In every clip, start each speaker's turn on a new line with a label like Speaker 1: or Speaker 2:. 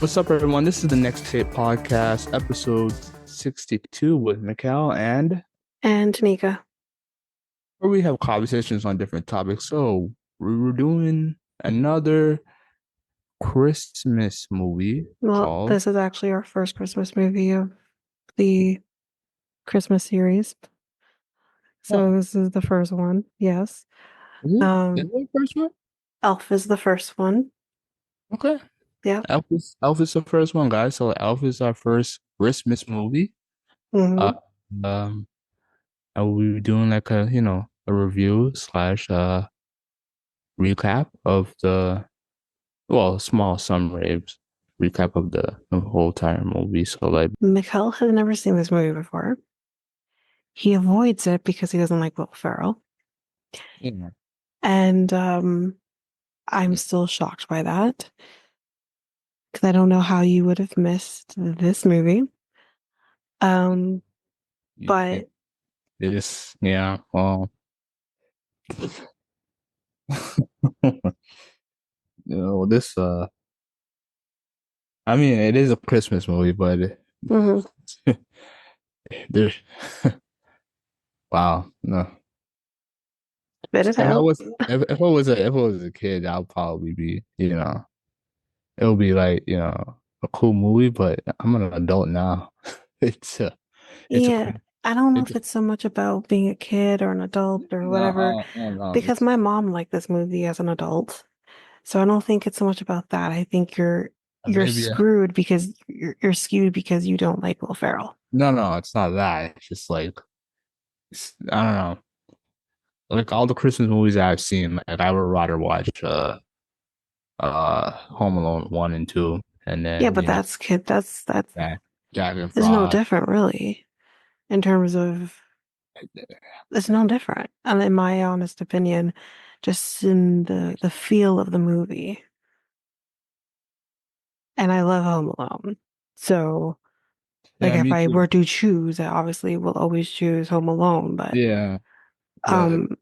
Speaker 1: What's up, everyone? This is the Next Tape Podcast, episode 62 with Mikel, and
Speaker 2: And Tanyka.
Speaker 1: where we have conversations on different topics. So we were doing another Christmas movie
Speaker 2: Well,
Speaker 1: called
Speaker 2: this is actually our first Christmas movie of the Christmas series. So
Speaker 1: Oh,
Speaker 2: this is the first one, yes.
Speaker 1: is it? Is
Speaker 2: Um,
Speaker 1: it the first one?
Speaker 2: Elf is the first one.
Speaker 1: Okay.
Speaker 2: Yeah.
Speaker 1: Elf is the first one, guys. So Elf is our first Christmas movie. Uh
Speaker 2: hmm
Speaker 1: um and we were doing like a review slash recap of the small summary recap of the whole entire movie. So like,
Speaker 2: Mikel has never seen this movie before. He avoids it because he doesn't like Will Ferrell.
Speaker 1: yeah,
Speaker 2: And I'm still shocked by that because I don't know how you would have missed this movie. Um,
Speaker 1: it,
Speaker 2: but
Speaker 1: it is, yeah. Well, this I mean, it is a Christmas movie, but
Speaker 2: mhm,
Speaker 1: there, wow, no.
Speaker 2: spit it
Speaker 1: If I
Speaker 2: out.
Speaker 1: was if I was a kid, I'll probably be, it'll be like, a cool movie, but I'm an adult now. It's a it's a
Speaker 2: Yeah, I don't know
Speaker 1: it's
Speaker 2: if it's so much about being a kid or an adult or
Speaker 1: no,
Speaker 2: whatever,
Speaker 1: no,
Speaker 2: because my mom liked this movie as an adult. So I don't think it's so much about that. I think you're
Speaker 1: maybe
Speaker 2: screwed because you're skewed because you don't like Will Ferrell.
Speaker 1: no, it's not that. It's just like I don't know. Like all the Christmas movies I've seen, like I would rather watch Home Alone 1 and 2, and
Speaker 2: Yeah,
Speaker 1: then
Speaker 2: but that's kid. That's
Speaker 1: Jack, Jack and
Speaker 2: it's no
Speaker 1: Frost.
Speaker 2: different really in terms of it's no different. And in my honest opinion, just in the feel of the movie. And I love Home Alone. So like
Speaker 1: Yeah,
Speaker 2: if
Speaker 1: me
Speaker 2: I
Speaker 1: too.
Speaker 2: were to choose, I obviously will always choose Home Alone, but
Speaker 1: Yeah, but
Speaker 2: um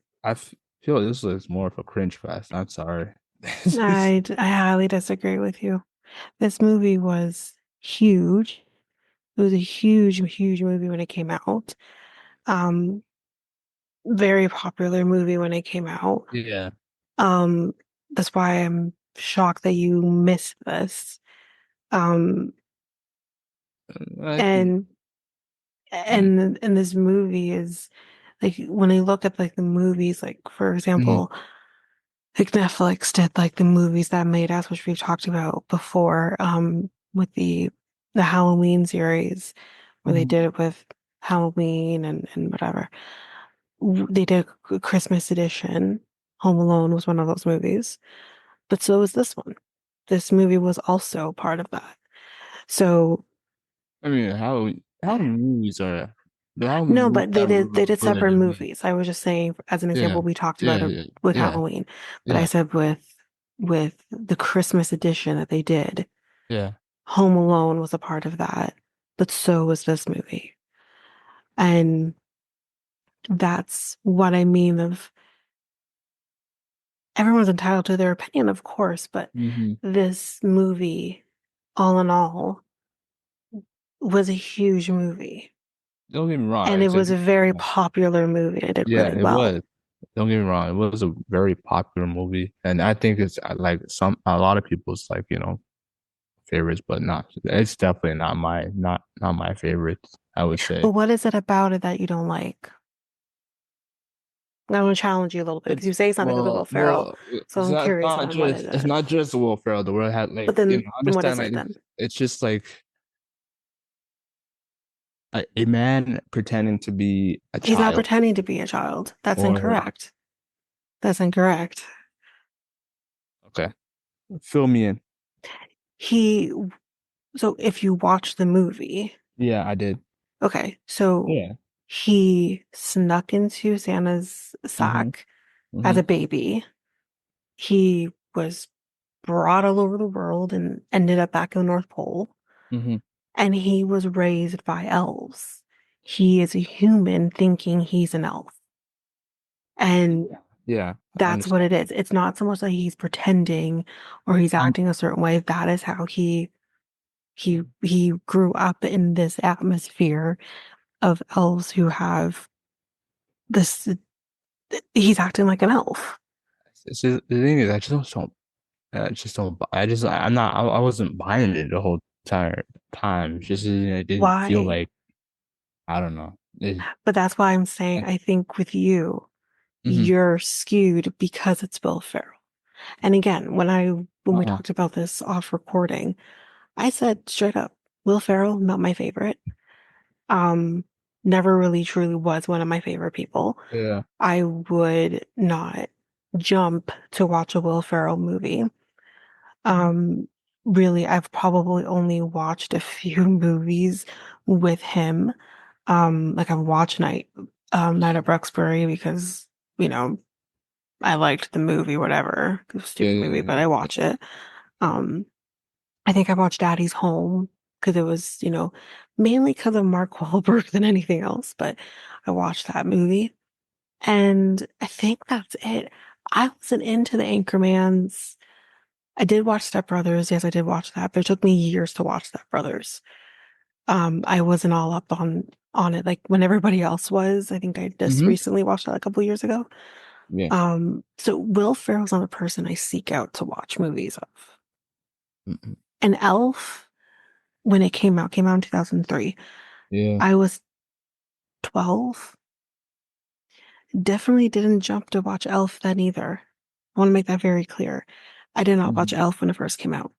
Speaker 1: feel this was more of a cringe fest. I'm sorry.
Speaker 2: I highly disagree with you. This movie was huge. It was a huge movie when it came out. Um Very popular movie when it came out.
Speaker 1: Yeah,
Speaker 2: Um that's why I'm shocked that you missed this. Um
Speaker 1: I think.
Speaker 2: and and this movie is like when I look at like the movies, like for
Speaker 1: Mhm,
Speaker 2: example, like Netflix did like the movies that made us, which we've talked about before, with the Halloween series, where they
Speaker 1: mhm.
Speaker 2: did it with Halloween and whatever. They did a Christmas edition. Home Alone was one of those movies, but so was this one. This movie was also part of that. So
Speaker 1: I mean, how many movies are there? How many
Speaker 2: no,
Speaker 1: movies
Speaker 2: but
Speaker 1: have
Speaker 2: they did separate
Speaker 1: related to me?
Speaker 2: movies. I was just saying, as an
Speaker 1: Yeah,
Speaker 2: example, we talked
Speaker 1: yeah,
Speaker 2: about it
Speaker 1: yeah,
Speaker 2: with
Speaker 1: yeah,
Speaker 2: Halloween, but I
Speaker 1: yeah,
Speaker 2: said with the Christmas edition that they did,
Speaker 1: yeah.
Speaker 2: Home Alone was a part of that, but so was this movie. And that's what I mean of everyone's entitled to their opinion, of course, but
Speaker 1: Hmm.
Speaker 2: this movie, all in all, was a huge movie.
Speaker 1: Don't get me wrong.
Speaker 2: And it
Speaker 1: It's a
Speaker 2: was a very popular movie. It did
Speaker 1: Yeah,
Speaker 2: really
Speaker 1: it
Speaker 2: well.
Speaker 1: was. Don't get me wrong. It was a very popular movie, and I think it's like a lot of people's like favorites, but not. It's definitely not my favorites. I would say
Speaker 2: But what is it about it that you don't like? I want to challenge you a little bit because
Speaker 1: it's
Speaker 2: you say it's not because of Will Ferrell. So I'm curious on what is
Speaker 1: it's
Speaker 2: it.
Speaker 1: not just Will Ferrell. The world had like
Speaker 2: But then what
Speaker 1: understand
Speaker 2: is
Speaker 1: like
Speaker 2: it then?
Speaker 1: it's just like a man pretending to be a
Speaker 2: He's not
Speaker 1: child,
Speaker 2: pretending to be a child. That's
Speaker 1: or
Speaker 2: incorrect. That's incorrect.
Speaker 1: okay, fill me in.
Speaker 2: He, so if you watch the movie,
Speaker 1: Yeah, I did.
Speaker 2: okay, so
Speaker 1: Yeah.
Speaker 2: he snuck into Santa's
Speaker 1: Mm-hmm.
Speaker 2: sack as
Speaker 1: Mm-hmm.
Speaker 2: a baby. He was brought all over the world and ended up back in the North Pole.
Speaker 1: Mm-hmm.
Speaker 2: And he was raised by elves. he is a human thinking he's an elf. And
Speaker 1: Yeah. Yeah, I
Speaker 2: that's what
Speaker 1: understand.
Speaker 2: it is. It's not so much that he's pretending or he's
Speaker 1: I'm
Speaker 2: acting a certain way. That is how he grew up in this atmosphere of elves who have this he's acting like an elf.
Speaker 1: it's just, the thing is, I just don't. I just I'm not. I wasn't buying it the whole entire time. It's just it didn't feel
Speaker 2: Why?
Speaker 1: like I don't know.
Speaker 2: But that's why I'm saying I think with you,
Speaker 1: Mm-hmm.
Speaker 2: you're skewed because it's Will Ferrell. And again, when we
Speaker 1: Uh-huh.
Speaker 2: talked about this off recording, I said straight up, Will Ferrell, not my favorite. Um, Never really truly was one of my favorite people.
Speaker 1: Yeah.
Speaker 2: I would not jump to watch a Will Ferrell movie. Um, really, I've probably only watched a few movies with him. Like I've watched Night at Roxbury because, you know, I liked the movie, whatever. It was a
Speaker 1: Yeah.
Speaker 2: stupid movie,
Speaker 1: Yeah.
Speaker 2: but I watch it. Um, I think I watched Daddy's Home because it was, mainly because of Mark Wahlberg than anything else, but I watched that movie. And I think that's it. I wasn't into the Anchormans. I did watch Step Brothers. Yes, I did watch that, but it took me years to watch Step Brothers. I wasn't all up on it like when everybody else was. I think I just
Speaker 1: Mm-hmm.
Speaker 2: recently watched that a couple years ago.
Speaker 1: Yeah.
Speaker 2: So Will Ferrell's not a person I seek out to watch movies of.
Speaker 1: Mm-hmm.
Speaker 2: And Elf, when it came out in 2003.
Speaker 1: Yeah.
Speaker 2: I was 12. Definitely didn't jump to watch Elf then either. I want to make that very clear. I did not watch
Speaker 1: Mm-hmm.
Speaker 2: Elf when it first came out.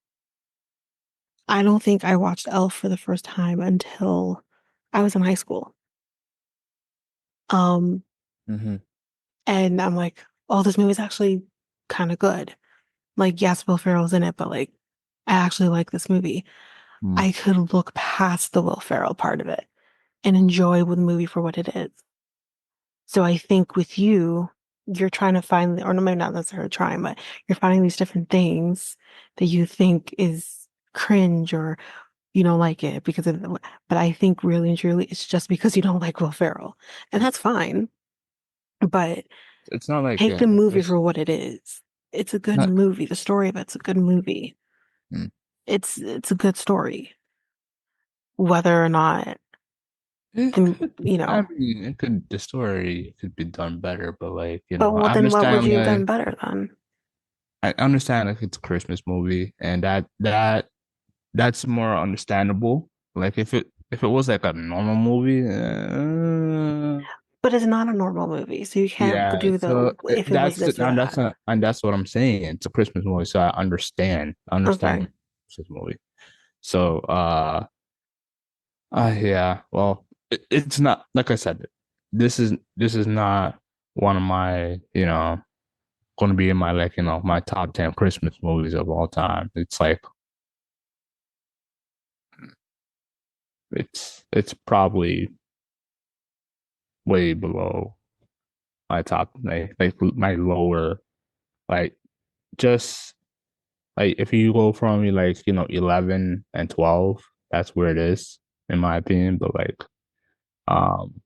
Speaker 2: I don't think I watched Elf for the first time until I was in high school. Um,
Speaker 1: Mm-hmm.
Speaker 2: and I'm like, oh, this movie's actually kind of good. Like, yes, Will Ferrell's in it, but like, I actually like this movie.
Speaker 1: Mm-hmm.
Speaker 2: I could look past the Will Ferrell part of it and enjoy the movie for what it is. So I think with you, you're trying to find, or no, maybe not necessarily trying, but you're finding these different things that you think is cringe or you don't like it because of, but I think really and truly it's just because you don't like Will Ferrell. And that's fine. But
Speaker 1: It's not like
Speaker 2: take the movie
Speaker 1: it's
Speaker 2: for what it is. It's a good
Speaker 1: not.
Speaker 2: movie. The story of it's a good movie.
Speaker 1: Mm.
Speaker 2: It's a good story. Whether or not
Speaker 1: It
Speaker 2: the,
Speaker 1: could.
Speaker 2: you
Speaker 1: I
Speaker 2: know,
Speaker 1: mean, it could. The story could be done better, but like
Speaker 2: but well,
Speaker 1: I
Speaker 2: then what would
Speaker 1: understand.
Speaker 2: you have done better then?
Speaker 1: I understand like it's a Christmas movie, and that's more understandable. Like if it was like a normal movie,
Speaker 2: But it's not a normal movie, so you can't
Speaker 1: yeah.
Speaker 2: do
Speaker 1: So
Speaker 2: the if it was this or
Speaker 1: that's
Speaker 2: that.
Speaker 1: not, and that's what I'm saying. It's a Christmas movie, so I understand
Speaker 2: Okay.
Speaker 1: it's a Christmas movie. So yeah. Well, it's not like I said. This is not one of my going to be in my like my top 10 Christmas movies of all time. It's like it's probably way below my top like my lower like just like if you go from like 11 and 12, that's where it is in my opinion. But like um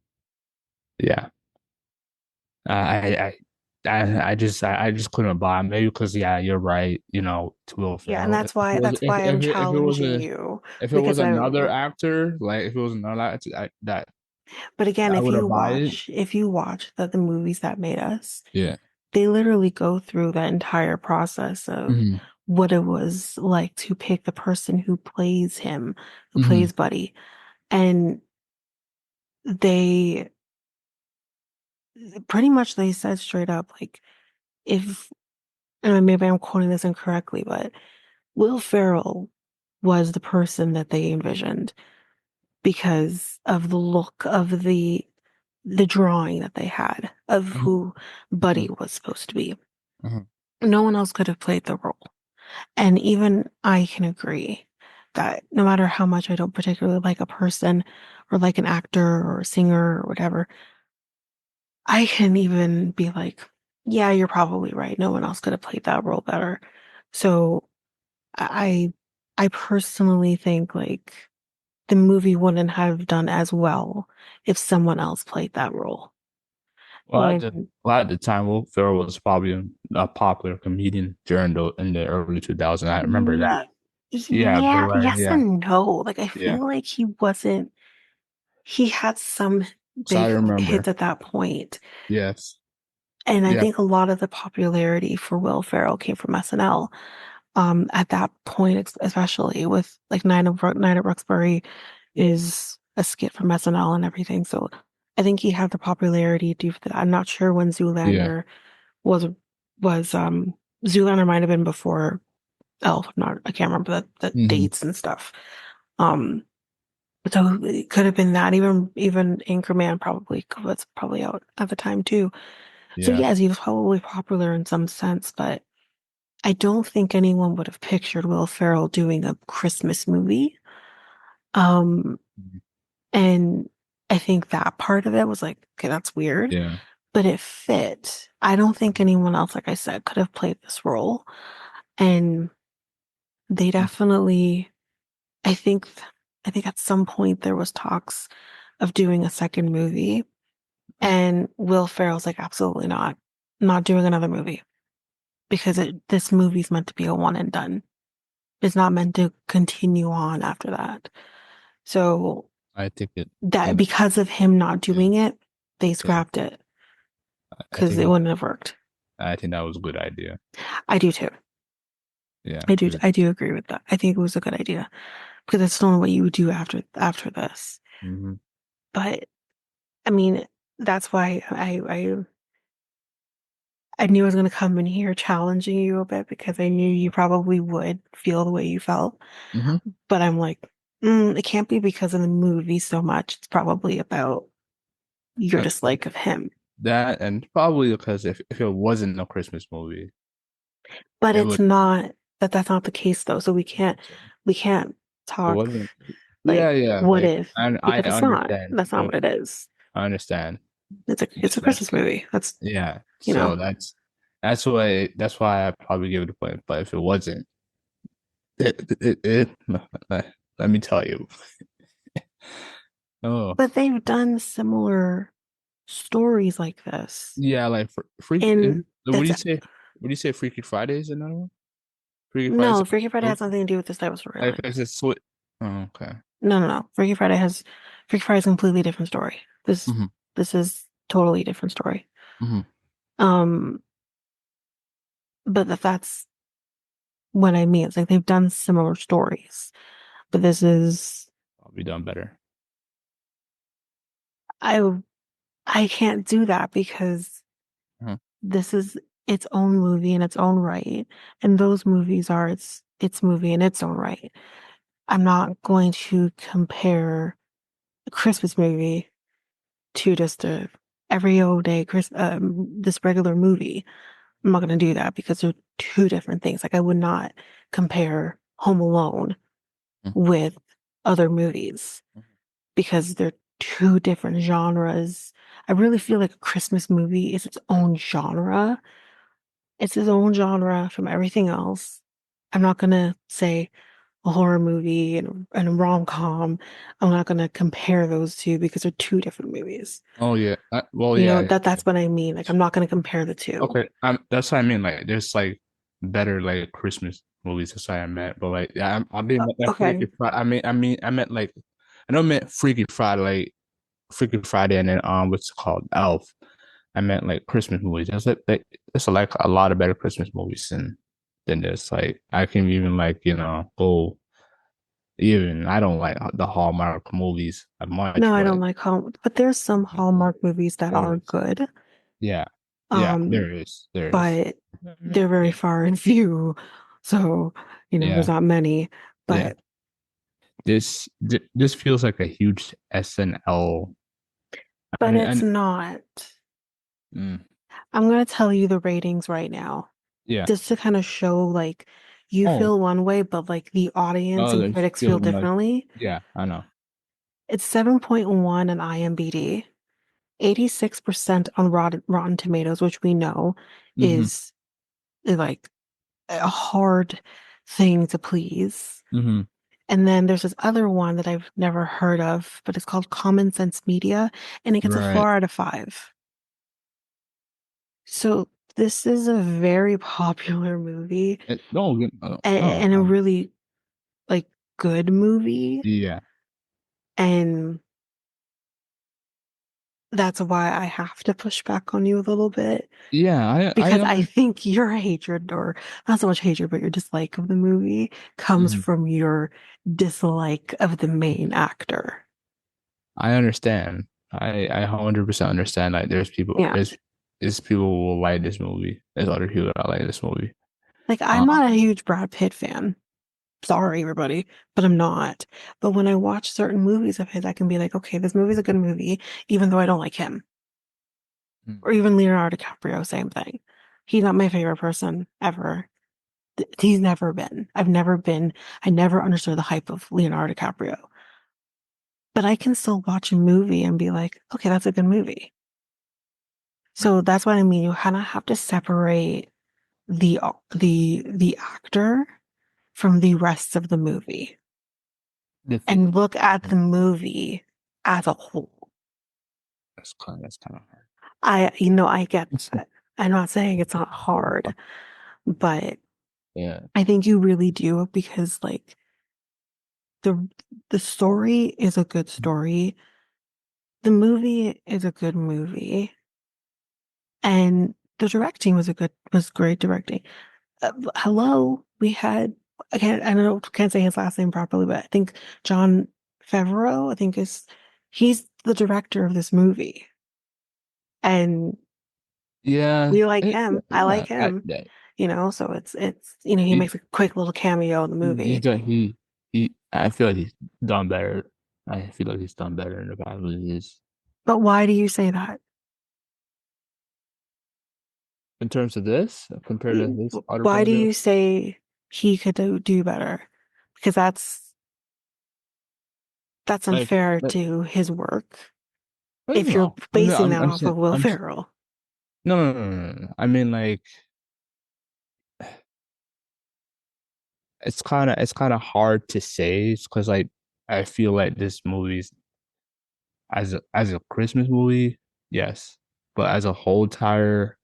Speaker 1: yeah, I I just couldn't buy it. Maybe because yeah, you're right, to Will
Speaker 2: Yeah, and
Speaker 1: Ferrell.
Speaker 2: that's why I'm
Speaker 1: If it was
Speaker 2: challenging
Speaker 1: a
Speaker 2: you
Speaker 1: if it was
Speaker 2: because
Speaker 1: another actor, like if it was another actor, that
Speaker 2: but again,
Speaker 1: I would have buy it.
Speaker 2: if you watch the movies that made us,
Speaker 1: Yeah.
Speaker 2: they literally go through the entire process of
Speaker 1: Hmm.
Speaker 2: what it was like to pick the person who plays him, who
Speaker 1: Hmm.
Speaker 2: plays Buddy. And they pretty much they said straight up, like, if, and maybe I'm quoting this incorrectly, but Will Ferrell was the person that they envisioned because of the look of the drawing that they had of
Speaker 1: Hmm.
Speaker 2: who Buddy was supposed to be.
Speaker 1: Hmm.
Speaker 2: No one else could have played the role. And even I can agree that no matter how much I don't particularly like a person or like an actor or a singer or whatever, I can even be like, yeah, you're probably right. No one else could have played that role better. So I I personally think like the movie wouldn't have done as well if someone else played that role.
Speaker 1: Well,
Speaker 2: When
Speaker 1: at the time, Will Ferrell was probably a popular comedian during the in the early 2000s. I remember that.
Speaker 2: yeah,
Speaker 1: Yeah, but
Speaker 2: yeah,
Speaker 1: like,
Speaker 2: yes
Speaker 1: yeah,
Speaker 2: and no. Like I
Speaker 1: yeah.
Speaker 2: feel like he had some
Speaker 1: So I
Speaker 2: big
Speaker 1: remember.
Speaker 2: hits at that point.
Speaker 1: Yes.
Speaker 2: And I
Speaker 1: Yeah.
Speaker 2: think a lot of the popularity for Will Ferrell came from SNL. At that point, especially with like Night at Roxbury is a skit from SNL and everything. So I think he had the popularity due to that. I'm not sure when
Speaker 1: Yeah.
Speaker 2: was was Zoolander might have been before Elf. Not I can't remember the
Speaker 1: Hmm.
Speaker 2: dates and stuff. Um, so it could have been that. Even Anchorman probably was probably out at the time too. So
Speaker 1: Yeah.
Speaker 2: yes, he was probably popular in some sense, but I don't think anyone would have pictured Will Ferrell doing a Christmas movie. Um,
Speaker 1: Mhm.
Speaker 2: and I think that part of it was like, okay, that's weird,
Speaker 1: Yeah.
Speaker 2: but it fit. I don't think anyone else, like I said, could have played this role. And they definitely, I think, I think at some point there was talks of doing a second movie, and Will Ferrell's like, absolutely not, not doing another movie because this movie's meant to be a one and done. It's not meant to continue on after that. So
Speaker 1: I think it.
Speaker 2: that
Speaker 1: And
Speaker 2: because of him not
Speaker 1: yeah.
Speaker 2: doing it, they
Speaker 1: Yeah.
Speaker 2: scrapped it
Speaker 1: I
Speaker 2: because
Speaker 1: think
Speaker 2: it
Speaker 1: it.
Speaker 2: wouldn't have worked.
Speaker 1: I think that was a good idea.
Speaker 2: I do too.
Speaker 1: Yeah.
Speaker 2: I do. I do agree with that. I think it was a good idea because that's not what you would do after this.
Speaker 1: Mm-hmm.
Speaker 2: But I mean, that's why I knew I was going to come in here challenging you a bit because I knew you probably would feel the way you felt.
Speaker 1: Mm-hmm.
Speaker 2: But I'm like, it can't be because of the movie so much. It's probably about your
Speaker 1: Uh,
Speaker 2: dislike of him.
Speaker 1: that and probably because if it wasn't a Christmas movie,
Speaker 2: But
Speaker 1: it
Speaker 2: it's
Speaker 1: would.
Speaker 2: not that's not the case though. So we can't
Speaker 1: It
Speaker 2: talk
Speaker 1: wasn't. Yeah.
Speaker 2: like
Speaker 1: Yeah.
Speaker 2: what
Speaker 1: Like
Speaker 2: if
Speaker 1: I
Speaker 2: because it's not.
Speaker 1: understand.
Speaker 2: That's not what it is.
Speaker 1: I understand.
Speaker 2: It's a Christmas
Speaker 1: That's
Speaker 2: movie. That's
Speaker 1: yeah.
Speaker 2: you
Speaker 1: So
Speaker 2: know.
Speaker 1: that's why I probably give it a point. But if it wasn't, it let me tell you. Oh
Speaker 2: But they've done similar stories like this.
Speaker 1: yeah, like freak.
Speaker 2: And
Speaker 1: What do
Speaker 2: that's
Speaker 1: you say? What do you say? Freaky Friday is another one. Freaky Friday.
Speaker 2: no, Freaky Friday has nothing to do with this type of
Speaker 1: Like
Speaker 2: storyline.
Speaker 1: it's a split. Oh, okay.
Speaker 2: No. Freaky Friday is a completely different story.
Speaker 1: Hmm.
Speaker 2: This is totally different story.
Speaker 1: Hmm.
Speaker 2: Um, but that's what I mean. It's like they've done similar stories, but this is
Speaker 1: I'll be done better.
Speaker 2: I I can't do that because
Speaker 1: Hmm.
Speaker 2: this is its own movie in its own right, and those movies are its movie in its own right. I'm not going to compare a Christmas movie to just a every old day this regular movie. I'm not going to do that because they're two different things. Like I would not compare Home Alone with other movies because they're two different genres. I really feel like a Christmas movie is its own genre. It's its own genre from everything else. I'm not gonna say a horror movie and a rom-com. I'm not gonna compare those two because they're two different movies.
Speaker 1: Oh yeah. Well,
Speaker 2: You know,
Speaker 1: yeah.
Speaker 2: that's what I mean. Like I'm not gonna compare the two.
Speaker 1: Okay. That's what I mean. Like, there's like better like Christmas movies. That's what I meant. But like, yeah, I mean that
Speaker 2: Okay.
Speaker 1: Freaky Friday. I meant like, I don't meant Freaky Friday, like Freaky Friday, and then what's it called, Elf. I meant like Christmas movies. There's like a lot of better Christmas movies than this. Like, I can even like go even. I don't like the Hallmark movies that
Speaker 2: No,
Speaker 1: much,
Speaker 2: I don't
Speaker 1: but
Speaker 2: like but there's some Hallmark movies that
Speaker 1: there
Speaker 2: are
Speaker 1: is.
Speaker 2: good.
Speaker 1: Yeah, yeah,
Speaker 2: Um,
Speaker 1: there is. There is.
Speaker 2: but they're very
Speaker 1: Yeah,
Speaker 2: far and few. So, there's
Speaker 1: yeah,
Speaker 2: not many.
Speaker 1: yeah.
Speaker 2: But
Speaker 1: This feels like a huge SNL.
Speaker 2: but it's
Speaker 1: And
Speaker 2: not.
Speaker 1: mm,
Speaker 2: I'm gonna tell you the ratings right now,
Speaker 1: yeah.
Speaker 2: just to kind of show like you
Speaker 1: Oh,
Speaker 2: feel one way, but like the audience
Speaker 1: oh,
Speaker 2: and
Speaker 1: there's
Speaker 2: critics feel
Speaker 1: feeling like,
Speaker 2: differently.
Speaker 1: yeah, I know.
Speaker 2: It's 7.1 on IMDb, 86% on Rotten Tomatoes, which we know
Speaker 1: Hmm.
Speaker 2: is like a hard thing to please.
Speaker 1: Hmm.
Speaker 2: And then there's this other one that I've never heard of, but it's called Common Sense Media, and it gets a
Speaker 1: Right.
Speaker 2: 4 out of 5. So this is a very popular movie
Speaker 1: No,
Speaker 2: and a really like good movie.
Speaker 1: yeah,
Speaker 2: And that's why I have to push back on you a little bit
Speaker 1: yeah. I
Speaker 2: because I
Speaker 1: under.
Speaker 2: think your hatred, or not so much hatred, but your dislike of the movie comes
Speaker 1: Mhm.
Speaker 2: from your dislike of the main actor.
Speaker 1: I understand. I 100% understand. Like,
Speaker 2: Yeah.
Speaker 1: there's people who will like this movie. There's other people that like this movie.
Speaker 2: Like I'm
Speaker 1: Um,
Speaker 2: not a huge Brad Pitt fan. Sorry, everybody, but I'm not. But when I watch certain movies of his, I can be like, okay, this movie's a good movie, even though I don't like him.
Speaker 1: mm,
Speaker 2: Or even Leonardo DiCaprio, same thing. He's not my favorite person ever. He's never been. I never understood the hype of Leonardo DiCaprio. But I can still watch a movie and be like, okay, that's a good movie.
Speaker 1: right.
Speaker 2: So that's what I mean. You kind of have to separate the actor from the rest of the movie
Speaker 1: The thing,
Speaker 2: and look at the movie as a whole.
Speaker 1: that's kind of hard.
Speaker 2: I get that. I'm not saying it's not hard, but
Speaker 1: Yeah.
Speaker 2: I think you really do because like the the story is a good story. The movie is a good movie, and the directing was great directing. Hello, we had I don't know, can't say his last name properly, but I think John Favreau, I think is he's the director of this movie, and
Speaker 1: Yeah.
Speaker 2: we like him. I like
Speaker 1: Yeah.
Speaker 2: him, so it's he
Speaker 1: He,
Speaker 2: makes a quick little cameo in the
Speaker 1: he's
Speaker 2: movie.
Speaker 1: done. I feel like he's done better. I feel like he's done better in the past movies.
Speaker 2: But why do you say that?
Speaker 1: In terms of this, compared to his other
Speaker 2: Why do
Speaker 1: project,
Speaker 2: you say he could do better? Because that's
Speaker 1: like,
Speaker 2: unfair
Speaker 1: like,
Speaker 2: to his work if you're
Speaker 1: no,
Speaker 2: basing that off of Will
Speaker 1: I'm,
Speaker 2: Ferrell.
Speaker 1: no, no. I mean, like, it's kind of hard to say because, like, I feel like this movie's as a Christmas movie, yes, but as a whole entire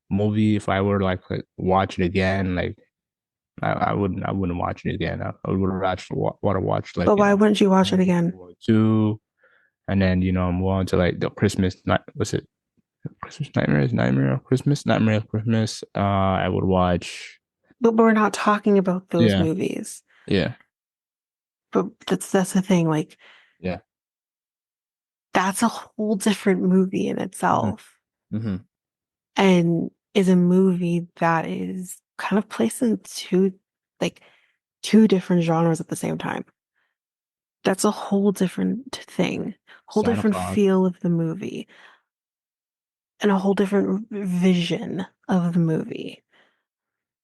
Speaker 1: movie, if I were to, like watch it again, like, I wouldn't watch it again. I would watch want to watch, like,
Speaker 2: But why wouldn't you watch it
Speaker 1: World
Speaker 2: again?
Speaker 1: War II, and then move on to like the Christmas night. Was it Christmas Nightmares? Nightmare of Christmas? Nightmare of Christmas. I would watch.
Speaker 2: But we're not talking about those
Speaker 1: Yeah,
Speaker 2: movies.
Speaker 1: yeah,
Speaker 2: But that's the thing. Like
Speaker 1: yeah.
Speaker 2: that's a whole different movie in
Speaker 1: Hmm.
Speaker 2: itself,
Speaker 1: Hmm.
Speaker 2: and is a movie that is kind of placed in like two different genres at the same time. That's a whole different thing, whole
Speaker 1: Santa
Speaker 2: different
Speaker 1: Claus.
Speaker 2: feel of the movie, and a whole different vision of the movie.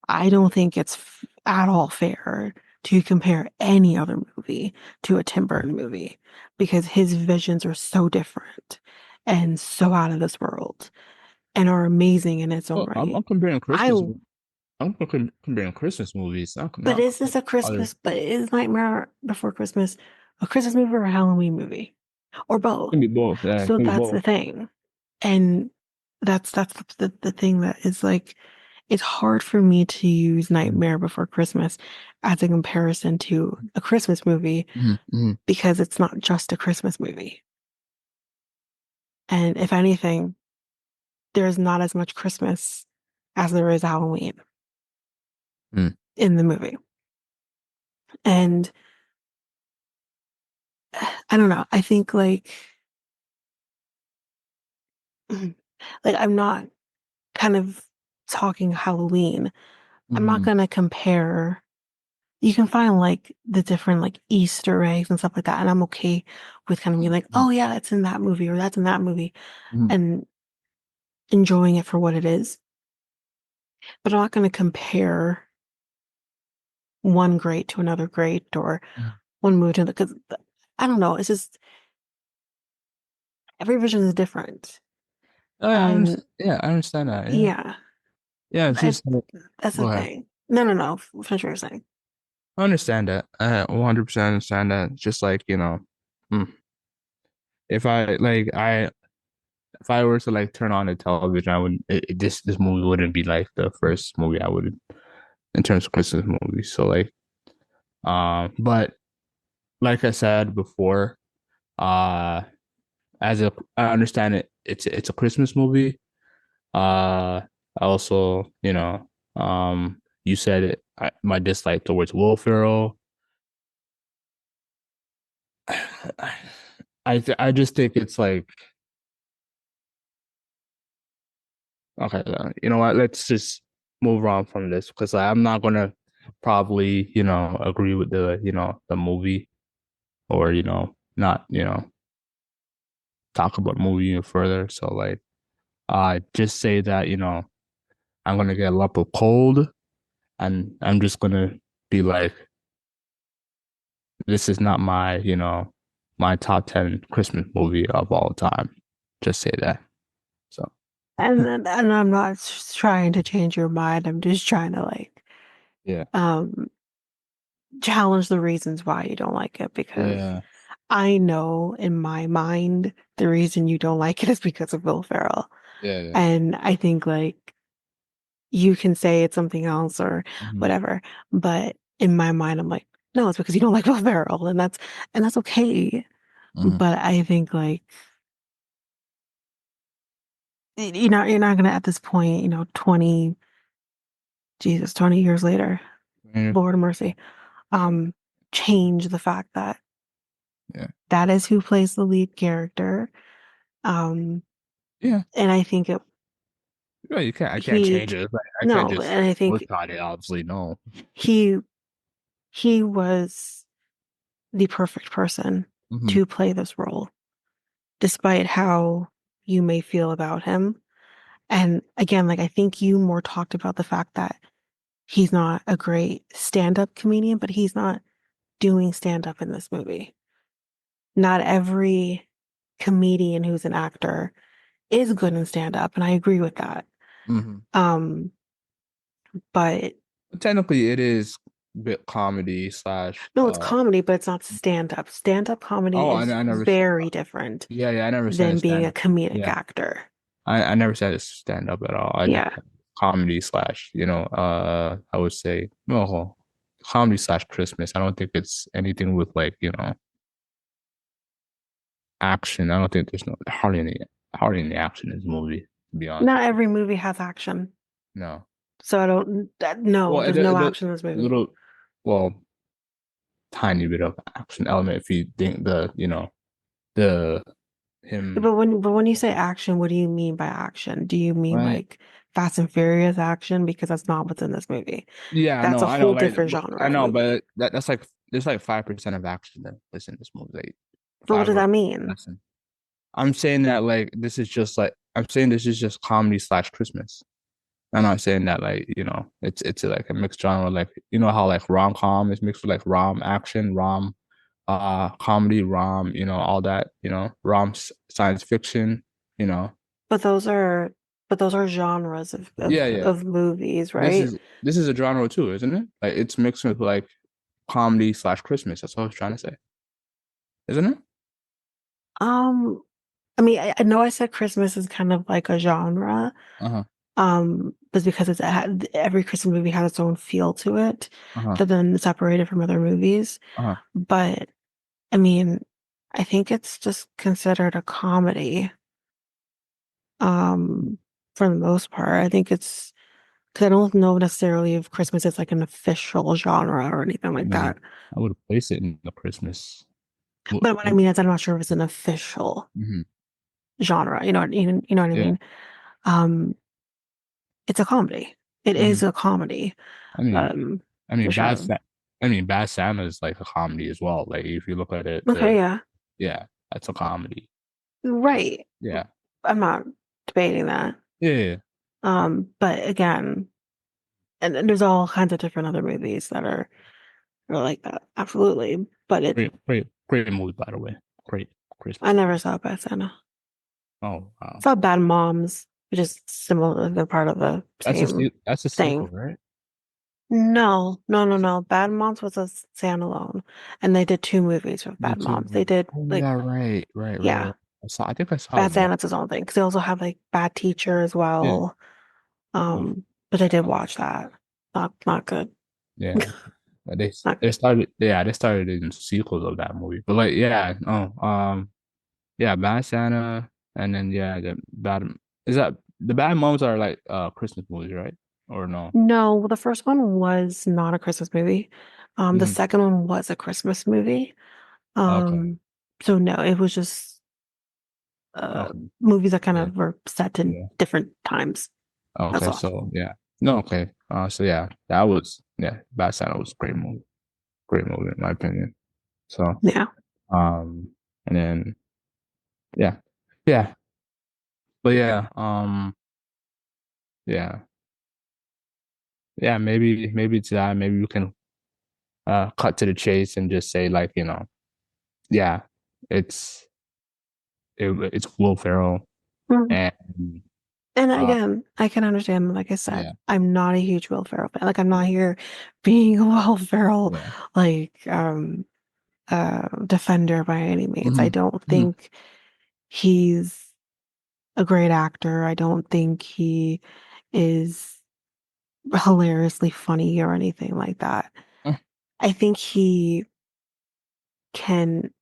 Speaker 2: I don't think it's at all fair to compare any other movie to a Tim Burton movie because his visions are so different and so out of this world and are amazing in its own
Speaker 1: Well,
Speaker 2: right.
Speaker 1: I'm comparing
Speaker 2: I,
Speaker 1: Christmas. Comparing Christmas movies,
Speaker 2: but
Speaker 1: not
Speaker 2: is this a
Speaker 1: other.
Speaker 2: Christmas, but is Nightmare Before Christmas a Christmas movie or a Halloween movie or
Speaker 1: It
Speaker 2: both?
Speaker 1: can be both. Yeah, it
Speaker 2: So
Speaker 1: can be
Speaker 2: that's
Speaker 1: both.
Speaker 2: the thing. And that's the thing that is like it's hard for me to use Nightmare Before Christmas as a comparison to a Christmas movie
Speaker 1: Mm-hmm. Hmm.
Speaker 2: because it's not just a Christmas movie. And if anything, there's not as much Christmas as there is Halloween in the movie. And I don't know. I think like I'm not kind of talking Halloween. I'm not
Speaker 1: Hmm.
Speaker 2: gonna compare. You can find like the different like Easter eggs and stuff like that. And I'm okay with kind of being like, oh yeah, it's in that movie or that's in that movie
Speaker 1: Hmm.
Speaker 2: and enjoying it for what it is. But I'm not going to compare one great to another great or one movie to the, because I don't know. It's just every vision is different.
Speaker 1: Oh, yeah,
Speaker 2: And
Speaker 1: yeah, I understand that. Yeah,
Speaker 2: yeah,
Speaker 1: yeah. It's
Speaker 2: I,
Speaker 1: just like,
Speaker 2: that's the
Speaker 1: go ahead.
Speaker 2: thing. No. Finish what you're saying.
Speaker 1: I understand that. I 100% understand that. Just like, mm, if I like I if I were to like turn on the television, I wouldn't this movie wouldn't be like the first movie I would in terms of Christmas movies. So like but like I said before, uh as a I understand it's a Christmas movie. I also, you said my dislike towards Will Ferrell. I just think it's like okay, you know what? Let's just move on from this because I'm not gonna probably, agree with the movie or, not, talk about movie even further. So like, just say that, I'm gonna get a lump of cold and I'm just gonna be like, this is not my, my top 10 Christmas movie of all time. Just say that. So
Speaker 2: And I'm not trying to change your mind. I'm just trying to like
Speaker 1: yeah,
Speaker 2: um challenge the reasons why you don't like it because
Speaker 1: yeah,
Speaker 2: I know in my mind the reason you don't like it is because of Will Ferrell.
Speaker 1: yeah, yeah.
Speaker 2: And I think like you can say it's something else or
Speaker 1: Hmm.
Speaker 2: whatever, but in my mind I'm like, no, it's because you don't like Will Ferrell and that's okay.
Speaker 1: Hmm.
Speaker 2: But I think like you're not gonna at this point, 20 years later,
Speaker 1: Yeah,
Speaker 2: Lord of mercy, um, change the fact that
Speaker 1: yeah,
Speaker 2: that is who plays the lead character. Um,
Speaker 1: yeah.
Speaker 2: and I think
Speaker 1: No, you can't. I can't
Speaker 2: he
Speaker 1: change it. Like, I can't
Speaker 2: no,
Speaker 1: just
Speaker 2: and I think
Speaker 1: boycott it. Obviously, no.
Speaker 2: he he was the perfect person
Speaker 1: Hmm.
Speaker 2: to play this role, despite how you may feel about him. And again, like I think you more talked about the fact that he's not a great stand-up comedian, but he's not doing stand-up in this movie. Not every comedian who's an actor is good in stand-up, and I agree with that.
Speaker 1: Hmm.
Speaker 2: Um, but
Speaker 1: Technically, it is a bit comedy slash.
Speaker 2: no, it's comedy, but it's not stand-up. Stand-up comedy
Speaker 1: Oh,
Speaker 2: is
Speaker 1: I never.
Speaker 2: very different
Speaker 1: Yeah, yeah. I never said
Speaker 2: than
Speaker 1: it's
Speaker 2: being
Speaker 1: stand
Speaker 2: a
Speaker 1: up.
Speaker 2: comedic
Speaker 1: Yeah,
Speaker 2: actor.
Speaker 1: I never said it's stand up at all. I just
Speaker 2: Yeah.
Speaker 1: comedy slash. I would say no comedy slash Christmas. I don't think it's anything with like action. I don't think there's no hardly any action in this movie. To be honest
Speaker 2: Not
Speaker 1: with you,
Speaker 2: every movie has action.
Speaker 1: no.
Speaker 2: So I don't, no,
Speaker 1: Well,
Speaker 2: there's no action in this movie.
Speaker 1: little, well, tiny bit of action element if you think the him.
Speaker 2: But when you say action, what do you mean by action? Do you mean
Speaker 1: Right?
Speaker 2: like Fast and Furious action? Because that's not what's in this movie.
Speaker 1: Yeah,
Speaker 2: That's a
Speaker 1: I know,
Speaker 2: whole
Speaker 1: like
Speaker 2: different genre
Speaker 1: I
Speaker 2: of
Speaker 1: know,
Speaker 2: movie.
Speaker 1: but that's like there's like 5% of action that's in this movie, like
Speaker 2: But what
Speaker 1: five
Speaker 2: does
Speaker 1: or
Speaker 2: that mean?
Speaker 1: less. I'm saying that like this is just like I'm saying this is just comedy slash Christmas. I'm not saying that like it's like a mixed genre, like how like rom-com is mixed with like rom action, rom comedy, rom, all that, science fiction, you know.
Speaker 2: But those are but those are genres of
Speaker 1: Yeah, yeah.
Speaker 2: movies,
Speaker 1: This
Speaker 2: right?
Speaker 1: is this is a genre too, isn't it? Like it's mixed with like comedy slash Christmas. That's what I was trying to say, isn't it?
Speaker 2: Um, I mean, I know I said Christmas is kind of like a genre,
Speaker 1: Uh-huh.
Speaker 2: but because every Christmas movie has its own feel to it,
Speaker 1: Uh-huh.
Speaker 2: that then separated from other movies.
Speaker 1: Uh-huh.
Speaker 2: But I mean, I think it's just considered a comedy, um, for the most part. I think it's because I don't know necessarily if Christmas is like an official genre or anything
Speaker 1: I
Speaker 2: like
Speaker 1: mean,
Speaker 2: that.
Speaker 1: I would place it in the Christmas.
Speaker 2: But what I mean is, I'm not sure if it's an official
Speaker 1: Mhm.
Speaker 2: genre. You know what I
Speaker 1: Yeah.
Speaker 2: mean? Um, it's a comedy. It is
Speaker 1: Mhm.
Speaker 2: a comedy,
Speaker 1: I mean,
Speaker 2: um,
Speaker 1: I
Speaker 2: for
Speaker 1: mean,
Speaker 2: sure.
Speaker 1: Bad Santa is like a comedy as well. Like if you look at it,
Speaker 2: Okay, yeah,
Speaker 1: yeah, that's a comedy.
Speaker 2: right.
Speaker 1: Yeah.
Speaker 2: I'm not debating that.
Speaker 1: Yeah.
Speaker 2: But again, and there's all kinds of different other movies that are like that. Absolutely. But
Speaker 1: Great movie, by the way. Great
Speaker 2: I
Speaker 1: Christmas
Speaker 2: never
Speaker 1: movie.
Speaker 2: saw Bad Santa.
Speaker 1: Oh, wow.
Speaker 2: Saw Bad Moms, which is similar. They're part of the same
Speaker 1: That's a sequel,
Speaker 2: thing.
Speaker 1: right?
Speaker 2: No, no, no, no. Bad Moms was a standalone, and they did two movies with
Speaker 1: The
Speaker 2: Bad
Speaker 1: two
Speaker 2: Moms. They
Speaker 1: movies.
Speaker 2: did
Speaker 1: Oh
Speaker 2: like
Speaker 1: yeah, right.
Speaker 2: yeah,
Speaker 1: I think I saw
Speaker 2: Bad
Speaker 1: one.
Speaker 2: Santa's his own thing because they also have like Bad Teacher as
Speaker 1: Yeah.
Speaker 2: well.
Speaker 1: Oh,
Speaker 2: But I did
Speaker 1: yeah.
Speaker 2: watch that. Not good.
Speaker 1: Yeah. They
Speaker 2: Not
Speaker 1: they
Speaker 2: good.
Speaker 1: started they started in sequels of that movie. But like yeah, yeah, Bad Santa and then yeah, the bad is that the Bad Moms are like Christmas movies, right? Or no?
Speaker 2: No, well, the first one was not a Christmas movie. The
Speaker 1: Mhm.
Speaker 2: second one was a Christmas movie.
Speaker 1: Okay.
Speaker 2: Um, so no, it was just uh
Speaker 1: Okay.
Speaker 2: movies that kind
Speaker 1: Yeah.
Speaker 2: of were set in
Speaker 1: Yeah.
Speaker 2: different times. That's
Speaker 1: Okay.
Speaker 2: all.
Speaker 1: So yeah. No, okay. So yeah, that was yeah, Bad Santa was a great movie. Great movie in my opinion. So
Speaker 2: Yeah.
Speaker 1: um and then yeah. Yeah. But yeah, yeah. Yeah, maybe it's that. Maybe we can cut to the chase and just say like, yeah, it's it's Will Ferrell
Speaker 2: Mm.
Speaker 1: and
Speaker 2: And
Speaker 1: uh
Speaker 2: again, I can understand, like I said,
Speaker 1: yeah,
Speaker 2: I'm not a huge Will Ferrell fan. Like I'm not here being a Will Ferrell
Speaker 1: yeah.
Speaker 2: like defender by any means. I
Speaker 1: Hmm.
Speaker 2: don't
Speaker 1: Hmm.
Speaker 2: think he's a great actor. I don't think he is hilariously funny or anything like that. I think he can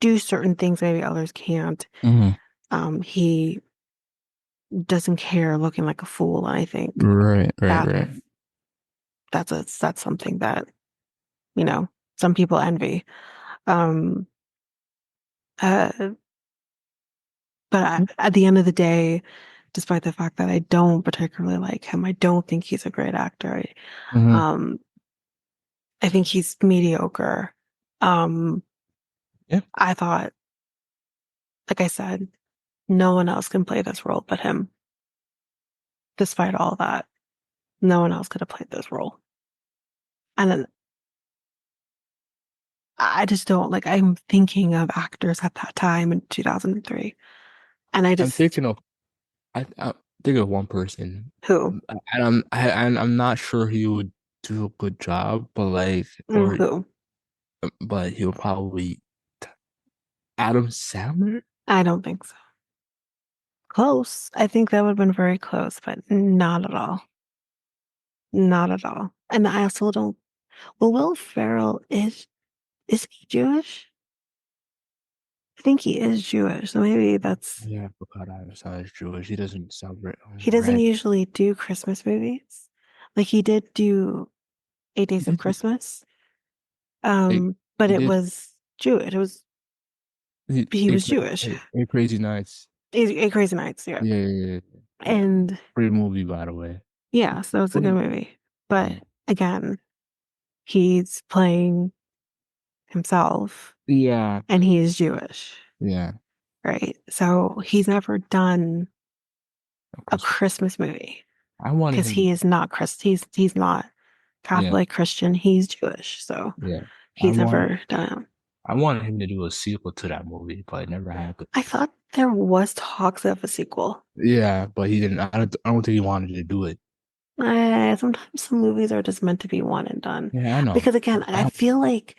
Speaker 2: do certain things maybe others can't.
Speaker 1: Hmm.
Speaker 2: He doesn't care looking like a fool. And I think that
Speaker 1: Right.
Speaker 2: that's something that, you know, some people envy. Um, uh, but at the end of the day, despite the fact that I don't particularly like him, I don't think he's a great actor.
Speaker 1: Hmm.
Speaker 2: Um, I think he's mediocre. Um,
Speaker 1: Yeah.
Speaker 2: I thought, like I said, no one else can play this role but him. Despite all that, no one else could have played this role. And then I just don't like, I'm thinking of actors at that time in 2003. And I
Speaker 1: I'm
Speaker 2: just,
Speaker 1: thinking of I think of one person,
Speaker 2: who?
Speaker 1: and I'm not sure he would do a good job, but like
Speaker 2: Who?
Speaker 1: but he'll probably Adam Sandler.
Speaker 2: I don't think so. Close. I think that would have been very close, but not at all. Not at all. And I also don't, well, Will Ferrell is he Jewish? I think he is Jewish. So maybe that's,
Speaker 1: Yeah, I forgot Adam Sandler is Jewish. He doesn't sound
Speaker 2: he doesn't
Speaker 1: right.
Speaker 2: usually do Christmas movies. Like he did do 8 Days
Speaker 1: He
Speaker 2: of
Speaker 1: did.
Speaker 2: Christmas.
Speaker 1: He,
Speaker 2: But
Speaker 1: he
Speaker 2: it
Speaker 1: did.
Speaker 2: was Jewish. He was Jewish.
Speaker 1: Crazy Nights.
Speaker 2: Eight Crazy Nights, yeah.
Speaker 1: Yeah.
Speaker 2: And
Speaker 1: Great movie, by the way.
Speaker 2: yeah, so it's a good
Speaker 1: Wasn't-
Speaker 2: movie. But
Speaker 1: Yeah.
Speaker 2: again, he's playing himself
Speaker 1: Yeah.
Speaker 2: and he is Jewish,
Speaker 1: Yeah.
Speaker 2: right? So he's never done
Speaker 1: Of
Speaker 2: a
Speaker 1: course.
Speaker 2: Christmas movie
Speaker 1: I wanted
Speaker 2: because
Speaker 1: him.
Speaker 2: he is not Christ. He's not
Speaker 1: Yeah.
Speaker 2: Catholic Christian. He's Jewish, so
Speaker 1: Yeah. I
Speaker 2: he's
Speaker 1: want.
Speaker 2: never done it.
Speaker 1: I wanted him to do a sequel to that movie, but it never happened.
Speaker 2: I thought there was talks of a sequel.
Speaker 1: Yeah, but he didn't. I don't think he wanted to do it.
Speaker 2: Sometimes some movies are just meant to be one and done.
Speaker 1: Yeah, I know.
Speaker 2: Because again, I feel like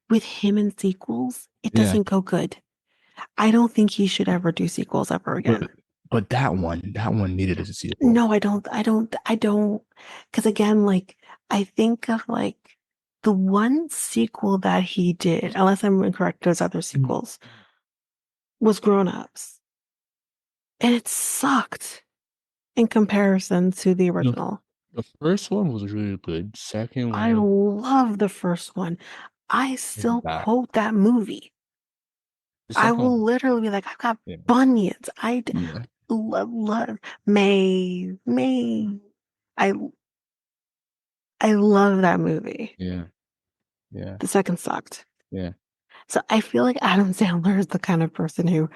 Speaker 2: with him and sequels, it
Speaker 1: Yeah,
Speaker 2: doesn't go good. I don't think he should ever do sequels ever again.
Speaker 1: but that one needed a sequel.
Speaker 2: No, I don't. Because again, like, I think of like the one sequel that he did, unless I'm incorrect, there's other
Speaker 1: Mhm.
Speaker 2: sequels, was Grown Ups. And it sucked in comparison to the
Speaker 1: The
Speaker 2: original.
Speaker 1: the first one was really good. Second
Speaker 2: I
Speaker 1: one
Speaker 2: love the first one. I
Speaker 1: was
Speaker 2: still
Speaker 1: bad.
Speaker 2: quote that movie.
Speaker 1: The
Speaker 2: I
Speaker 1: second
Speaker 2: will
Speaker 1: one,
Speaker 2: literally be like, I've got
Speaker 1: yeah,
Speaker 2: bunions.
Speaker 1: yeah,
Speaker 2: Love May. I I love that movie.
Speaker 1: yeah, yeah,
Speaker 2: The second sucked.
Speaker 1: yeah.
Speaker 2: So I feel like Adam Sandler is the kind of person who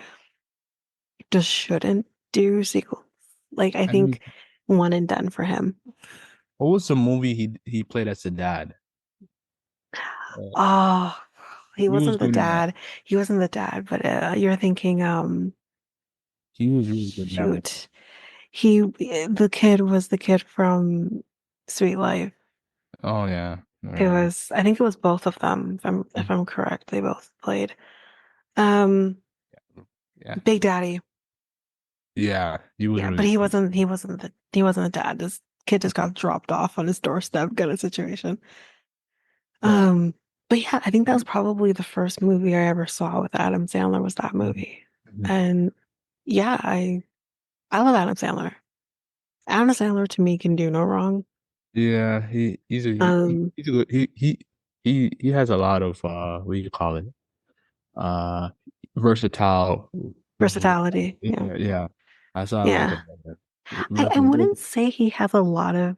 Speaker 2: just shouldn't do sequels. Like I
Speaker 1: I mean,
Speaker 2: think one and done for him.
Speaker 1: what was the movie he played as a dad? Uh,
Speaker 2: Oh, he
Speaker 1: he was
Speaker 2: wasn't the
Speaker 1: good in that.
Speaker 2: dad. He wasn't the dad, but you're thinking,
Speaker 1: He was really good in that movie.
Speaker 2: shoot. The kid was the kid from Sweet Life.
Speaker 1: Oh yeah.
Speaker 2: It
Speaker 1: Yeah.
Speaker 2: was, I think it was both of them, if I'm correct. They both played. Um,
Speaker 1: Yeah.
Speaker 2: Big Daddy.
Speaker 1: Yeah. He was
Speaker 2: Yeah, but
Speaker 1: really cute.
Speaker 2: he wasn't a dad. This kid just got dropped off on his doorstep kind of situation.
Speaker 1: Right.
Speaker 2: Um, but yeah, I think that was probably the first movie I ever saw with Adam Sandler was that
Speaker 1: Mhm.
Speaker 2: movie.
Speaker 1: Mhm.
Speaker 2: And yeah, I love Adam Sandler. Adam Sandler to me can do no wrong.
Speaker 1: Yeah,
Speaker 2: Um,
Speaker 1: he's a good he has a lot of what do you call it? Uh versatile role.
Speaker 2: Versatility. Yeah.
Speaker 1: Yeah, yeah. That's what I like
Speaker 2: Yeah.
Speaker 1: about that.
Speaker 2: I wouldn't say he has a lot of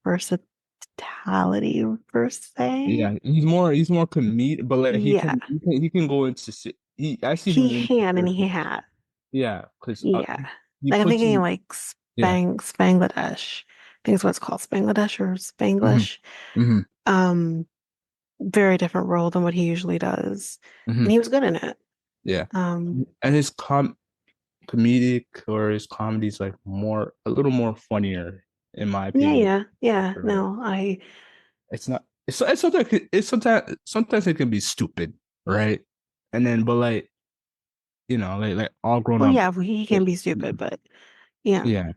Speaker 2: versatility per se.
Speaker 1: Yeah, he's more comedic, but like
Speaker 2: Yeah,
Speaker 1: he can go into he I see him
Speaker 2: he
Speaker 1: in
Speaker 2: can and he
Speaker 1: serious.
Speaker 2: had.
Speaker 1: Yeah, because
Speaker 2: Yeah.
Speaker 1: he
Speaker 2: Like I'm
Speaker 1: puts
Speaker 2: thinking
Speaker 1: you.
Speaker 2: like
Speaker 1: Yeah.
Speaker 2: Spanglish. I think it's what it's called, Spanglish or
Speaker 1: Hmm.
Speaker 2: Spanglish.
Speaker 1: Hmm.
Speaker 2: Um, Very different role than what he usually does.
Speaker 1: Hmm.
Speaker 2: And he was good in it.
Speaker 1: Yeah,
Speaker 2: Um,
Speaker 1: and his comedic or his comedy is like more a little more funnier in my
Speaker 2: yeah,
Speaker 1: opinion.
Speaker 2: yeah, yeah.
Speaker 1: Right.
Speaker 2: No, I
Speaker 1: It's not. It's sometimes sometimes it can be stupid, right? And then but like like all grown
Speaker 2: well
Speaker 1: up.
Speaker 2: yeah, he can be stupid, but yeah.
Speaker 1: Yeah,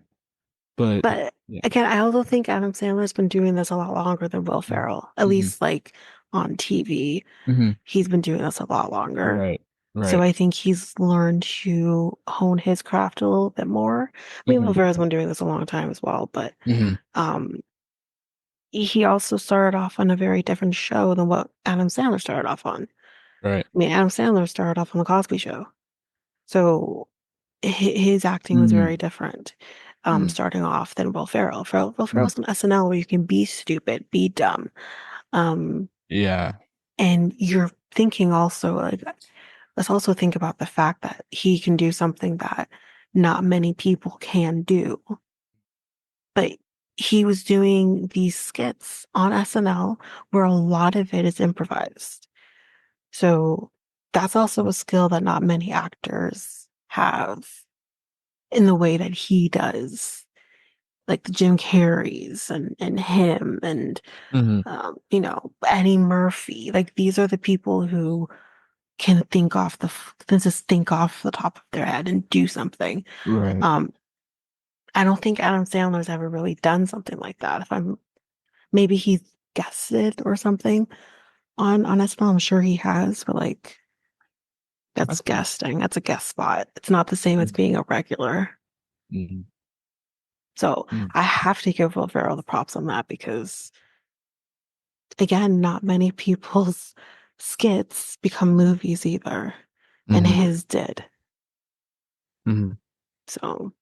Speaker 1: but
Speaker 2: But
Speaker 1: yeah.
Speaker 2: again, I also think Adam Sandler's been doing this a lot longer than Will Ferrell, at
Speaker 1: Mm-hmm.
Speaker 2: least like on TV.
Speaker 1: Hmm.
Speaker 2: He's been doing this a lot longer.
Speaker 1: Right.
Speaker 2: So
Speaker 1: Right.
Speaker 2: I think he's learned to hone his craft a little bit more. I mean, Will
Speaker 1: Hmm.
Speaker 2: Ferrell's been doing this a long time as well, but
Speaker 1: Hmm.
Speaker 2: um, he also started off on a very different show than what Adam Sandler started off on.
Speaker 1: Right.
Speaker 2: I mean, Adam Sandler started off on The Cosby Show. So his acting was
Speaker 1: Hmm.
Speaker 2: very different,
Speaker 1: Hmm.
Speaker 2: starting off than Will Ferrell. Will
Speaker 1: Hmm.
Speaker 2: Ferrell's on SNL where you can be stupid, be dumb. Um,
Speaker 1: Yeah.
Speaker 2: and you're thinking also, like, let's also think about the fact that he can do something that not many people can do. But he was doing these skits on SNL where a lot of it is improvised. So that's also a skill that not many actors have in the way that he does, like the Jim Carreys and him and
Speaker 1: Hmm.
Speaker 2: Eddie Murphy. Like these are the people who can just think off the top of their head and do something.
Speaker 1: Right.
Speaker 2: Um, I don't think Adam Sandler's ever really done something like that. If I'm maybe he's guessed it or something on SNL. I'm sure he has, but like
Speaker 1: I
Speaker 2: that's
Speaker 1: think.
Speaker 2: guesting. That's a guest spot. It's not the same as being a regular.
Speaker 1: Mm-hmm.
Speaker 2: So I have to give Will Ferrell the props on that because again, not many people's skits become movies either, and
Speaker 1: Hmm.
Speaker 2: his did.
Speaker 1: Hmm.
Speaker 2: So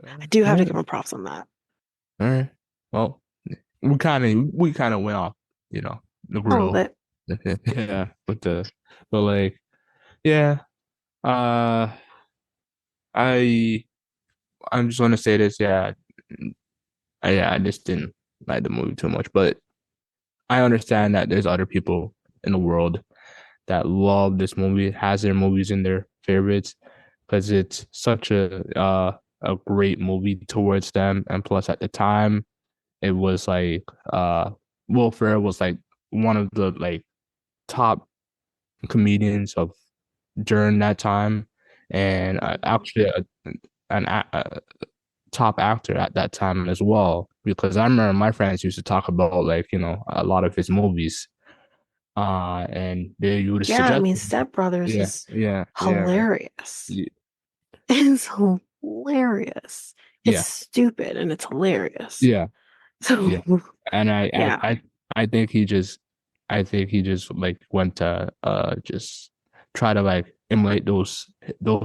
Speaker 2: I
Speaker 1: All
Speaker 2: do have to give
Speaker 1: right.
Speaker 2: him props on that.
Speaker 1: All right. Well, we kind of went off, the
Speaker 2: A little
Speaker 1: grill.
Speaker 2: bit.
Speaker 1: Yeah, but like, yeah. Uh, I I'm just gonna say this. Yeah, I just didn't like the movie too much, but I understand that there's other people in the world that love this movie, has their movies in their favorites because it's such a great movie towards them, and plus at the time it was like Will Ferrell was like one of the like top comedians of during that time, and actually a top actor at that time as well. Because I remember my friends used to talk about like a lot of his movies, and they would
Speaker 2: Yeah, I
Speaker 1: suggest,
Speaker 2: mean, Step Brothers
Speaker 1: yeah,
Speaker 2: is
Speaker 1: yeah, yeah,
Speaker 2: hilarious.
Speaker 1: yeah,
Speaker 2: It's hilarious. It's
Speaker 1: yeah,
Speaker 2: stupid and it's hilarious.
Speaker 1: yeah,
Speaker 2: So
Speaker 1: yeah. And
Speaker 2: yeah.
Speaker 1: I think he just like went to just try to like emulate those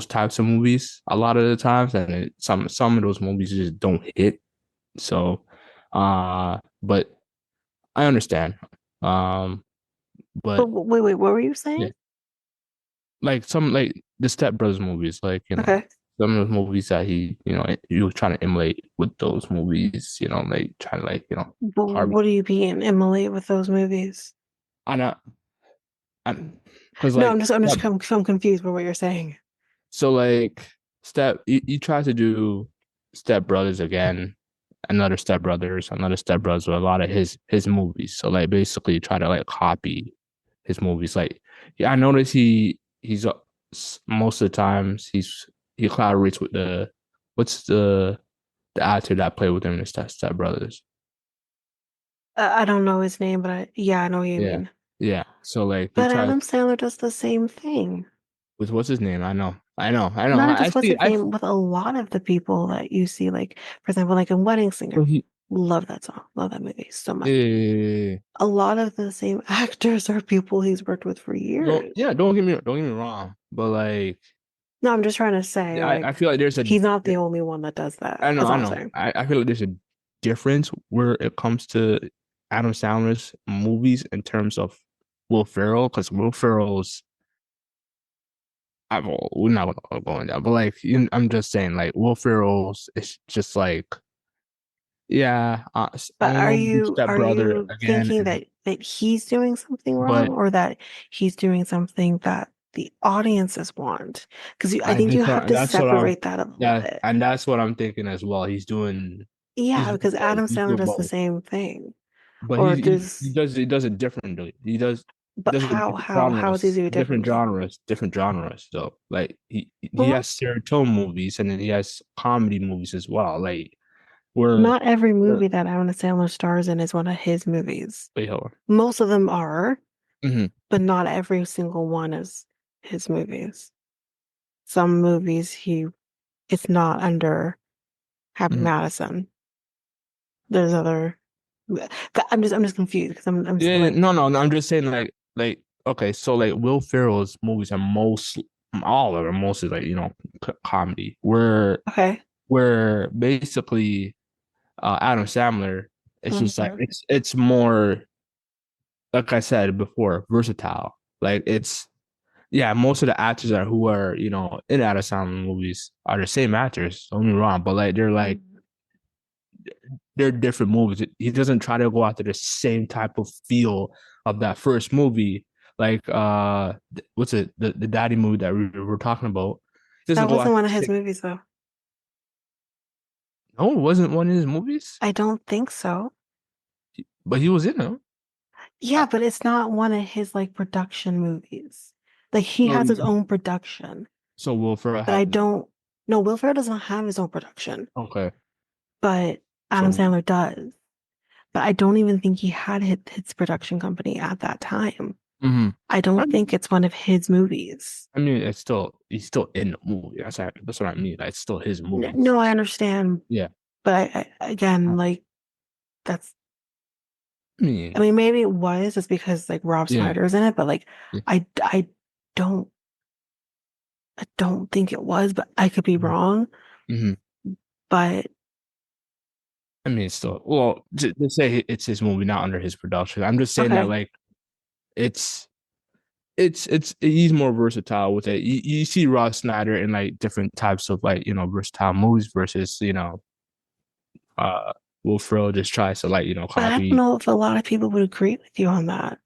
Speaker 1: types of movies a lot of the times, and some of those movies just don't hit. So, but I understand. Um,
Speaker 2: But
Speaker 1: but
Speaker 2: wait, what were you
Speaker 1: yeah,
Speaker 2: saying?
Speaker 1: like some like the Step Brothers movies, like
Speaker 2: Okay.
Speaker 1: some of those movies that he was trying to emulate with those movies, like trying to like
Speaker 2: But
Speaker 1: harm.
Speaker 2: what do you mean emulate with those movies?
Speaker 1: I not, I'm because
Speaker 2: No,
Speaker 1: like
Speaker 2: I'm just I'm confused with what you're saying.
Speaker 1: so like he tried to do Step Brothers again, Another Step Brothers, with a lot of his movies. So like basically try to like copy his movies. Like yeah, I noticed most of the times he collaborates with what's the actor that played with him in the Step Brothers.
Speaker 2: I don't know his name, but yeah, I know what you
Speaker 1: Yeah.
Speaker 2: mean.
Speaker 1: Yeah. So like he
Speaker 2: But
Speaker 1: tries
Speaker 2: Adam Sandler does the same thing.
Speaker 1: with what's his name? I know. I know. I know.
Speaker 2: Not
Speaker 1: I
Speaker 2: just what's
Speaker 1: see
Speaker 2: his name, with a lot of the people that you see, like for example, like in Wedding
Speaker 1: so
Speaker 2: Singer.
Speaker 1: he
Speaker 2: Love that song. Love that movie so much.
Speaker 1: eh,
Speaker 2: A lot of the same actors are people he's worked with for
Speaker 1: no,
Speaker 2: years.
Speaker 1: yeah, don't get me wrong. But like
Speaker 2: No, I'm just trying to say,
Speaker 1: I
Speaker 2: like,
Speaker 1: feel like there's a
Speaker 2: he's not the only one that does that. That's
Speaker 1: I
Speaker 2: all I'm
Speaker 1: know.
Speaker 2: saying.
Speaker 1: I feel like there's a difference where it comes to Adam Sandler's movies in terms of Will Ferrell, because Will Ferrell's well, we're not gonna go into that, but like I'm just saying, like Will Ferrell's it's just like yeah,
Speaker 2: But
Speaker 1: I'm gonna do Step
Speaker 2: are
Speaker 1: Brother
Speaker 2: you
Speaker 1: again,
Speaker 2: thinking
Speaker 1: and
Speaker 2: that he's doing something wrong,
Speaker 1: but
Speaker 2: or that he's doing something that the audiences want? Because I
Speaker 1: I
Speaker 2: think you
Speaker 1: just
Speaker 2: have to
Speaker 1: that's what I'm
Speaker 2: separate that a little
Speaker 1: yeah,
Speaker 2: bit.
Speaker 1: and that's what I'm thinking as well.
Speaker 2: Yeah, because Adam
Speaker 1: He's
Speaker 2: Sandler
Speaker 1: doing
Speaker 2: does the
Speaker 1: both.
Speaker 2: same thing.
Speaker 1: But
Speaker 2: Or there's,
Speaker 1: he does it differently. He
Speaker 2: but
Speaker 1: does it with
Speaker 2: how does he do it differently?
Speaker 1: different genres. So like he
Speaker 2: Well,
Speaker 1: has serotonin movies and then he has comedy movies as well. Like we're,
Speaker 2: not every
Speaker 1: we're
Speaker 2: movie that Adam Sandler stars in is one of his movies.
Speaker 1: wait, hold on.
Speaker 2: Most of them are,
Speaker 1: Hmm.
Speaker 2: but not every single one is his movies. Some movies it's not under Happy
Speaker 1: Hmm.
Speaker 2: Madison. There's other. I'm just confused because I'm still
Speaker 1: Yeah,
Speaker 2: like,
Speaker 1: no. I'm just saying like okay, so like Will Ferrell's movies are most all of them mostly like comedy.
Speaker 2: okay,
Speaker 1: Where basically Adam Sandler, it's just like
Speaker 2: mhm.
Speaker 1: it's more like I said before, versatile. Like it's yeah, most of the actors are who are, in Adam Sandler movies are the same actors. Don't get me wrong, but like they're different movies. He doesn't try to go after the same type of feel of that first movie. Like what's it, the daddy movie that we were talking about. He doesn't
Speaker 2: That
Speaker 1: go
Speaker 2: wasn't
Speaker 1: after
Speaker 2: one
Speaker 1: the
Speaker 2: of his
Speaker 1: same.
Speaker 2: movies though.
Speaker 1: No, it wasn't one of his movies,
Speaker 2: I don't think so.
Speaker 1: but he was in them.
Speaker 2: Yeah,
Speaker 1: I,
Speaker 2: but it's not one of his like production movies. Like he
Speaker 1: so
Speaker 2: has his own production,
Speaker 1: so Will Ferrell
Speaker 2: but
Speaker 1: has
Speaker 2: I
Speaker 1: his own.
Speaker 2: don't. No, Will Ferrell does not have his own production,
Speaker 1: Okay.
Speaker 2: but Adam
Speaker 1: So
Speaker 2: Sandler does. But I don't even think he had his production company at that time.
Speaker 1: mhm.
Speaker 2: I
Speaker 1: I
Speaker 2: don't think
Speaker 1: mean,
Speaker 2: it's one of his movies.
Speaker 1: I mean, he's still in the movie. That's what I mean. Like, it's still his movies.
Speaker 2: No, I understand,
Speaker 1: Yeah.
Speaker 2: but again,
Speaker 1: I
Speaker 2: like that's. I
Speaker 1: mean,
Speaker 2: mean, maybe it was just because like Rob
Speaker 1: yeah.
Speaker 2: Schneider's in it, but like
Speaker 1: Yeah.
Speaker 2: I don't I don't think it was, but I could be wrong.
Speaker 1: Hmm.
Speaker 2: But
Speaker 1: I mean, it's still well to say it's his movie, not under his production. I'm just saying that
Speaker 2: okay,
Speaker 1: like it's it's he's more versatile with it. You see Rob Snyder in like different types of like versatile movies versus uh Will Ferrell just tries to like
Speaker 2: but I don't
Speaker 1: copy.
Speaker 2: know if a lot of people would agree with you on that.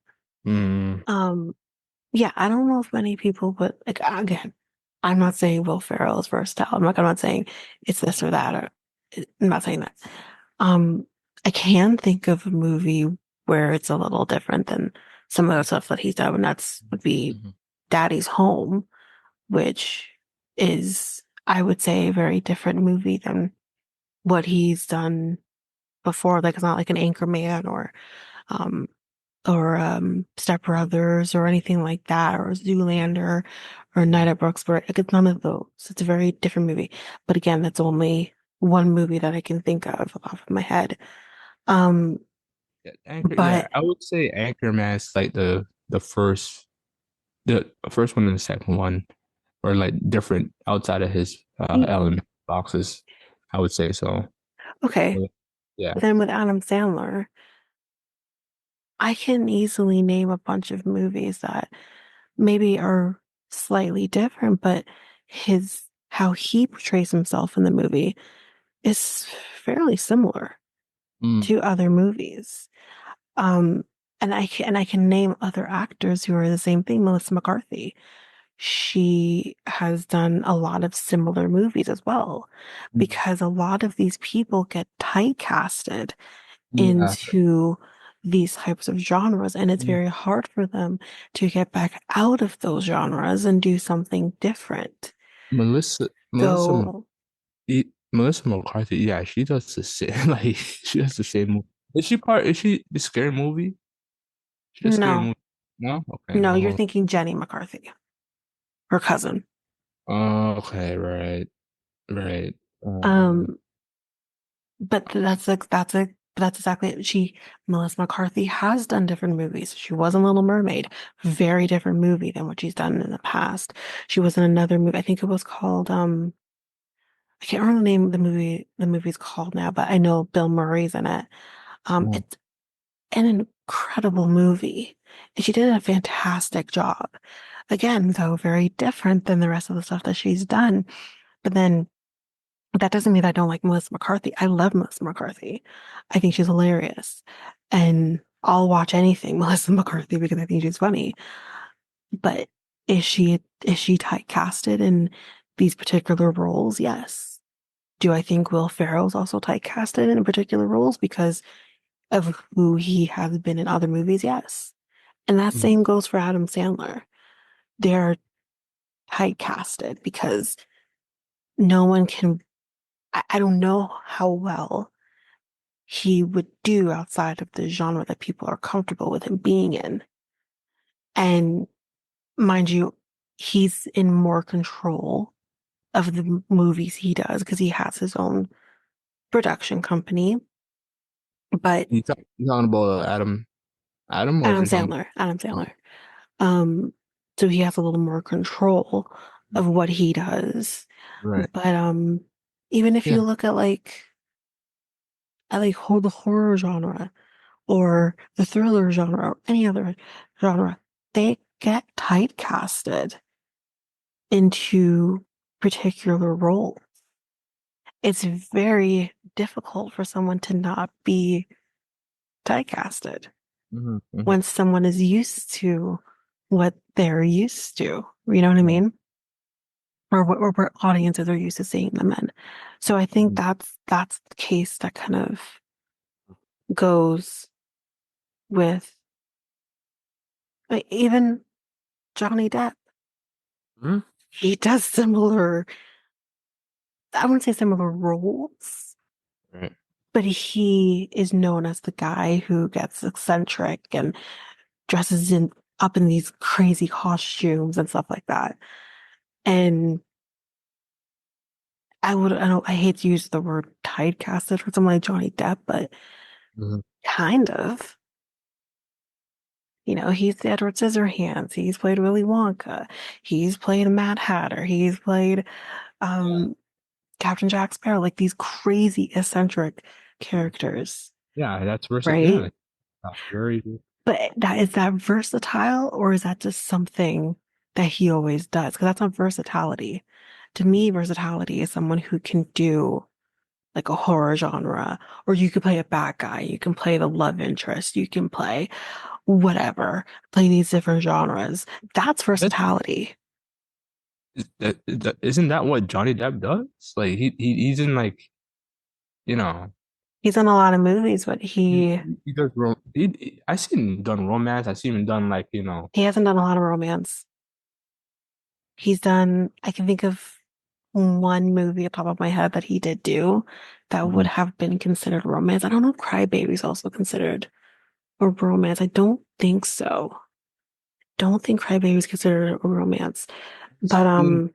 Speaker 1: Mm,
Speaker 2: Um, yeah, I don't know if many people would like again, I'm not saying Will Ferrell is versatile. I'm not saying it's this or that or I'm not saying that. Um, I can think of a movie where it's a little different than some of the stuff that he's done, and that's would be
Speaker 1: mhm,
Speaker 2: Daddy's Home, which is, I would say, a very different movie than what he's done before. Like it's not like an Anchorman um Step Brothers or anything like that, or Zoolander or Night
Speaker 1: mhm.
Speaker 2: at Brooksburg. Like it's none of those. It's a very different movie. But again, that's only one movie that I can think of off of my head. Um,
Speaker 1: Yeah,
Speaker 2: but
Speaker 1: I would say Anchorman is like the first one and the second one are like different outside of his element boxes. I would say so.
Speaker 2: okay.
Speaker 1: But, yeah.
Speaker 2: But then with Adam Sandler, I can easily name a bunch of movies that maybe are slightly different, but his how he portrays himself in the movie is fairly similar
Speaker 1: Mm.
Speaker 2: to other movies. Um, and I can name other actors who are the same thing. Melissa McCarthy. she has done a lot of similar movies as well,
Speaker 1: Mm.
Speaker 2: because a lot of these people get typecasted
Speaker 1: Yeah.
Speaker 2: into these types of genres, and it's
Speaker 1: Mm.
Speaker 2: very hard for them to get back out of those genres and do something different.
Speaker 1: Melissa Melissa Mc-
Speaker 2: So,
Speaker 1: Melissa McCarthy, yeah, she does the same like she does the same movie. Is she the scary movie? She a scary
Speaker 2: no,
Speaker 1: movie? No? Okay,
Speaker 2: no,
Speaker 1: no.
Speaker 2: you're thinking Jenny McCarthy, her cousin.
Speaker 1: Okay, right, right.
Speaker 2: Um, but that's exactly it. Melissa McCarthy has done different movies. She was in Little Mermaid, very different movie than what she's done in the past. She was in another movie. I think it was called I can't remember the name of the movie's called now, but I know Bill Murray's in it.
Speaker 1: Mm.
Speaker 2: It's an incredible movie. And she did a fantastic job. Again, though, very different than the rest of the stuff that she's done. But then that doesn't mean that I don't like Melissa McCarthy. I love Melissa McCarthy. I think she's hilarious. And I'll watch anything Melissa McCarthy because I think she's funny. But is she typecasted in these particular roles? Yes. Do I think Will Ferrell's also typecasted in particular roles because of who he has been in other movies? Yes. And that
Speaker 1: Mm.
Speaker 2: same goes for Adam Sandler. They're typecasted because no one can, I don't know how well he would do outside of the genre that people are comfortable with him being in. And mind you, he's in more control of the movies he does because he has his own production company. But
Speaker 1: You talking about Adam, or is you talking
Speaker 2: Adam
Speaker 1: about
Speaker 2: Sandler. Um, so he has a little more control of what he does.
Speaker 1: right?
Speaker 2: But even if
Speaker 1: Yeah.
Speaker 2: you look at the horror genre or the thriller genre or any other genre, they get typecasted into particular roles. It's very difficult for someone to not be typecasted
Speaker 1: Hmm. Hmm.
Speaker 2: when someone is used to what they're used to. You know what I
Speaker 1: Yeah.
Speaker 2: mean? Or what audiences are used to seeing them in. So I think
Speaker 1: Mhm.
Speaker 2: that's the case that kind of goes with even Johnny Depp.
Speaker 1: Mhm.
Speaker 2: He does similar, I wouldn't say similar roles,
Speaker 1: Right.
Speaker 2: but he is known as the guy who gets eccentric and dresses in up in these crazy costumes and stuff like that. And I hate to use the word typecasted for someone like Johnny Depp, but
Speaker 1: Mhm.
Speaker 2: kind of. He's the Edward Scissorhands. He's played Willy Wonka. He's played a Mad Hatter. He's played um, Captain Jack Sparrow, like these crazy eccentric characters,
Speaker 1: Yeah, that's versatile.
Speaker 2: right?
Speaker 1: Yeah, very.
Speaker 2: But is that versatile or is that just something that he always does? Because that's not versatility. To me, versatility is someone who can do like a horror genre, or you could play a bad guy, you can play the love interest, you can play whatever, play these different genres. That's
Speaker 1: That's
Speaker 2: versatility.
Speaker 1: isn't that what Johnny Depp does? Like he's in like you know
Speaker 2: He's in a lot of movies, but
Speaker 1: he,
Speaker 2: he
Speaker 1: he does I seen him done romance. I seen him done like
Speaker 2: he hasn't done a lot of romance. He's done, I can think of one movie at the top of my head that he did do that would
Speaker 1: Mhm.
Speaker 2: have been considered romance. I don't know if Crybaby is also considered a romance. I don't think so. Don't think Crybaby is considered a romance. But
Speaker 1: In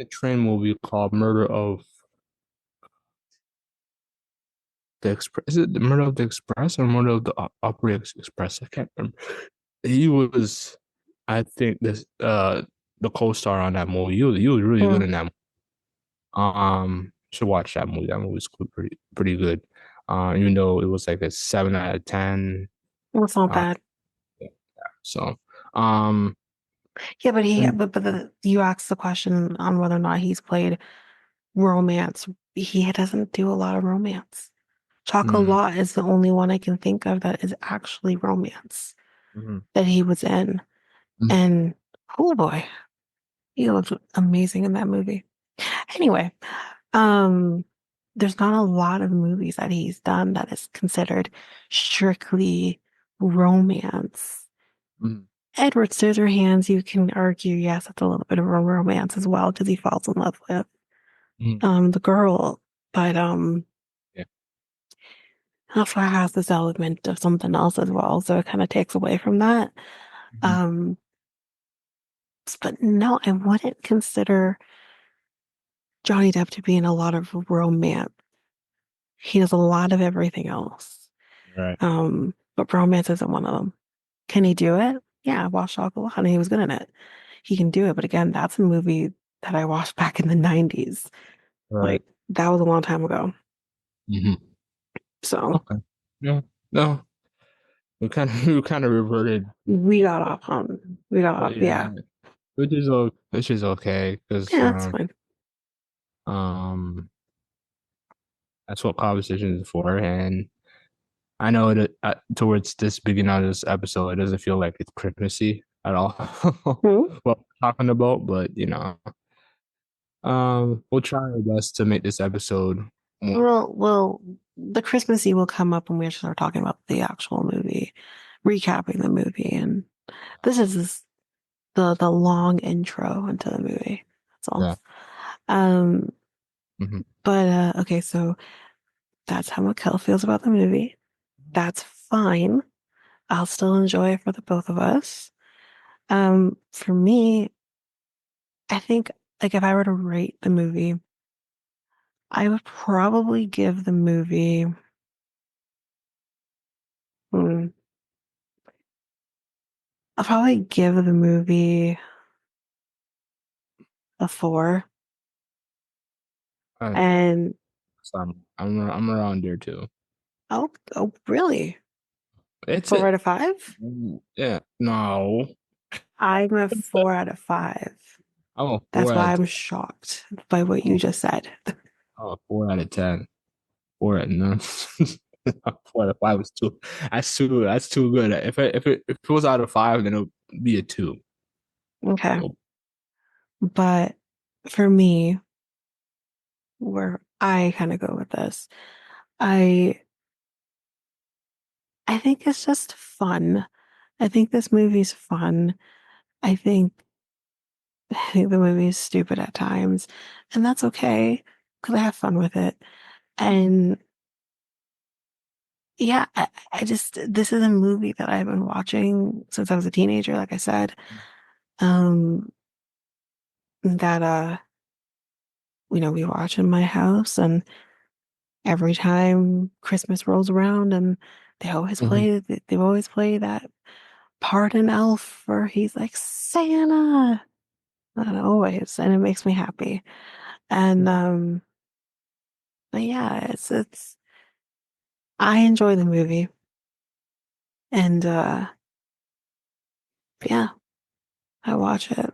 Speaker 1: a train movie called Murder of the Express. Is it the Murder of the Express or Murder of the Opera Express? I can't remember. He was, I think, this the co-star on that movie. He was really good
Speaker 2: mm,
Speaker 1: in that movie. Should watch that movie. That movie's cool, pretty good. Even though it was like a 7 out of 10.
Speaker 2: it's not
Speaker 1: Uh,
Speaker 2: bad.
Speaker 1: yeah. So, um,
Speaker 2: Yeah, but
Speaker 1: and,
Speaker 2: you asked the question on whether or not he's played romance. He doesn't do a lot of romance.
Speaker 1: mm,
Speaker 2: Chocolat is the only one I can think of that is actually romance
Speaker 1: mhm,
Speaker 2: that he was in.
Speaker 1: mhm.
Speaker 2: And oh boy, He looked amazing in that movie. Anyway, um, there's not a lot of movies that he's done that is considered strictly romance.
Speaker 1: Mm,
Speaker 2: Edward Scissorhands, you can argue, yes, it's a little bit of a romance as well because he falls in love with
Speaker 1: mm,
Speaker 2: the girl, but
Speaker 1: yeah.
Speaker 2: also has this element of something else as well, so it kind of takes away from that.
Speaker 1: Mhm.
Speaker 2: Um, but no, I wouldn't consider Johnny Depp to be in a lot of romance. He does a lot of everything else.
Speaker 1: Right.
Speaker 2: But romance isn't one of them. Can he do it? Yeah, I watched Chocolate and he was good in it. He can do it, but again, that's a movie that I watched back in the 90s.
Speaker 1: Right.
Speaker 2: Like that was a long time ago.
Speaker 1: Hmm.
Speaker 2: So
Speaker 1: Okay. Yeah. No, we kind of reverted,
Speaker 2: we got
Speaker 1: but
Speaker 2: off, yeah.
Speaker 1: yeah, which is okay because
Speaker 2: Yeah, that's fine.
Speaker 1: um that's what conversation is for. And I know that towards this beginning of this episode, it doesn't feel like it's Christmassy at all.
Speaker 2: Hmm?
Speaker 1: What we're talking about, but we'll try our best to make this episode more.
Speaker 2: Well, the Christmassy will come up when we start talking about the actual movie, recapping the movie, and this is the long intro into the movie. That's all.
Speaker 1: Yeah.
Speaker 2: Um,
Speaker 1: Hmm.
Speaker 2: but okay, so that's how Mikel feels about the movie. That's fine. I'll still enjoy it for the both of us. For me, I think like if I were to rate the movie, I would probably give the movie, hmm, I'll probably give the movie a 4.
Speaker 1: Uh,
Speaker 2: And
Speaker 1: so I'm around there too.
Speaker 2: oh, really?
Speaker 1: It's
Speaker 2: 4
Speaker 1: it.
Speaker 2: out of 5?
Speaker 1: Yeah. No.
Speaker 2: I'm a 4 out of 5.
Speaker 1: I'm a
Speaker 2: That's
Speaker 1: four out
Speaker 2: why
Speaker 1: of
Speaker 2: I'm shocked by what
Speaker 1: I'm
Speaker 2: you
Speaker 1: a,
Speaker 2: just said.
Speaker 1: I'm a 4 out of 10. Four out of none. 4 out of 5 was too. That's too good. If it was out of five, then it would be a two.
Speaker 2: Okay.
Speaker 1: So,
Speaker 2: But for me, where I kind of go with this, I I think it's just fun. I think this movie's fun. I think I think the movie is stupid at times, and that's okay because I have fun with it. And yeah, I just this is a movie that I've been watching since I was a teenager, like I said. Um, that we watch in my house, and every time Christmas rolls around, and
Speaker 1: mhm.
Speaker 2: they always play that part in Elf where he's like Santa, and always, and it makes me happy. And but yeah, it's I enjoy the movie, and yeah, I watch it.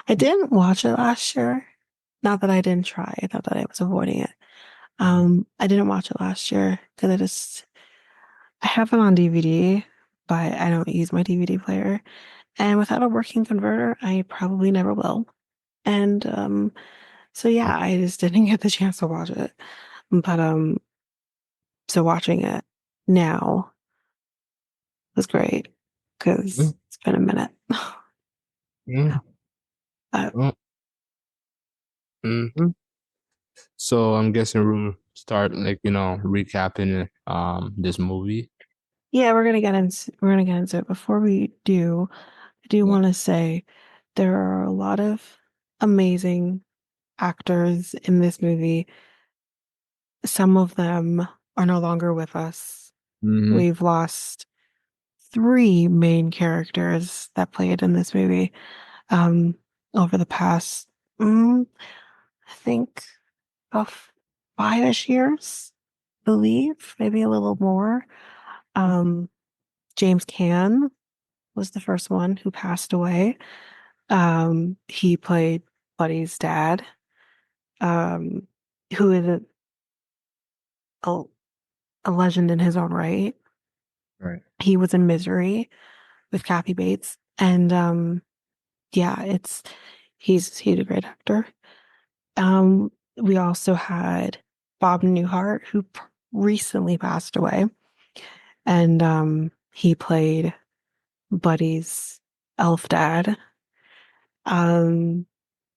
Speaker 2: I didn't watch it last year. Not that I didn't try, not that I was avoiding it. I didn't watch it last year because I have it on DVD, but I don't use my DVD player. And without a working converter, I probably never will. And so yeah, I just didn't get the chance to watch it. But so watching it now was great because it's been a minute.
Speaker 1: Mhm.
Speaker 2: Uh,
Speaker 1: Well, mhm. So I'm guessing we'll start like recapping this movie.
Speaker 2: yeah, we're gonna get into it. Before we do, I do
Speaker 1: Yeah.
Speaker 2: want to say there are a lot of amazing actors in this movie. Some of them are no longer with us.
Speaker 1: Hmm.
Speaker 2: We've lost 3 main characters that played in this movie um, over the past, I think, of 5-ish years, I believe, maybe a little more. Um, James Caan was the first one who passed away. He played Buddy's dad, um, who is a, a legend in his own right.
Speaker 1: Right.
Speaker 2: He was in Misery with Kathy Bates, and yeah, He's a great actor. We also had Bob Newhart, who recently passed away, and he played Buddy's elf dad.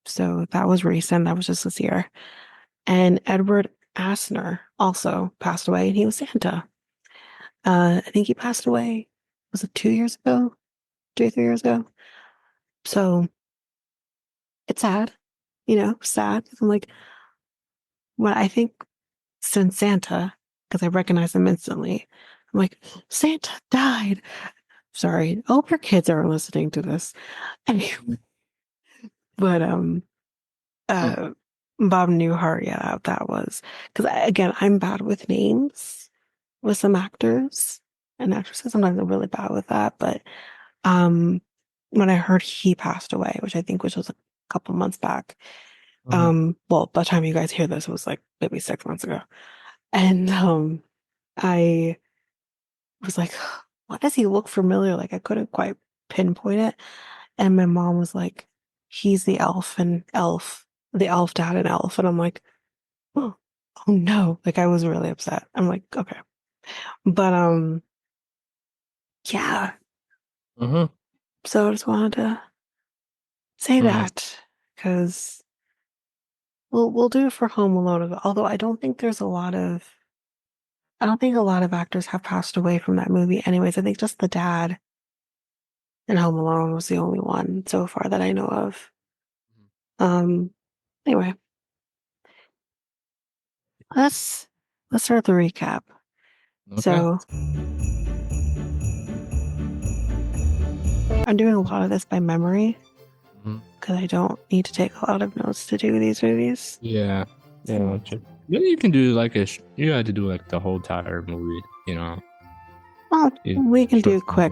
Speaker 2: So that was recent. That was just this year. And Edward Asner also passed away, and he was Santa. I think he passed away, was it 2 years ago? 2 or 3 years ago? So it's sad, sad. I'm like, when I think since Santa, because I recognize him instantly, I'm like, Santa died. Sorry. I hope your kids are listening to this. Anyway, but
Speaker 1: Mm.
Speaker 2: uh Bob Newhart, yeah, that was because again, I'm bad with names with some actors and actresses. Sometimes I'm really bad with that. But um when I heard he passed away, which I think was just a couple months back,
Speaker 1: Mhm.
Speaker 2: well, by the time you guys hear this, it was like maybe 6 months ago. And I was like, why does he look familiar? Like I couldn't quite pinpoint it. And my mom was like, he's the elf and elf, the elf dad and elf. And I'm like, oh, oh no. Like I was really upset. I'm like, okay. But yeah.
Speaker 1: Mhm.
Speaker 2: So I just wanted to say
Speaker 1: Mhm.
Speaker 2: that because we'll do it for Home Alone. Although I don't think a lot of actors have passed away from that movie. Anyways, I think just the dad in Home Alone was the only one so far that I know of. Um, anyway, let's let's start the recap.
Speaker 1: Okay.
Speaker 2: So I'm doing a lot of this by memory
Speaker 1: Mhm.
Speaker 2: because I don't need to take a lot of notes to do these movies.
Speaker 1: Yeah. Yeah. Maybe you can do like you had to do like the whole entire movie,
Speaker 2: Well,
Speaker 1: you
Speaker 2: we can
Speaker 1: short
Speaker 2: do
Speaker 1: film.
Speaker 2: quick.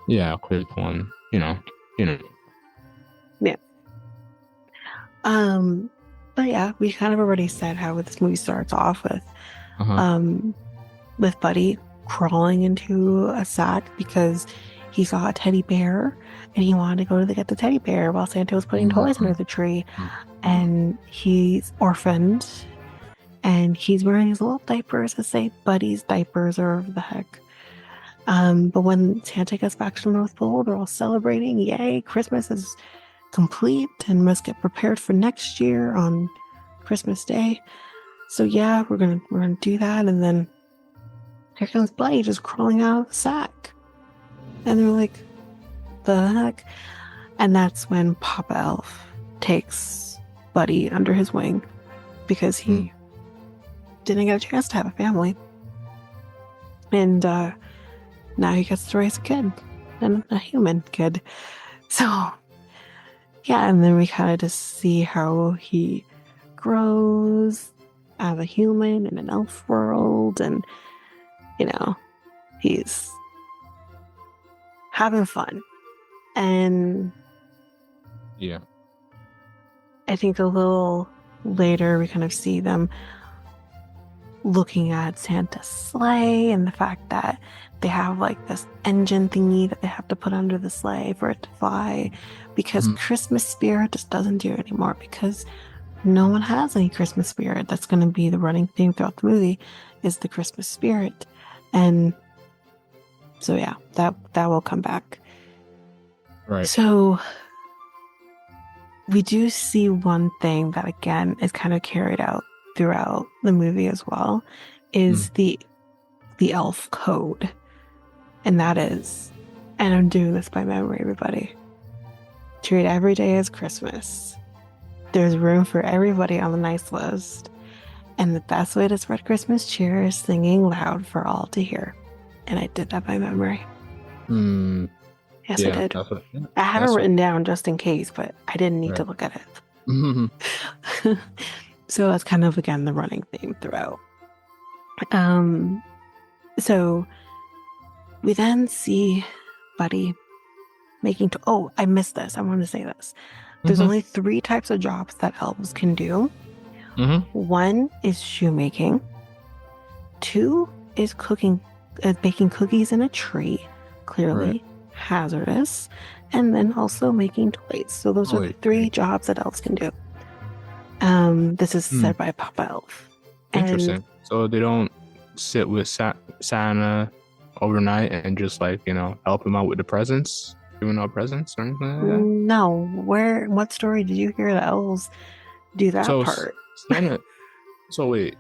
Speaker 1: Yeah, quick one, you know.
Speaker 2: Yeah. Um, but yeah, we kind of already said how this movie starts off
Speaker 1: Uh-huh.
Speaker 2: um with Buddy crawling into a sack because he saw a teddy bear and he wanted to go to get the teddy bear while Santa was putting toys under
Speaker 1: Mhm.
Speaker 2: the tree.
Speaker 1: Mhm.
Speaker 2: And he's orphaned and he's wearing these little diapers that say Buddy's diapers or whatever the heck. But when Santa gets back to the North Pole, they're all celebrating. Yay, Christmas is complete and must get prepared for next year on Christmas Day. So yeah, we're gonna do that, and then here comes Buddy just crawling out of the sack. And they're like, the heck? And that's when Papa Elf takes Buddy under his wing because
Speaker 1: Mhm.
Speaker 2: he didn't get a chance to have a family. And now he gets to raise a kid and a human kid. So, yeah, and then we kind of just see how he grows as a human in an elf world. And, he's having fun. And
Speaker 1: Yeah.
Speaker 2: I think a little later, we kind of see them looking at Santa's sleigh and the fact that they have like this engine thingy that they have to put under the sleigh for it to fly because
Speaker 1: Mhm.
Speaker 2: Christmas spirit just doesn't do it anymore because no one has any Christmas spirit. That's going to be the running theme throughout the movie is the Christmas spirit. And so yeah, that will come back.
Speaker 1: Right.
Speaker 2: So we do see one thing that again is kind of carried out throughout the movie as well is
Speaker 1: Mm.
Speaker 2: the elf code. And that is, and I'm doing this by memory, everybody. Treat every day as Christmas. There's room for everybody on the nice list. And the best way to spread Christmas cheer is singing loud for all to hear. And I did that by memory.
Speaker 1: Mm.
Speaker 2: Yes, I
Speaker 1: Yeah,
Speaker 2: did.
Speaker 1: that's what. Yeah,
Speaker 2: I have it
Speaker 1: that's what.
Speaker 2: written down just in case, but I didn't need to
Speaker 1: Right.
Speaker 2: look at
Speaker 1: Mhm.
Speaker 2: it. So that's kind of again the running theme throughout. Um, so we then see Buddy making to oh, I missed this. I wanted to say this. There's
Speaker 1: Mhm.
Speaker 2: only three types of jobs that elves can do.
Speaker 1: Mhm.
Speaker 2: One is shoemaking. Two is baking cookies in a tree,
Speaker 1: Right.
Speaker 2: clearly hazardous. and then also making toys. So those are the
Speaker 1: Toy.
Speaker 2: three jobs that elves can do. This is
Speaker 1: Hmm.
Speaker 2: said by Papa Elf. And
Speaker 1: Interesting. So they don't sit with Santa overnight and just like, help him out with the presents, giving out presents or anything like that.
Speaker 2: no, what story did you hear the elves do that
Speaker 1: So
Speaker 2: part?
Speaker 1: Santa. So wait,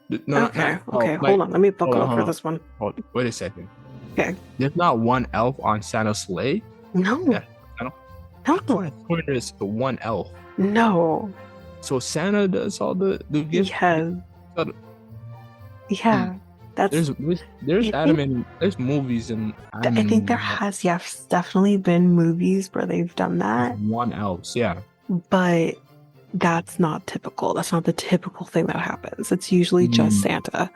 Speaker 1: no, not
Speaker 2: Okay,
Speaker 1: oh,
Speaker 2: okay,
Speaker 1: like
Speaker 2: hold on. Let me
Speaker 1: hold
Speaker 2: buckle
Speaker 1: on,
Speaker 2: up
Speaker 1: hold
Speaker 2: for
Speaker 1: on,
Speaker 2: this one.
Speaker 1: wait a second.
Speaker 2: Okay.
Speaker 1: There's not one elf on Santa's sleigh.
Speaker 2: No,
Speaker 1: That I don't. I
Speaker 2: no,
Speaker 1: swear there's one elf.
Speaker 2: no.
Speaker 1: So Santa does all the gift.
Speaker 2: Yeah,
Speaker 1: Hmm.
Speaker 2: yeah. That's
Speaker 1: There's
Speaker 2: I think
Speaker 1: there's movies and
Speaker 2: I
Speaker 1: animated
Speaker 2: think there
Speaker 1: movies that
Speaker 2: has, yes, definitely been movies where they've done
Speaker 1: there's
Speaker 2: that,
Speaker 1: one elf. Yeah.
Speaker 2: but that's not typical. That's not the typical thing that happens. It's usually just
Speaker 1: Hmm.
Speaker 2: Santa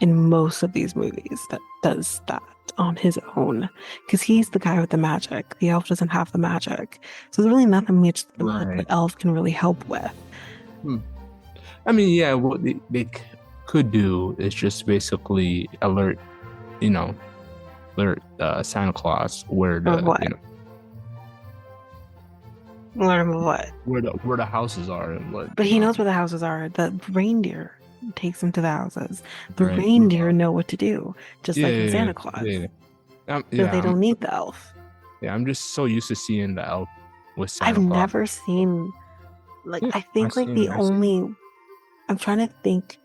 Speaker 2: in most of these movies that does that on his own because he's the guy with the magic. The elf doesn't have the magic. So there's really nothing much the
Speaker 1: Right.
Speaker 2: elf can really help with.
Speaker 1: Hmm. I mean, yeah. What they could do is just basically you know, alert Santa Claus where
Speaker 2: Or
Speaker 1: the
Speaker 2: what? Or what?
Speaker 1: where the houses are and what
Speaker 2: But he knows where the houses are. The reindeer takes him to the houses. The
Speaker 1: right.
Speaker 2: reindeer know what to do, just
Speaker 1: Yeah,
Speaker 2: like in
Speaker 1: yeah,
Speaker 2: Santa Claus.
Speaker 1: yeah.
Speaker 2: So
Speaker 1: Yeah,
Speaker 2: they don't need the elf.
Speaker 1: I'm just so used to seeing the elf with
Speaker 2: I've
Speaker 1: Santa Claus.
Speaker 2: never seen, like,
Speaker 1: Yeah,
Speaker 2: I think like the
Speaker 1: I've seen.
Speaker 2: only, I'm trying to think,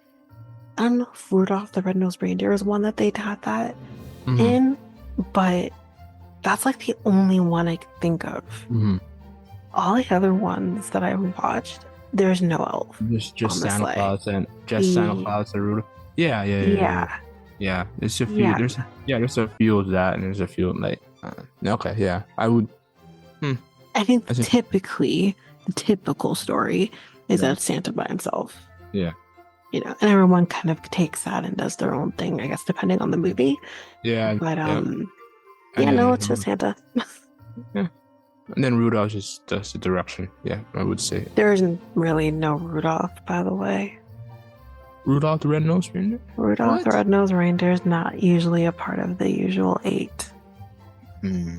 Speaker 2: I don't know if Rudolph the Red-Nosed Reindeer is one that they had that
Speaker 1: Hmm.
Speaker 2: in, but that's like the only one I can think of.
Speaker 1: Hmm.
Speaker 2: All the other ones that I've watched, there's no elf
Speaker 1: Just
Speaker 2: on the
Speaker 1: Santa
Speaker 2: sleigh.
Speaker 1: Claus and just Santa
Speaker 2: E-
Speaker 1: Claus and Rudolph. Yeah, yeah, yeah, yeah.
Speaker 2: yeah,
Speaker 1: Yeah, there's a few.
Speaker 2: yeah.
Speaker 1: There's a few of that, and there's a few like. Okay, yeah, I would. Hmm,
Speaker 2: I think
Speaker 1: I think.
Speaker 2: typically the typical story is
Speaker 1: Yeah,
Speaker 2: that it's Santa by himself,
Speaker 1: yeah,
Speaker 2: and everyone kind of takes that and does their own thing, I guess, depending on the movie.
Speaker 1: yeah,
Speaker 2: But
Speaker 1: yeah. And
Speaker 2: yeah, no, it's just
Speaker 1: then
Speaker 2: Santa.
Speaker 1: yeah, and then Rudolph just does the direction. Yeah, I would say
Speaker 2: There isn't really no Rudolph, by the way.
Speaker 1: Rudolph the Red-Nosed Reindeer.
Speaker 2: Rudolph the
Speaker 1: What?
Speaker 2: Red-Nosed Reindeer is not usually a part of the usual eight.
Speaker 1: Hmm.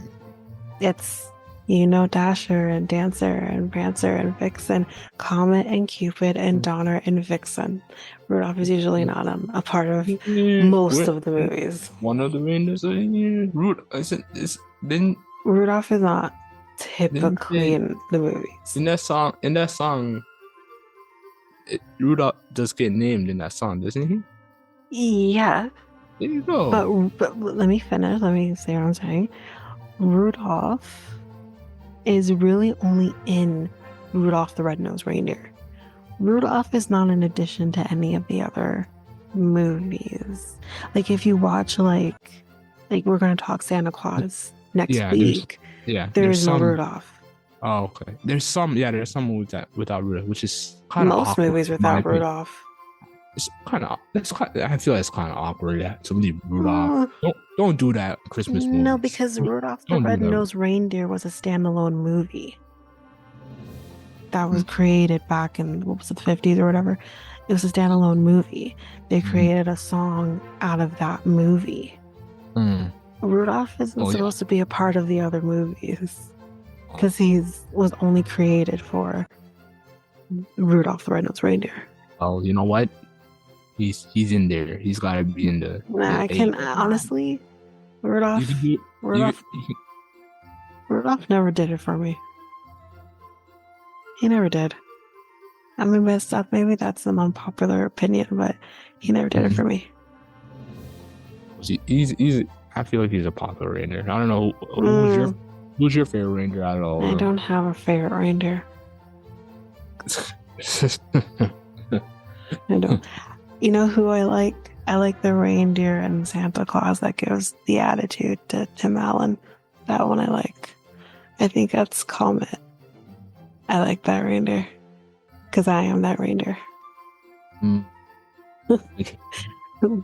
Speaker 2: It's, Dasher and Dancer and Prancer and Vixen, Comet and Cupid and Donner and Vixen. Rudolph is usually not a part of
Speaker 1: Yeah,
Speaker 2: most of the movies.
Speaker 1: one of the reindeers. Yeah, Rudolph. Is
Speaker 2: Rudolph is not
Speaker 1: didn't
Speaker 2: typically
Speaker 1: they
Speaker 2: in the movies.
Speaker 1: in that song Rudolph does get named in that song, doesn't he?
Speaker 2: Yeah,
Speaker 1: There you go.
Speaker 2: but let me finish. Let me say what I'm saying. Rudolph is really only in Rudolph the Red-Nosed Reindeer. Rudolph is not an addition to any of the other movies. Like if you watch like we're gonna talk Santa Claus next
Speaker 1: Yeah,
Speaker 2: week, there
Speaker 1: there's
Speaker 2: is no
Speaker 1: some.
Speaker 2: Rudolph.
Speaker 1: Oh, okay. There's some movies that without Rudolph, which is kind of
Speaker 2: Most
Speaker 1: awkward
Speaker 2: movies
Speaker 1: in my
Speaker 2: without
Speaker 1: opinion.
Speaker 2: Rudolph.
Speaker 1: I feel like it's kind of awkward to leave Rudolph.
Speaker 2: Uh,
Speaker 1: Don't do that in Christmas
Speaker 2: no,
Speaker 1: movies.
Speaker 2: because Rudolph the
Speaker 1: Don't do that.
Speaker 2: Red-Nosed Reindeer was a standalone movie that was
Speaker 1: Mm,
Speaker 2: created back in what was it, the 50s or whatever. It was a standalone movie. They
Speaker 1: mm,
Speaker 2: created a song out of that movie.
Speaker 1: mm.
Speaker 2: Rudolph isn't
Speaker 1: Oh yeah.
Speaker 2: supposed to be a part of the other movies because he's was only created for Rudolph the Red-Nosed Reindeer.
Speaker 1: Oh, you know what? He's in there. He's got to be in
Speaker 2: Nah,
Speaker 1: the
Speaker 2: I can
Speaker 1: eight.
Speaker 2: honestly,
Speaker 1: You can
Speaker 2: Rudolph,
Speaker 1: do
Speaker 2: Rudolph,
Speaker 1: you
Speaker 2: Rudolph never did it for me. He never did. I mean, maybe that's an unpopular opinion, but he never did it
Speaker 1: can
Speaker 2: for me.
Speaker 1: he's I feel like he's a popular reindeer. I don't know
Speaker 2: Mm,
Speaker 1: who's your favorite reindeer out of all
Speaker 2: I
Speaker 1: of
Speaker 2: don't have a favorite reindeer.
Speaker 1: them.
Speaker 2: I don't. You know who I like? I like the reindeer and Santa Claus that gives the attitude to Tim Allen. That one I like. I think that's Comet. I like that reindeer because I am that reindeer.
Speaker 1: Mm.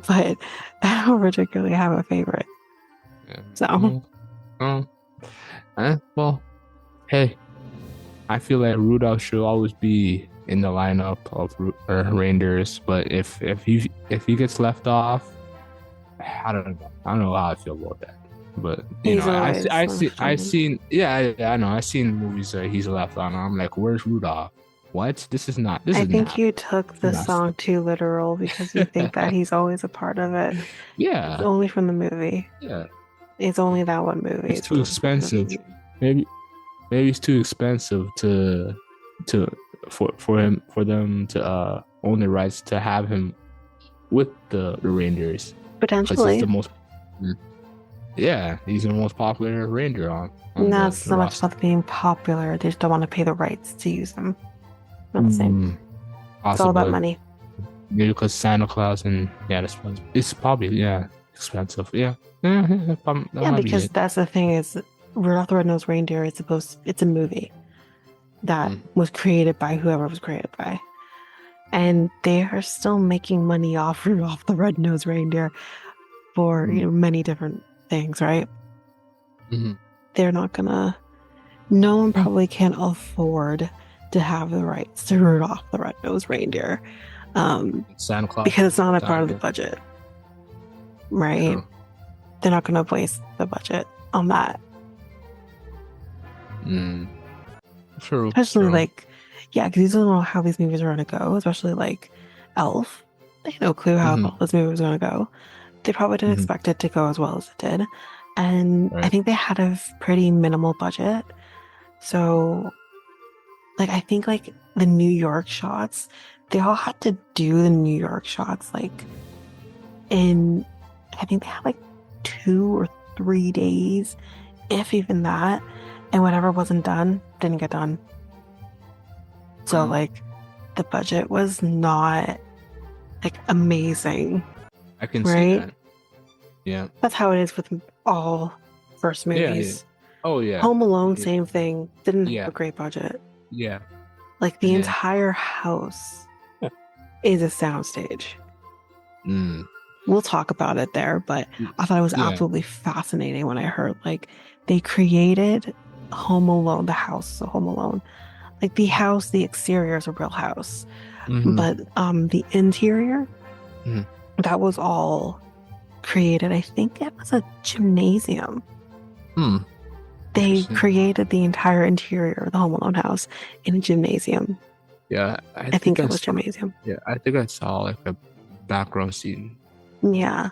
Speaker 2: But I don't particularly have a favorite.
Speaker 1: Yeah.
Speaker 2: So,
Speaker 1: Oh, well, hey, I feel like Rudolph should always be in the lineup of reindeers, but if he gets left off, I don't know. I don't know how I feel about that. But
Speaker 2: He's always
Speaker 1: I see, I
Speaker 2: shining.
Speaker 1: seen, I know, I seen movies that he's left on. I'm like, where's Rudolph? What? This
Speaker 2: I
Speaker 1: is
Speaker 2: think
Speaker 1: not,
Speaker 2: you took
Speaker 1: this
Speaker 2: the
Speaker 1: is
Speaker 2: song too literal because you think that
Speaker 1: not.
Speaker 2: he's always a part of it. It's
Speaker 1: Yeah,
Speaker 2: only from the movie.
Speaker 1: yeah.
Speaker 2: It's only that one movie.
Speaker 1: It's
Speaker 2: It's
Speaker 1: too
Speaker 2: from the
Speaker 1: expensive.
Speaker 2: movie.
Speaker 1: Maybe maybe it's too expensive to for him for them to own the rights to have him with the reindeers because he's
Speaker 2: Potentially.
Speaker 1: the most. Yeah, he's the most popular reindeer on
Speaker 2: Not
Speaker 1: the
Speaker 2: so much
Speaker 1: roster.
Speaker 2: about being popular. They just don't want to pay the rights to use them. Not the same.
Speaker 1: Mm,
Speaker 2: It's all about
Speaker 1: possibly.
Speaker 2: money.
Speaker 1: Maybe because Santa Claus and yeah, it's probably expensive. Yeah, that
Speaker 2: Yeah,
Speaker 1: might be
Speaker 2: because
Speaker 1: it.
Speaker 2: that's the thing is Rudolph the Red-Nosed Reindeer is it's a movie that
Speaker 1: Mm,
Speaker 2: was created by whoever was created by. And they are still making money off Rudolph the Red-Nosed Reindeer for,
Speaker 1: mm,
Speaker 2: many different things, right?
Speaker 1: mm,
Speaker 2: They're not gonna no one probably can afford to have the rights to Rudolph the Red-Nosed Reindeer.
Speaker 1: Santa Claus
Speaker 2: Because it's not a part
Speaker 1: time.
Speaker 2: of the
Speaker 1: Yeah,
Speaker 2: budget, right?
Speaker 1: true.
Speaker 2: They're not gonna waste the budget on that.
Speaker 1: Mm, true.
Speaker 2: Especially
Speaker 1: True.
Speaker 2: like, yeah, because you don't know how these movies are gonna go, especially like Elf. They had no clue how
Speaker 1: Hmm.
Speaker 2: this movie was gonna go. They probably didn't
Speaker 1: Hmm.
Speaker 2: expect it to go as well as it did. And I
Speaker 1: Right.
Speaker 2: think they had a pretty minimal budget. So like I think like the New York shots, they all had to do the New York shots like in I think they had like 2 or 3 days, if even that. And whatever wasn't done didn't get done. So
Speaker 1: Mm,
Speaker 2: like the budget was not like amazing,
Speaker 1: I can see
Speaker 2: right?
Speaker 1: that. Yeah.
Speaker 2: That's how it is with all first
Speaker 1: Yeah. Yeah.
Speaker 2: movies.
Speaker 1: Oh yeah.
Speaker 2: Home Alone,
Speaker 1: Yeah.
Speaker 2: same thing. Didn't have
Speaker 1: Yeah.
Speaker 2: a great budget.
Speaker 1: Yeah.
Speaker 2: Like the
Speaker 1: Yeah.
Speaker 2: entire house is a soundstage.
Speaker 1: Mm,
Speaker 2: We'll talk about it there, but I thought it was
Speaker 1: yeah.
Speaker 2: absolutely fascinating when I heard like they created Home Alone, the house of Home Alone. Like the house, the exterior is a real house,
Speaker 1: Hmm.
Speaker 2: but the interior,
Speaker 1: Hmm.
Speaker 2: that was all created. I think it was a gymnasium.
Speaker 1: Hmm.
Speaker 2: They
Speaker 1: Interesting.
Speaker 2: created the entire interior of the Home Alone house in a gymnasium.
Speaker 1: Yeah. I
Speaker 2: I
Speaker 1: think
Speaker 2: think
Speaker 1: I
Speaker 2: it was
Speaker 1: saw.
Speaker 2: gymnasium.
Speaker 1: Yeah. I think I saw like a background scene.
Speaker 2: Yeah.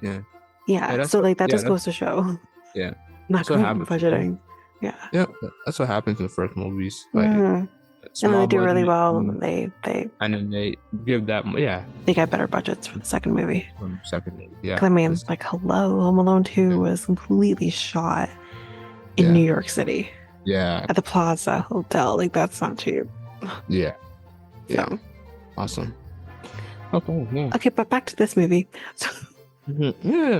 Speaker 1: Yeah. Yeah.
Speaker 2: Yeah.
Speaker 1: That's
Speaker 2: So
Speaker 1: what.
Speaker 2: like that
Speaker 1: Yeah.
Speaker 2: just goes to show
Speaker 1: Yeah.
Speaker 2: not
Speaker 1: That's what
Speaker 2: great
Speaker 1: happens. Yeah.
Speaker 2: budgeting. Yeah.
Speaker 1: Yeah. That's what happens in first movies. Like
Speaker 2: Mhm. And then they
Speaker 1: small
Speaker 2: do really
Speaker 1: budget,
Speaker 2: well, and then
Speaker 1: and then they give that. Yeah.
Speaker 2: they get better budgets for the second movie.
Speaker 1: From second movie. Yeah.
Speaker 2: 'Cause I mean,
Speaker 1: This.
Speaker 2: like, hello, Home Alone 2
Speaker 1: Yeah.
Speaker 2: was completely shot in New
Speaker 1: Yeah.
Speaker 2: York City
Speaker 1: Yeah.
Speaker 2: at the Plaza Hotel. Like, that's not cheap.
Speaker 1: Yeah. Yeah.
Speaker 2: So,
Speaker 1: Awesome. Okay. Yeah.
Speaker 2: okay, but back to this movie. So,
Speaker 1: Yeah.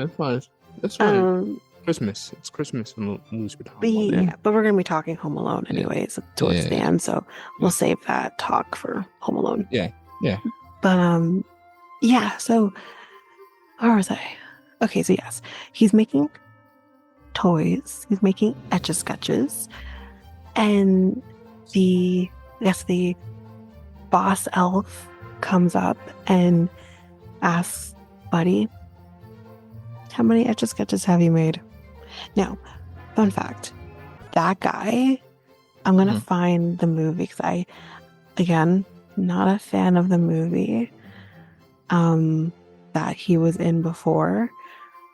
Speaker 1: That's fine. That's fine.
Speaker 2: um,
Speaker 1: Christmas. It's Christmas and movies we're
Speaker 2: but
Speaker 1: talking about.
Speaker 2: yeah,
Speaker 1: Yeah.
Speaker 2: but we're gonna be talking Home Alone
Speaker 1: Yeah.
Speaker 2: anyways towards the
Speaker 1: Yeah.
Speaker 2: end, so we'll save that talk for Home Alone.
Speaker 1: Yeah. Yeah.
Speaker 2: But yeah. So, where was I? Okay, so yes, he's making toys. He's making etch a sketches, and the boss elf comes up and asks Buddy, how many etch a sketches have you made? Now, fun fact, that guy, I'm gonna
Speaker 1: Mhm.
Speaker 2: find the movie because again, not a fan of the movie that he was in before,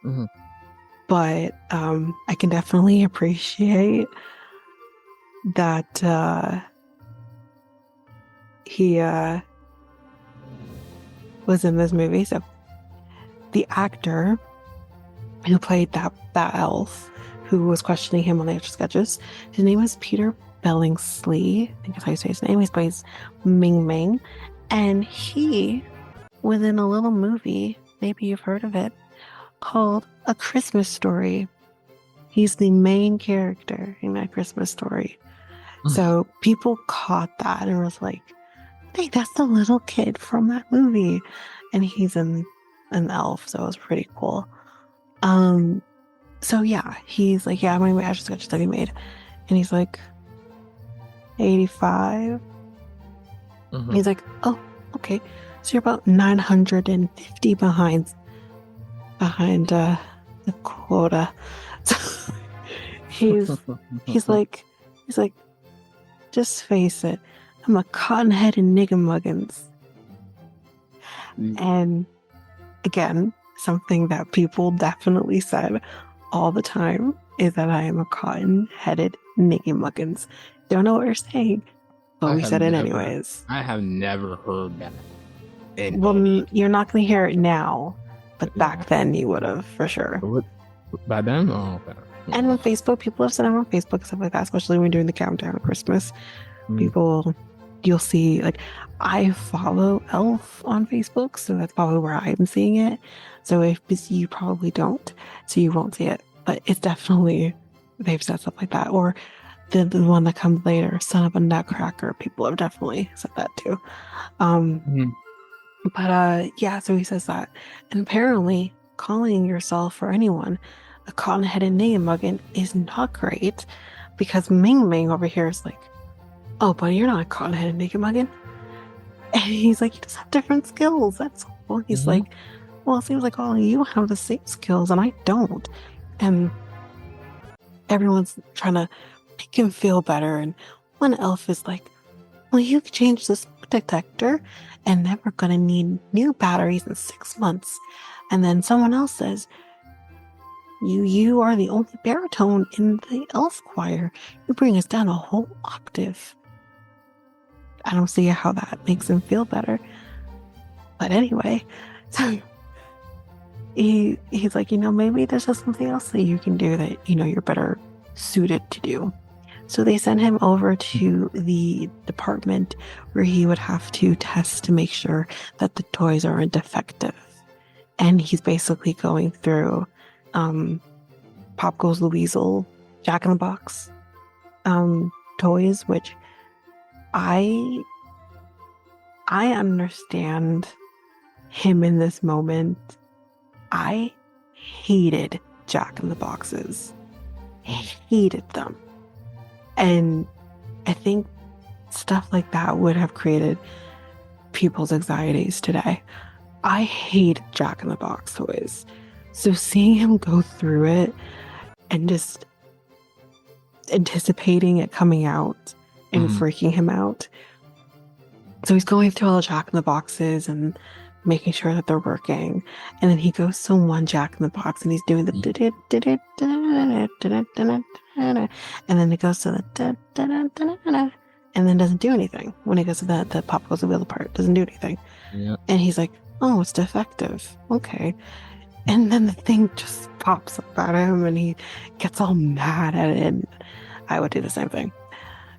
Speaker 1: Mhm.
Speaker 2: but I can definitely appreciate that he was in this movie. So the actor who played that elf who was questioning him on the extra sketches, his name was Peter Billingsley. I think that's how you say his name. He plays Ming Ming, and he was in a little movie, maybe you've heard of it, called A Christmas Story. He's the main character in that Christmas story. So people caught that and was like, hey, that's the little kid from that movie. And he's an elf, so it was pretty cool. So yeah, he's like, yeah, how many extra sketches have you made? And he's like, 85.
Speaker 1: Mhm.
Speaker 2: He's like, oh, okay. So you're about 950 behind the quota. So he's he's like he's like, just face it, I'm a cotton-headed nigga muggins. And again, something that people definitely said all the time is that I am a cotton-headed nigga muggins. Don't know what you're saying, but
Speaker 1: I
Speaker 2: we
Speaker 1: have
Speaker 2: said it
Speaker 1: never,
Speaker 2: anyways.
Speaker 1: I have never heard that in
Speaker 2: Well,
Speaker 1: any.
Speaker 2: you're not going to hear it now, but
Speaker 1: Yeah.
Speaker 2: back then you would have for sure.
Speaker 1: What by then? Oh, okay.
Speaker 2: And on Facebook, people have said it on Facebook, stuff like that, especially when doing the countdown of Christmas.
Speaker 1: Mm.
Speaker 2: People, you'll see, like, I follow Elf on Facebook, so that's probably where I'm seeing it. So if you probably don't, so you won't see it. But it's definitely, they've said stuff like that. Or the one that comes later, son of a nutcracker, people have definitely said that too. Um,
Speaker 1: Mm.
Speaker 2: but yeah, so he says that. And apparently, calling yourself or anyone a cotton-headed nigga is not great because Ming Ming over here is like, oh, but you're not a cotton-headed nigga. And he's like, you just have different skills. That's all. He's
Speaker 1: Hmm.
Speaker 2: like, well, it seems like all of you have the same skills and I don't. And everyone's trying to make him feel better. And one elf is like, well, you've changed this detector and then we're going to need new batteries in 6 months. And then someone else says, you are the only baritone in the elf choir. You bring us down a whole octave. I don't see how that makes him feel better. But anyway, so he's like, maybe there's just something else that you can do that, you're better suited to do. So they send him over to the department where he would have to test to make sure that the toys aren't defective. And he's basically going through Pop Goes the Weasel, Jack in the Box toys, which I I understand him in this moment. I hated Jack in the Boxes. Hated them. And I think stuff like that would have created people's anxieties today. I hate Jack in the Box toys. So seeing him go through it and just anticipating it coming out and
Speaker 1: Hmm.
Speaker 2: freaking him out. So he's going through all the Jack in the Boxes and making sure that they're working. And then he goes to one Jack in the Box and he's doing the and then it goes to the and then doesn't do anything. When it goes to the Pop Goes the Wheel part, doesn't do anything.
Speaker 1: Yeah.
Speaker 2: And he's like, oh, it's defective. Okay. And then the thing just pops up at him and he gets all mad at it. And I would do the same thing.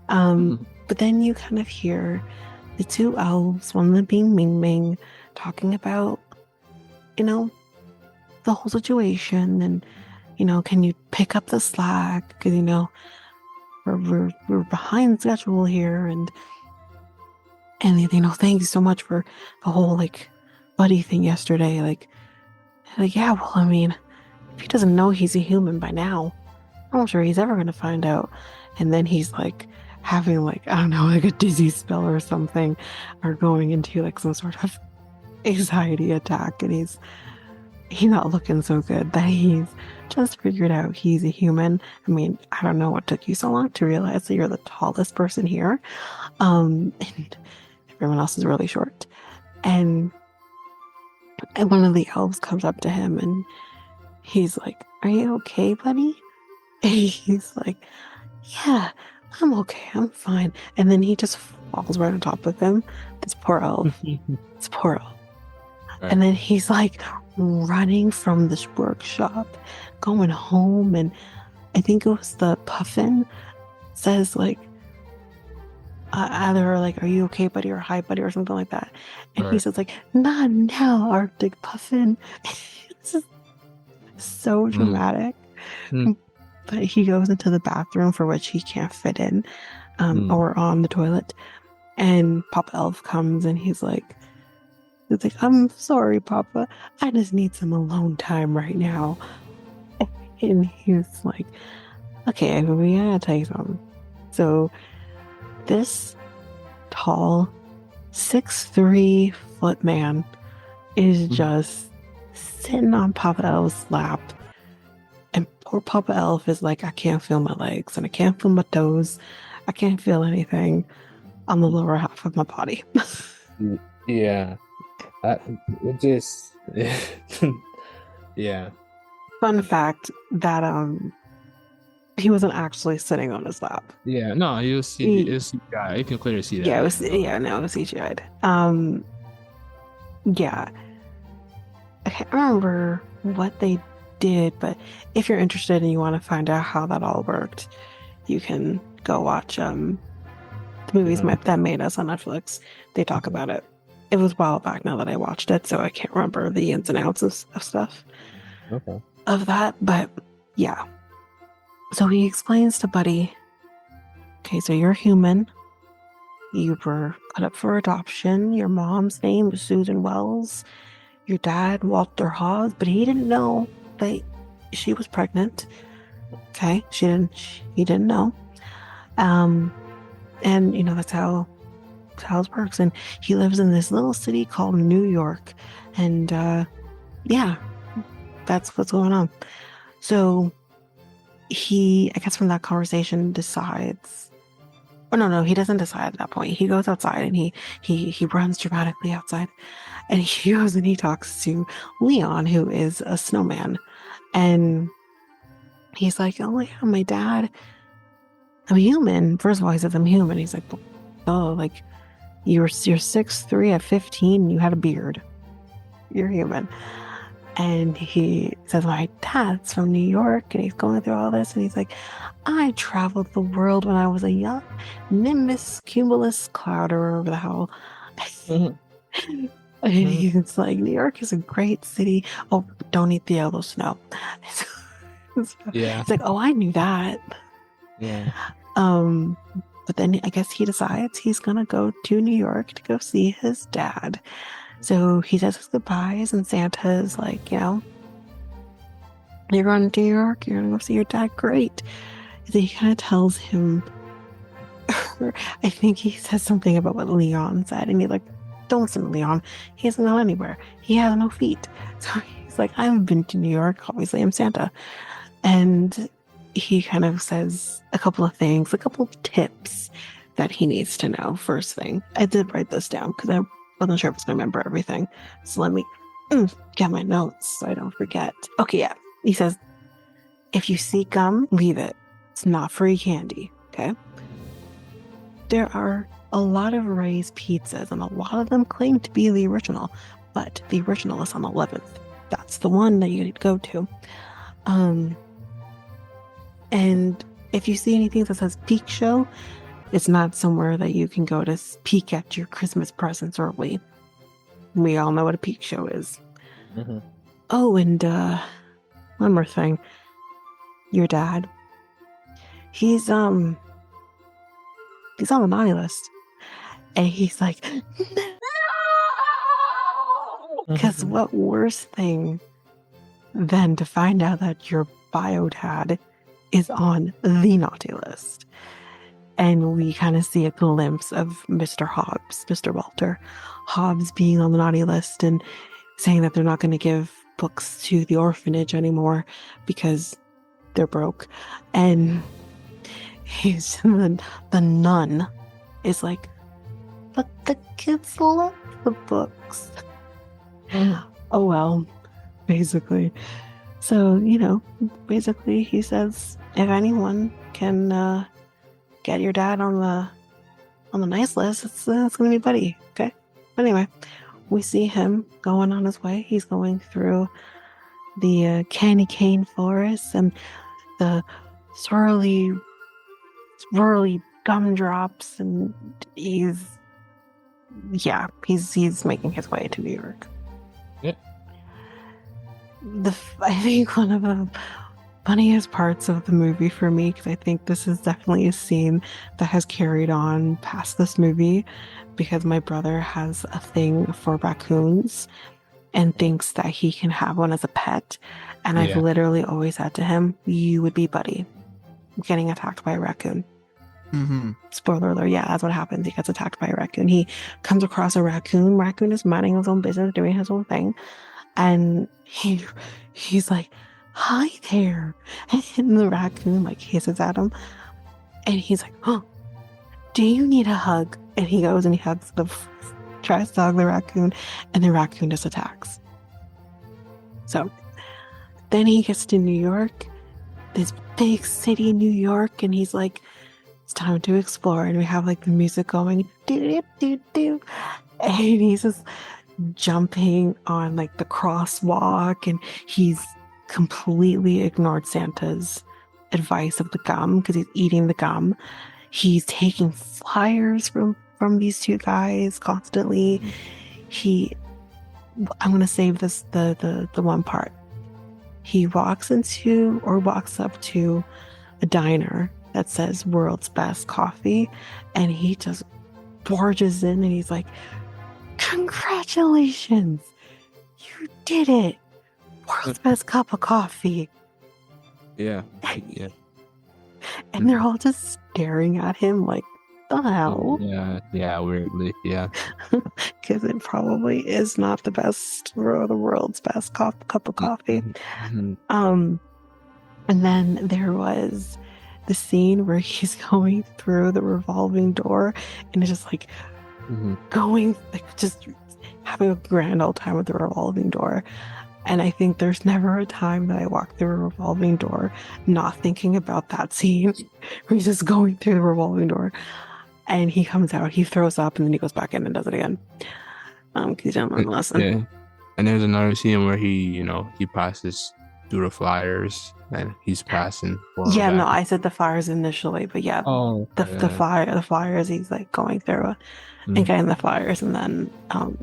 Speaker 1: Mm.
Speaker 2: But then you kind of hear the two elves, one of them being Ming Ming, talking about, the whole situation and, can you pick up the slack? Because, we're behind schedule here. And thank you so much for the whole, like, buddy thing yesterday. Like, yeah, well, I mean, if he doesn't know he's a human by now, I'm not sure he's ever going to find out. And then he's like having like, I don't know, like a dizzy spell or something, or going into like some sort of anxiety attack. And he's not looking so good that he's just figured out he's a human. I mean, I don't know what took you so long to realize that you're the tallest person here. And everyone else is really short. And one of the elves comes up to him and he's like, are you okay, buddy? And he's like, yeah, I'm okay, I'm fine. And then he just falls right on top of him. This poor elf. This poor elf.
Speaker 1: Right.
Speaker 2: And then he's like running from this workshop, going home. And I think it was the puffin says like, either like, are you okay, buddy, or hi, buddy, or something like that. And he
Speaker 1: Right.
Speaker 2: says like, not now, Arctic puffin. It's just so
Speaker 1: Mm.
Speaker 2: dramatic.
Speaker 1: Mm.
Speaker 2: But he goes into the bathroom for which he can't fit in,
Speaker 1: Mm.
Speaker 2: or on the toilet. And Papa Elf comes and it's like, I'm sorry, Papa. I just need some alone time right now. And he's like, okay, we gotta tell you something. So this tall 6'3" foot man is
Speaker 1: Mm.
Speaker 2: just sitting on Papa Elf's lap, And poor Papa Elf is like, I can't feel my legs and I can't feel my toes. I can't feel anything on the lower half of my body.
Speaker 1: Yeah. It just yeah.
Speaker 2: Fun fact that he wasn't actually sitting on his lap.
Speaker 1: Yeah. No, you see
Speaker 2: He,
Speaker 1: it's CGI. You can clearly see
Speaker 2: yeah, it
Speaker 1: that,
Speaker 2: was
Speaker 1: you know.
Speaker 2: no, it was CGI'd. Yeah. I can't remember what they did, but if you're interested and you want to find out how that all worked, you can go watch the movies
Speaker 1: Mhm.
Speaker 2: that made us on Netflix. They talk
Speaker 1: Okay.
Speaker 2: about it. It was a while back now that I watched it, so I can't remember the ins and outs of stuff
Speaker 1: Okay.
Speaker 2: of that. But yeah. So he explains to Buddy, okay, so you're human. You were put up for adoption. Your mom's name was Susan Wells. Your dad, Walter Hawes, but he didn't know that she was pregnant. Okay, he didn't know. Um, and that's how it works. And he lives in this little city called New York. And yeah, that's what's going on. So I guess from that conversation decides. Oh no, he doesn't decide at that point. He goes outside and he runs dramatically outside. And he goes and he talks to Leon, who is a snowman. And he's like, oh yeah, my dad, I'm human. First of all, he says, I'm human. He's like, oh, like you're 6'3" at 15, you had a beard. You're human. And he says, my dad's from New York, and he's going through all this. And he's like, I traveled the world when I was a young nimbus cumulus cloud, or whatever the hell.
Speaker 1: Mhm.
Speaker 2: And
Speaker 1: Mhm.
Speaker 2: he's like, New York is a great city. Oh, don't eat the yellow snow. It's
Speaker 1: Yeah.
Speaker 2: like, oh, I knew that.
Speaker 1: Yeah.
Speaker 2: Um, but then I guess he decides he's gonna go to New York to go see his dad. So he says his goodbyes, and Santa is like, you're going to New York, you're gonna go see your dad. Great. And then he kind of tells him, I think he says something about what Leon said, and he's like, don't listen to Leon. He doesn't go anywhere. He has no feet. So he's like, I haven't been to New York. Obviously, I'm Santa. And he kind of says a couple of things, a couple of tips that he needs to know. First thing, I did write this down because I wasn't sure if I was going to remember everything. So let me get my notes so I don't forget. Okay, yeah. He says, if you see gum, leave it. It's not free candy. Okay. There are a lot of Ray's pizzas, and a lot of them claim to be the original, but the original is on 11th. That's the one that you need to go to. Um, And if you see anything that says peak show, it's not somewhere that you can go to peek at your Christmas presents early. We all know what a peak show is.
Speaker 1: Mhm.
Speaker 2: Oh, and one more thing. Your dad, he's he's on the naughty list. And he's like, no! Because
Speaker 1: Mhm.
Speaker 2: what worse thing than to find out that your bio dad is on the naughty list? And we kind of see a glimpse of Mr. Hobbs, Mr. Walter Hobbs being on the naughty list and saying that they're not going to give books to the orphanage anymore because they're broke. And he's the nun is like, but the kids love the books.
Speaker 1: Mhm.
Speaker 2: Oh well, basically. So, basically he says if anyone can get your dad on the nice list, it's gonna be Buddy. Okay. But anyway, we see him going on his way. He's going through the candy cane forest and the swirly, swirly gumdrops, and he's making his way to New York.
Speaker 1: Yeah.
Speaker 2: I think one of the funniest parts of the movie for me, because I think this is definitely a scene that has carried on past this movie, because my brother has a thing for raccoons and thinks that he can have one as a pet. And I've
Speaker 1: Yeah.
Speaker 2: literally always said to him, you would be Buddy getting attacked by a raccoon.
Speaker 1: Hmm.
Speaker 2: Spoiler alert, yeah, that's what happens. He gets attacked by a raccoon. He comes across a raccoon. Raccoon is minding his own business, doing his own thing. And he's like, hi there. And the raccoon like hisses at him. And he's like, oh, do you need a hug? And he goes and he hugs tries to hug the raccoon, and the raccoon just attacks. So then he gets to New York, this big city, New York, and he's like, it's time to explore. And we have like the music going, do do do do, and he's just jumping on like the crosswalk, and he's completely ignored Santa's advice of the gum because he's eating the gum. He's taking flyers from these two guys constantly. He, I'm gonna save this the one part. He walks up to a diner that says world's best coffee, and he just barges in and he's like, congratulations, you did it, world's best cup of coffee.
Speaker 1: Yeah. Yeah.
Speaker 2: And they're all just staring at him like, the hell?
Speaker 1: Yeah. Yeah. Weirdly. Yeah.
Speaker 2: Because it probably is not the best or the world's best cup of coffee. And then there was the scene where he's going through the revolving door, and it's just like going, like just having a grand old time with the revolving door. And I think there's never a time that I walk through a revolving door not thinking about that scene where he's just going through the revolving door, and he comes out, he throws up, and then he goes back in and does it again. Because he didn't learn the lesson.
Speaker 1: Yeah. And there's another scene where he passes through the flyers and he's passing.
Speaker 2: Yeah, no, I said the flyers initially, but yeah,
Speaker 1: Oh,
Speaker 2: the flyers, he's like going through and getting the flyers, and then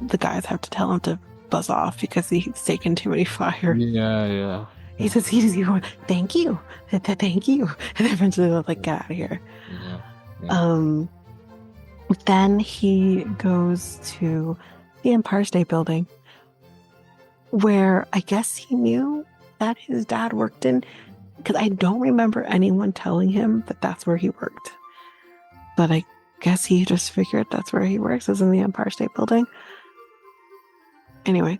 Speaker 2: the guys have to tell him to buzz off because he's taken too many flyers.
Speaker 1: Yeah, yeah.
Speaker 2: He's going, thank you, thank you, and eventually they're like, get out of here.
Speaker 1: Yeah.
Speaker 2: Then he goes to the Empire State Building, where I guess he knew that his dad worked in, because I don't remember anyone telling him that that's where he worked. But I guess he just figured that's where he works, is in the Empire State Building. Anyway,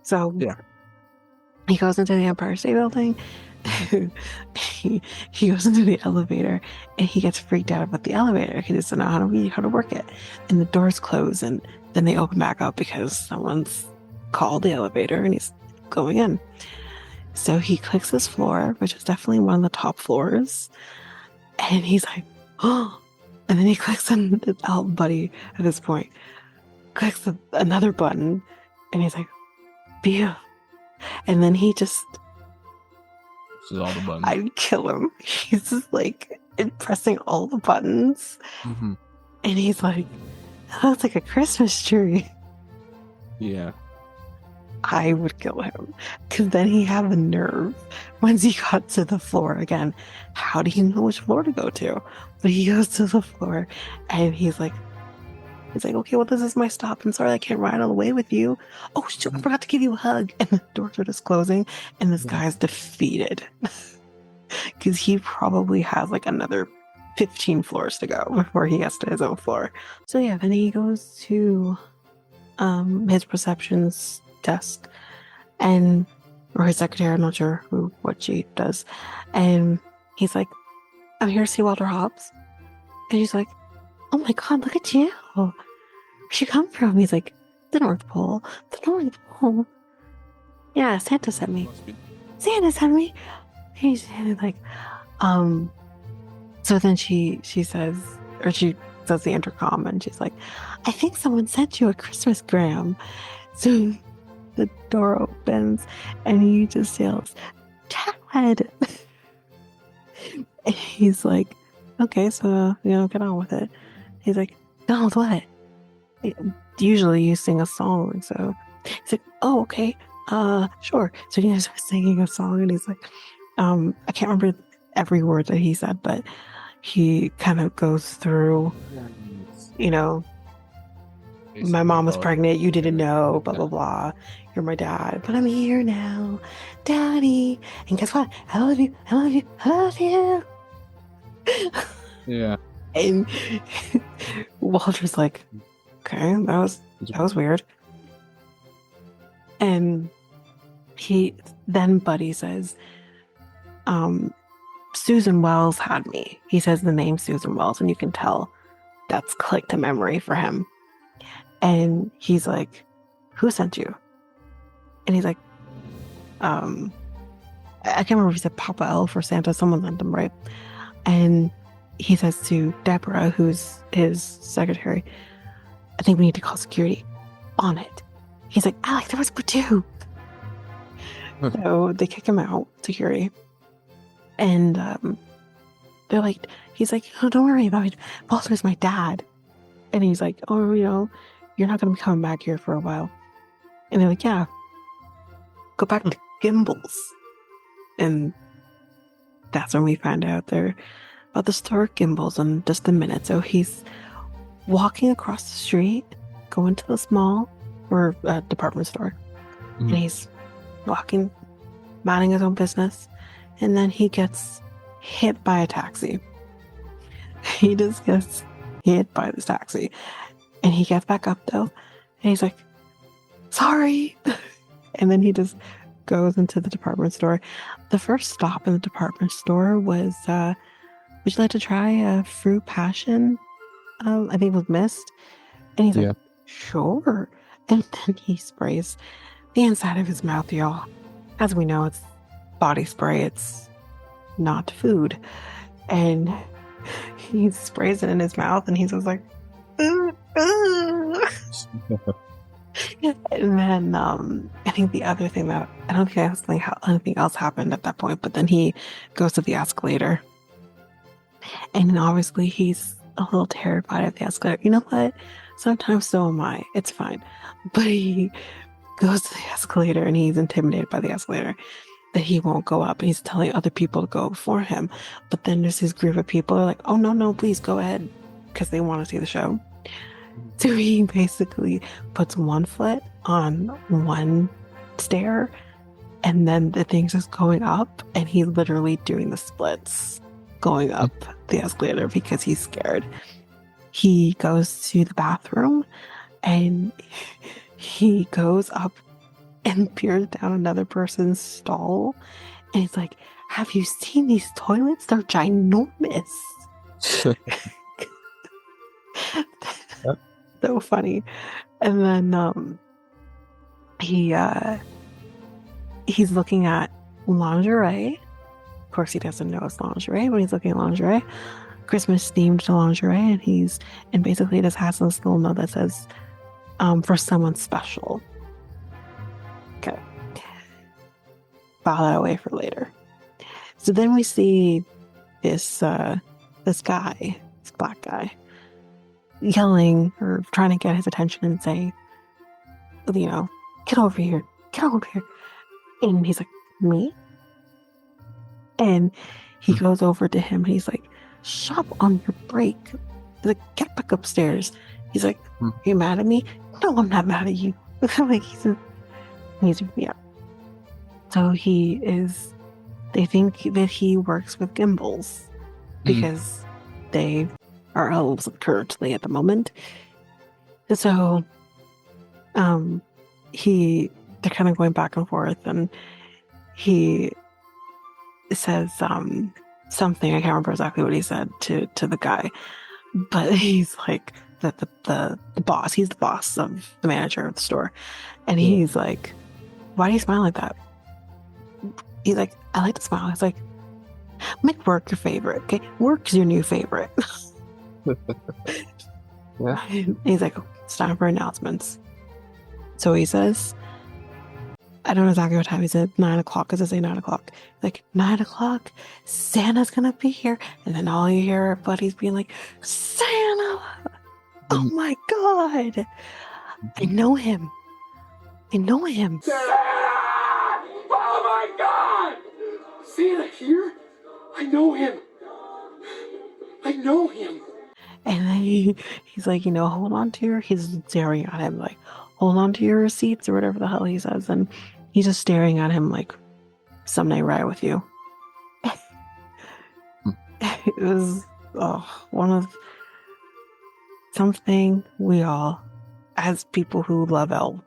Speaker 2: so
Speaker 1: Yeah.
Speaker 2: he goes into the Empire State Building. he goes into the elevator, and he gets freaked out about the elevator. He doesn't know how to work it. And the doors close, and then they open back up because someone's called the elevator and he's going in. So he clicks his floor, which is definitely one of the top floors, and he's like, oh. And then he clicks on buddy at this point, clicks another button, and he's like, beautiful. And then he just,
Speaker 1: This is all the buttons.
Speaker 2: I'd kill him. He's just like pressing all the buttons. And he's like, that looks like a Christmas tree.
Speaker 1: Yeah.
Speaker 2: I would kill him. Because then he had the nerve once he got to the floor again. How do you know which floor to go to? But he goes to the floor, and he's like, okay, well, this is my stop. I'm sorry I can't ride all the way with you. Oh, shoot, I forgot to give you a hug. And the doors are just closing, and this guy's defeated. Because he probably has like another 15 floors to go before he gets to his own floor. So yeah, then he goes to his reception's desk, or his secretary, I'm not sure what she does. And he's like, I'm here to see Walter Hobbs. And she's like, oh my God, look at you. Where'd you come from? He's like, the North Pole. The North Pole. Yeah, Santa sent me. Santa sent me. He's like, so then she says the intercom, and she's like, I think someone sent you a Christmas gram. So the door opens, and he just yells, Dad. And he's like, okay, so, get on with it. He's like, no, what? Usually you sing a song, so he's like, oh, okay, sure. So he starts singing a song, and he's like, I can't remember every word that he said, but he kind of goes through, my mom was pregnant, you didn't know, blah, blah, blah. You're my dad, but I'm here now, Daddy. And guess what? I love you, I love you, I love you.
Speaker 1: Yeah.
Speaker 2: And Walter's like, okay, that was weird. And Then Buddy says, Susan Wells had me. He says the name Susan Wells, and you can tell that's clicked to memory for him. And he's like, who sent you? And he's like, I can't remember if he said Papa Elf or Santa, someone sent him, right? And he says to Deborah, who's his secretary, I think we need to call security on it. He's like, Alex, there was too. So they kick him out, security. And they're like, he's like, oh, don't worry about it. Walter's my dad. And he's like, oh, you're not going to be coming back here for a while. And they're like, yeah, go back to Gimbals. And that's when we find out they're about the store Gimbals in just a minute. So he's walking across the street, going to this mall or department store. And he's walking, minding his own business. And then he gets hit by a taxi. He just gets hit by this taxi. And he gets back up though. And he's like, sorry. And then he just goes into the department store. The first stop in the department store was, would you like to try a fruit passion? I think it was mist. And he's like, sure. And then he sprays the inside of his mouth, y'all. As we know, it's body spray. It's not food. And he sprays it in his mouth and he's just like, And then I think the other thing that I don't think anything else happened at that point, but then he goes to the escalator. And obviously he's a little terrified of the escalator. You know what? Sometimes so am I. It's fine. But he goes to the escalator and he's intimidated by the escalator that he won't go up. And he's telling other people to go before him. But then there's this group of people who are like, oh, no, please go ahead. Because they want to see the show. So he basically puts one foot on one stair and then the thing's just going up and he's literally doing the splits going up the escalator because he's scared. He goes to the bathroom and he goes up and peers down another person's stall and he's like, have you seen these toilets? They're ginormous. So funny. And then he's looking at lingerie. Of course he doesn't know it's lingerie, but he's looking at lingerie, Christmas themed lingerie, and basically just has this little note that says for someone special. Okay, file that away for later. So then we see this guy, this black guy, yelling or trying to get his attention and say, get over here. And he's like, me? And he goes over to him and he's like, shop on your break. He's like, get back upstairs. He's like, are you mad at me? No, I'm not mad at you. Like, he's yeah. So they think that he works with Gimbals because they are elves currently at the moment. So they're kind of going back and forth and he says something, I can't remember exactly what he said to the guy, but he's like the boss, he's the boss of the manager of the store, and he's like, why do you smile like that? He's like, I like to smile. He's like, make work your favorite, okay? Work's your new favorite. He's like, it's time for announcements. So he says, I don't know exactly what time he said, 9 o'clock. Does it say 9 o'clock? Like, 9 o'clock? Santa's gonna be here. And then all you hear are buddies being like, Santa! Oh my God! I know him. Santa! Oh my God! Santa here? I know him. And then he's like, hold on to he's staring at him like, hold on to your receipts or whatever the hell he says. And he's just staring at him like, someday ride with you. It was one of something we all, as people who love elves,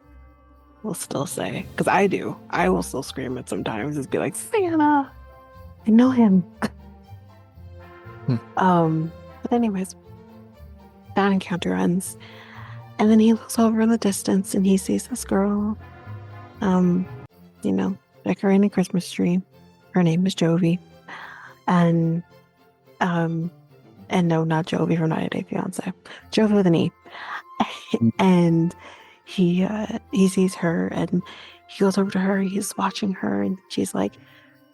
Speaker 2: will still say, because I do. I will still scream it sometimes. Just be like, Santa, I know him.
Speaker 1: Hmm.
Speaker 2: But anyways, that encounter ends, and then he looks over in the distance and he sees this girl, um, you know, decorating a Christmas tree. Her name is Jovi, and um, and no, not Jovi from 90 Day Fiance, Jovi with an E. And he sees her and he goes over to her. He's watching her, and she's like,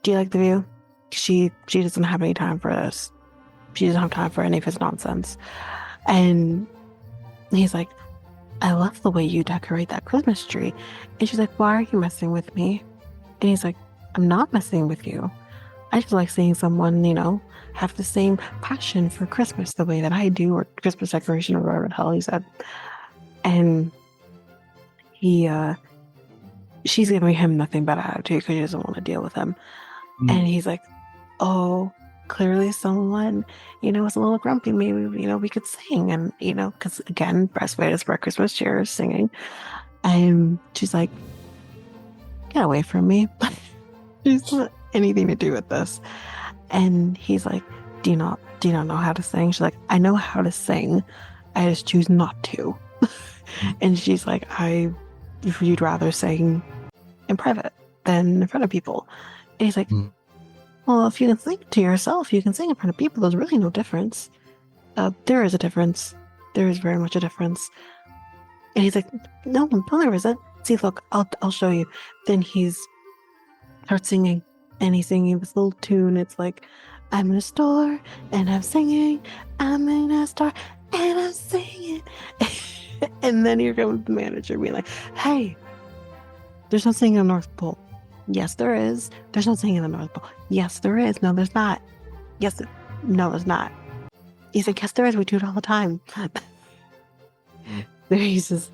Speaker 2: "Do you like the view?" She doesn't have any time for this. She doesn't have time for any of his nonsense. And he's like, "I love the way you decorate that Christmas tree." And she's like, "Why are you messing with me?" And he's like, "I'm not messing with you. I just like seeing someone, have the same passion for Christmas the way that I do, or Christmas decoration, or whatever the hell he said." And he she's giving him nothing but attitude because she doesn't want to deal with him. And he's like, "Oh, clearly someone, is a little grumpy. Maybe, we could sing." And, because again, best way to spread Christmas cheer is singing. And she's like, "Get away from me." She's not anything to do with this. And he's like, do you not know how to sing?" She's like, "I know how to sing. I just choose not to." And she's like, you'd rather sing in private than in front of people." And he's like, "Well, if you can sing to yourself, you can sing in front of people. There's really no difference." There is a difference. There is very much a difference. And he's like, No, there isn't. See, look, I'll show you." Then he's starts singing, and he's singing this little tune. It's like, "I'm in a store and I'm singing. I'm in a store and I'm singing." And then here comes the manager being like, "Hey, there's no singing in the North Pole." "Yes, there is." "There's no singing in the North Pole." "Yes, there is." "No, there's not." "Yes, no, there's not." He's like, "Yes, there is. We do it all the time." He's just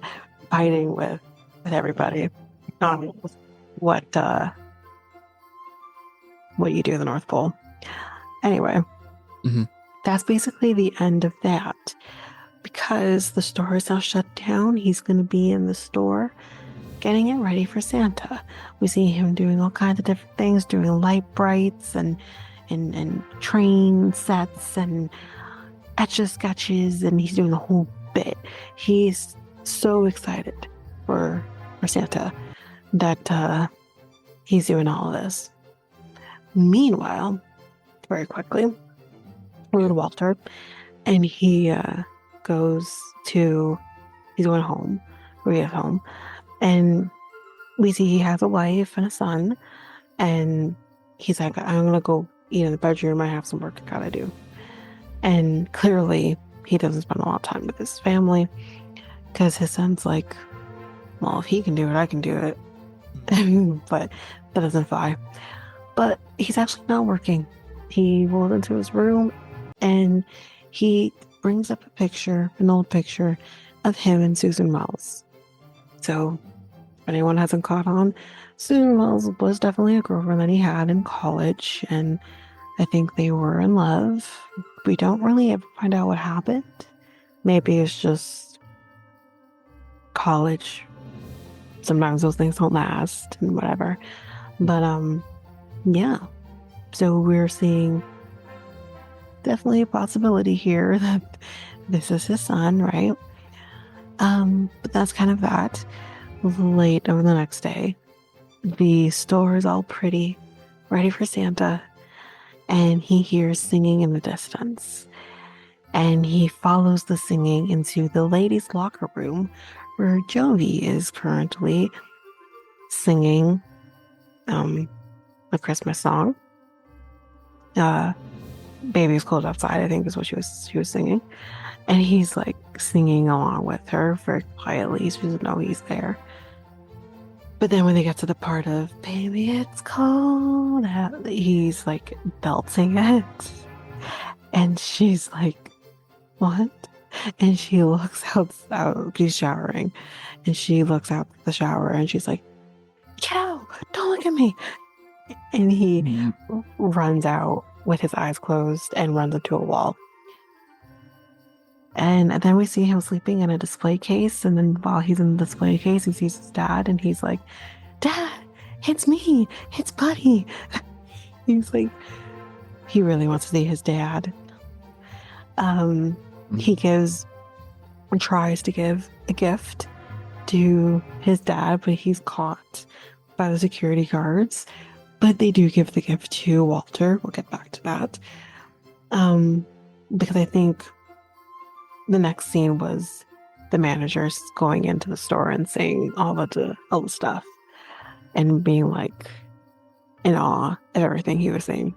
Speaker 2: fighting with everybody on what what you do in the North Pole. Anyway, that's basically the end of that. Because the store is now shut down, he's going to be in the store getting it ready for Santa. We see him doing all kinds of different things, doing light brights and train sets and etch a sketches, and he's doing the whole bit. He's so excited for Santa that he's doing all of this. Meanwhile, very quickly, we go to Walter, and he's going home. We get home, and we see he has a wife and a son, and he's like, "I'm gonna go eat in the bedroom. I have some work I gotta do." And clearly, he doesn't spend a lot of time with his family because his son's like, "Well, if he can do it, I can do it." But that doesn't fly. But he's actually not working. He rolls into his room and he brings up an old picture of him and Susan Wells. So, if anyone hasn't caught on, Susan Wells was definitely a girlfriend that he had in college, and I think they were in love. We don't really ever find out what happened. Maybe it's just college. Sometimes those things don't last and whatever. But yeah. So we're seeing definitely a possibility here that this is his son, right? But that's kind of that. Late over the next day, the store is all pretty, ready for Santa, and he hears singing in the distance. And he follows the singing into the ladies' locker room where Jovi is currently singing a Christmas song. Baby's Cold Outside, I think is what she was singing. And he's like singing along with her very quietly. She doesn't know he's there. But then when they get to the part of "Baby, it's cold out," he's like belting it. And she's like, "What?" And she looks out, she's showering. And she looks out the shower and she's like, "Yo, don't look at me." And he runs out with his eyes closed and runs into a wall. And then we see him sleeping in a display case. And then while he's in the display case, he sees his dad and he's like, Dad, it's me, it's Buddy. He's like, he really wants to see his dad. Um, he gives tries to give a gift to his dad, but he's caught by the security guards. But they do give the gift to Walter. We'll get back to that. Because I think the next scene was the managers going into the store and saying all the stuff and being like in awe of everything he was saying.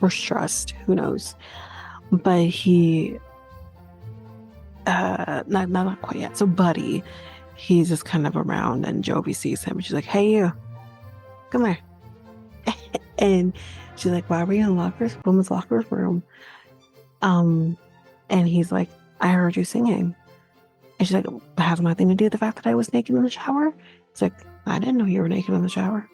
Speaker 2: Or stressed, who knows. But he not quite yet. So Buddy, he's just kind of around and Jovi sees him. She's like, hey you, come here. And she's like, why were you in women's locker room? And he's like, I heard you singing. And she's like, it has nothing to do with the fact that I was naked in the shower. It's like, I didn't know you were naked in the shower.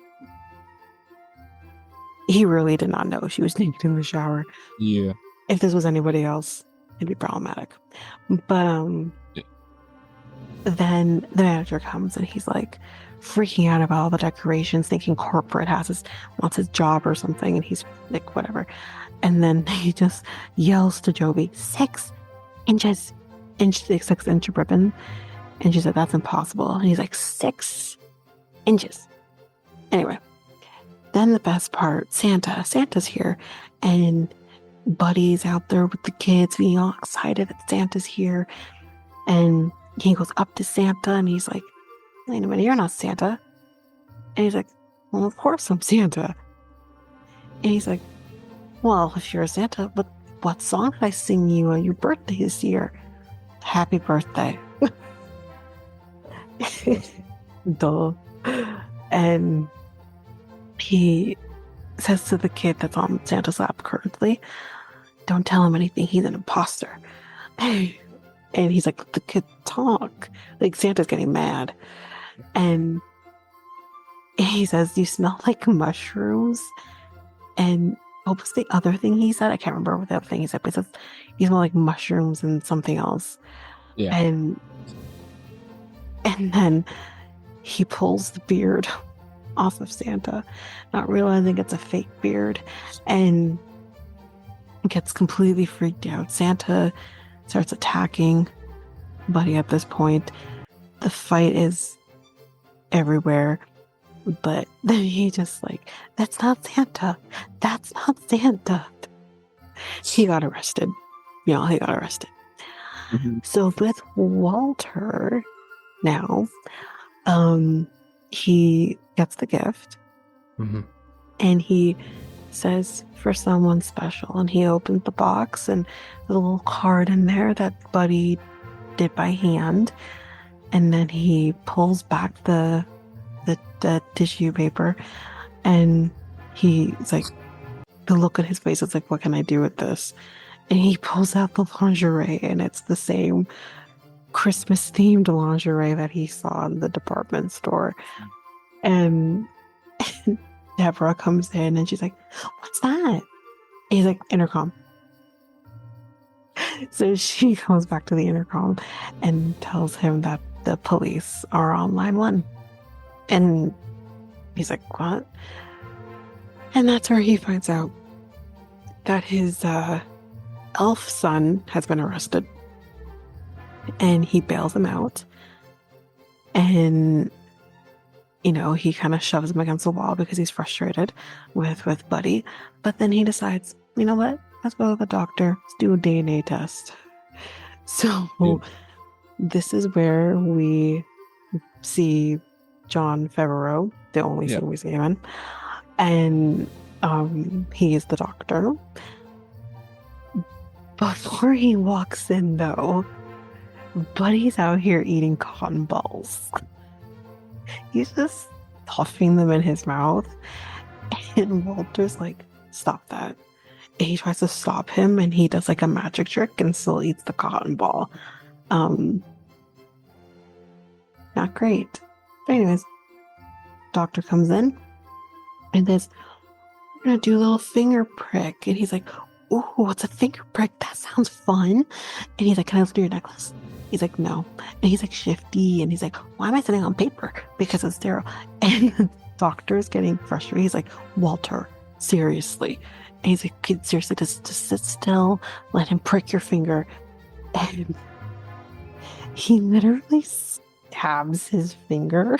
Speaker 2: He really did not know she was naked in the shower.
Speaker 1: Yeah.
Speaker 2: If this was anybody else, it'd be problematic. But then the manager comes and he's like freaking out about all the decorations, thinking corporate wants his job or something, and he's like, whatever. And then he just yells to Jovi, 6 inches, 6-inch ribbon. And she said, that's impossible. And he's like, 6 inches. Anyway, then the best part, Santa's here, and Buddy's out there with the kids being all excited that Santa's here. And he goes up to Santa and he's like, wait a minute, you're not Santa. And he's like, well, of course I'm Santa. And he's like, well, if you're a Santa, what song did I sing you on your birthday this year? Happy birthday. Duh. And he says to the kid that's on Santa's lap currently, don't tell him anything, he's an imposter. And he's like, let the kid talk. Like, Santa's getting mad. And he says, you smell like mushrooms. And what was the other thing he said? I can't remember what the other thing he said, but he says, you smell like mushrooms and something else.
Speaker 1: Yeah.
Speaker 2: And then he pulls the beard off of Santa, not realizing it's a fake beard, and gets completely freaked out. Santa starts attacking Buddy at this point. The fight is everywhere, but then he just like, that's not Santa. That's not Santa. He got arrested. He got arrested. Mm-hmm. So with Walter now, he gets the gift, and he says for someone special, and he opens the box, and there's a little card in there that Buddy did by hand, and then he pulls back the tissue paper, and he's like, the look at his face is like, what can I do with this? And he pulls out the lingerie, and it's the same Christmas themed lingerie that he saw in the department store. And Deborah comes in and she's like, what's that? And he's like, intercom. So she goes back to the intercom and tells him that the police are on line 1. And he's like, what? And that's where he finds out that his elf son has been arrested. And he bails him out. And, he kind of shoves him against the wall because he's frustrated with Buddy. But then he decides, you know what? Let's go to the doctor. Let's do a DNA test. So this is where we see John Favreau, the only scene we see him in. And he is the doctor. Before he walks in, though, Buddy's out here eating cotton balls. He's just stuffing them in his mouth. And Walter's like, stop that. And he tries to stop him, and he does like a magic trick and still eats the cotton ball. Not great. But anyways, doctor comes in and says, we're gonna do a little finger prick. And he's like, "Ooh, what's a finger prick? That sounds fun." And he's like, "Can I look at your necklace?" He's like, "No." And he's like shifty, and he's like, "Why am I sitting on paper? Because it's sterile." And the doctor's getting frustrated. He's like, "Walter, seriously." And he's like, "Kid, seriously, just sit still, let him prick your finger." And he literally stabs his finger.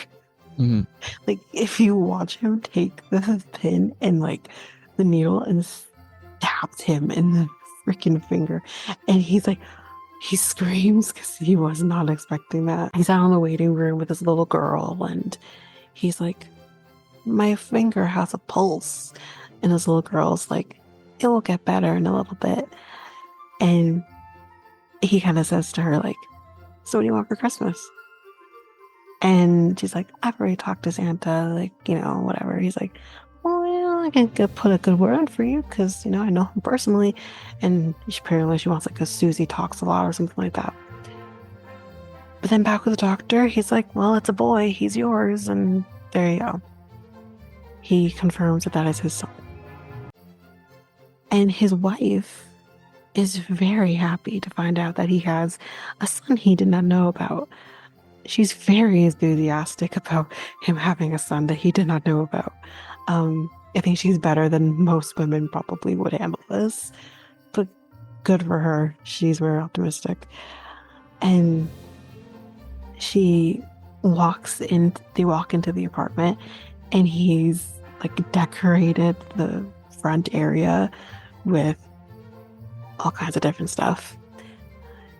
Speaker 1: Mhm.
Speaker 2: Like, if you watch him take the pin and like the needle and stabs him in the freaking finger, and he's like, he screams because he was not expecting that. He's out in the waiting room with this little girl, and he's like, "My finger has a pulse." And this little girl's like, "It will get better in a little bit." And he kind of says to her, like, "So what do you want for Christmas?" And she's like, "I've already talked to Santa, like, whatever." He's like, "Well, I can put a good word on for you because, I know him personally." And apparently she wants like a Susie talks a lot or something like that. But then back with the doctor, he's like, "Well, it's a boy. He's yours." And there you go. He confirms that that is his son. And his wife is very happy to find out that he has a son he did not know about. She's very enthusiastic about him having a son that he did not know about. I think she's better than most women probably would handle this, but good for her. She's very optimistic. And she they walk into the apartment, and he's like decorated the front area with all kinds of different stuff.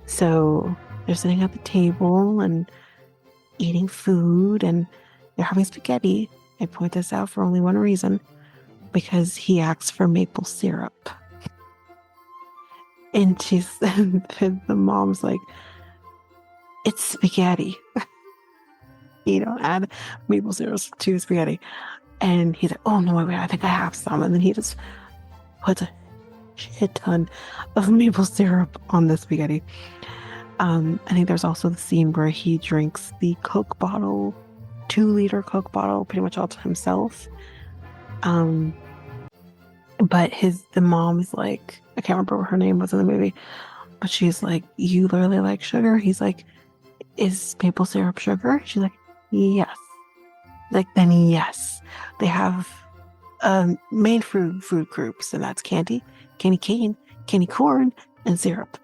Speaker 2: So they're sitting at the table and eating food, and they're having spaghetti. I point this out for only one reason, because he asks for maple syrup. And the mom's like, "It's spaghetti. You don't add maple syrup to spaghetti." And he's like, "Oh, no, wait, I think I have some." And then he just puts a shit ton of maple syrup on the spaghetti. I think there's also the scene where he drinks the Coke bottle, 2-liter Coke bottle, pretty much all to himself. But the mom's like, I can't remember what her name was in the movie, but she's like, "You literally like sugar?" He's like, "Is maple syrup sugar?" She's like, "Yes." Like, then yes. They have main food groups, and that's candy cane, candy corn, and syrup.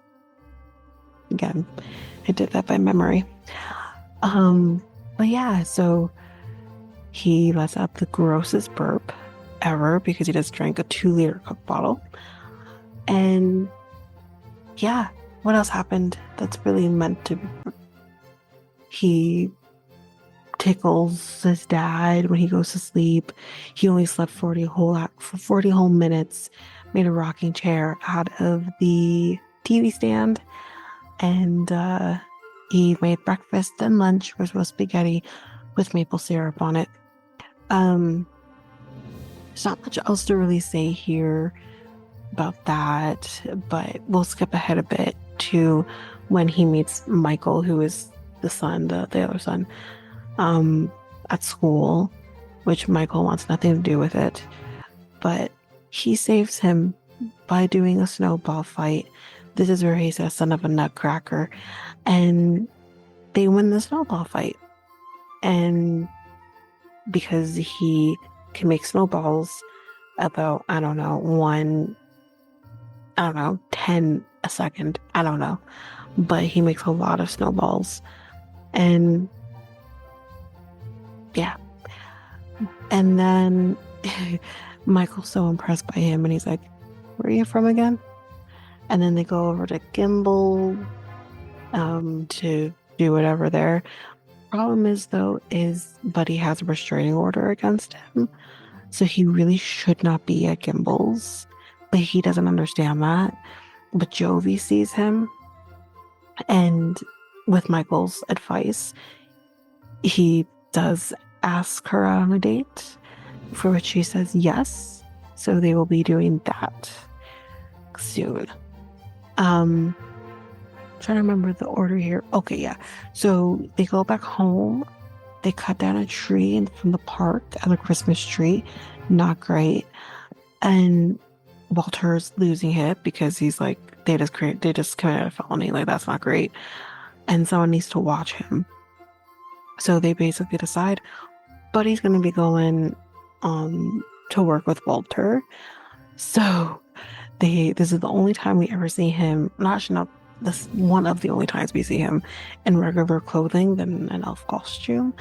Speaker 2: Again, I did that by memory. But yeah, so he lets out the grossest burp ever because he just drank a 2-liter Coke bottle. And yeah, what else happened that's really meant to be? He tickles his dad when he goes to sleep. He only slept 40 whole minutes, made a rocking chair out of the TV stand, and he made breakfast and lunch, which was spaghetti with maple syrup on it. There's not much else to really say here about that, but we'll skip ahead a bit to when he meets Michael, who is the son, the other son, at school, which Michael wants nothing to do with it. But he saves him by doing a snowball fight. This is where he says, "Son of a nutcracker." And they win the snowball fight. And because he can make snowballs about, I don't know, 10 a second. I don't know. But he makes a lot of snowballs. And yeah. And then Michael's so impressed by him, and he's like, "Where are you from again?" And then they go over to Gimbal to do whatever there. Problem is, though, Buddy has a restraining order against him. So he really should not be at Gimbal's. But he doesn't understand that. But Jovi sees him, and with Michael's advice, he does ask her out on a date, for which she says yes. So they will be doing that soon. Trying to remember the order here. Okay, yeah. So they go back home. They cut down a tree from the park as a Christmas tree. Not great. And Walter's losing it because he's like, they just committed a felony. Like, that's not great. And someone needs to watch him. So they basically decide, Buddy's going to be going to work with Walter. So this is the only time we ever see him. Not this one of the only times we see him in regular clothing than an elf costume.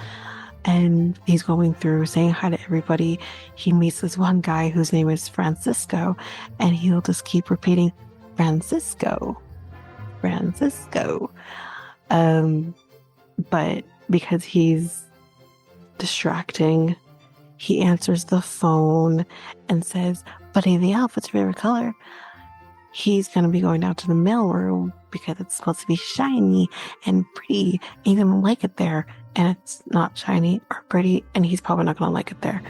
Speaker 2: And he's going through saying hi to everybody. He meets this one guy whose name is Francisco, and he'll just keep repeating, Francisco, Francisco. But because he's distracting, he answers the phone and says, Buddy the elf, what's your favorite color? He's going to be going down to the mailroom because it's supposed to be shiny and pretty. And he's going to like it there. And it's not shiny or pretty. And he's probably not going to like it there.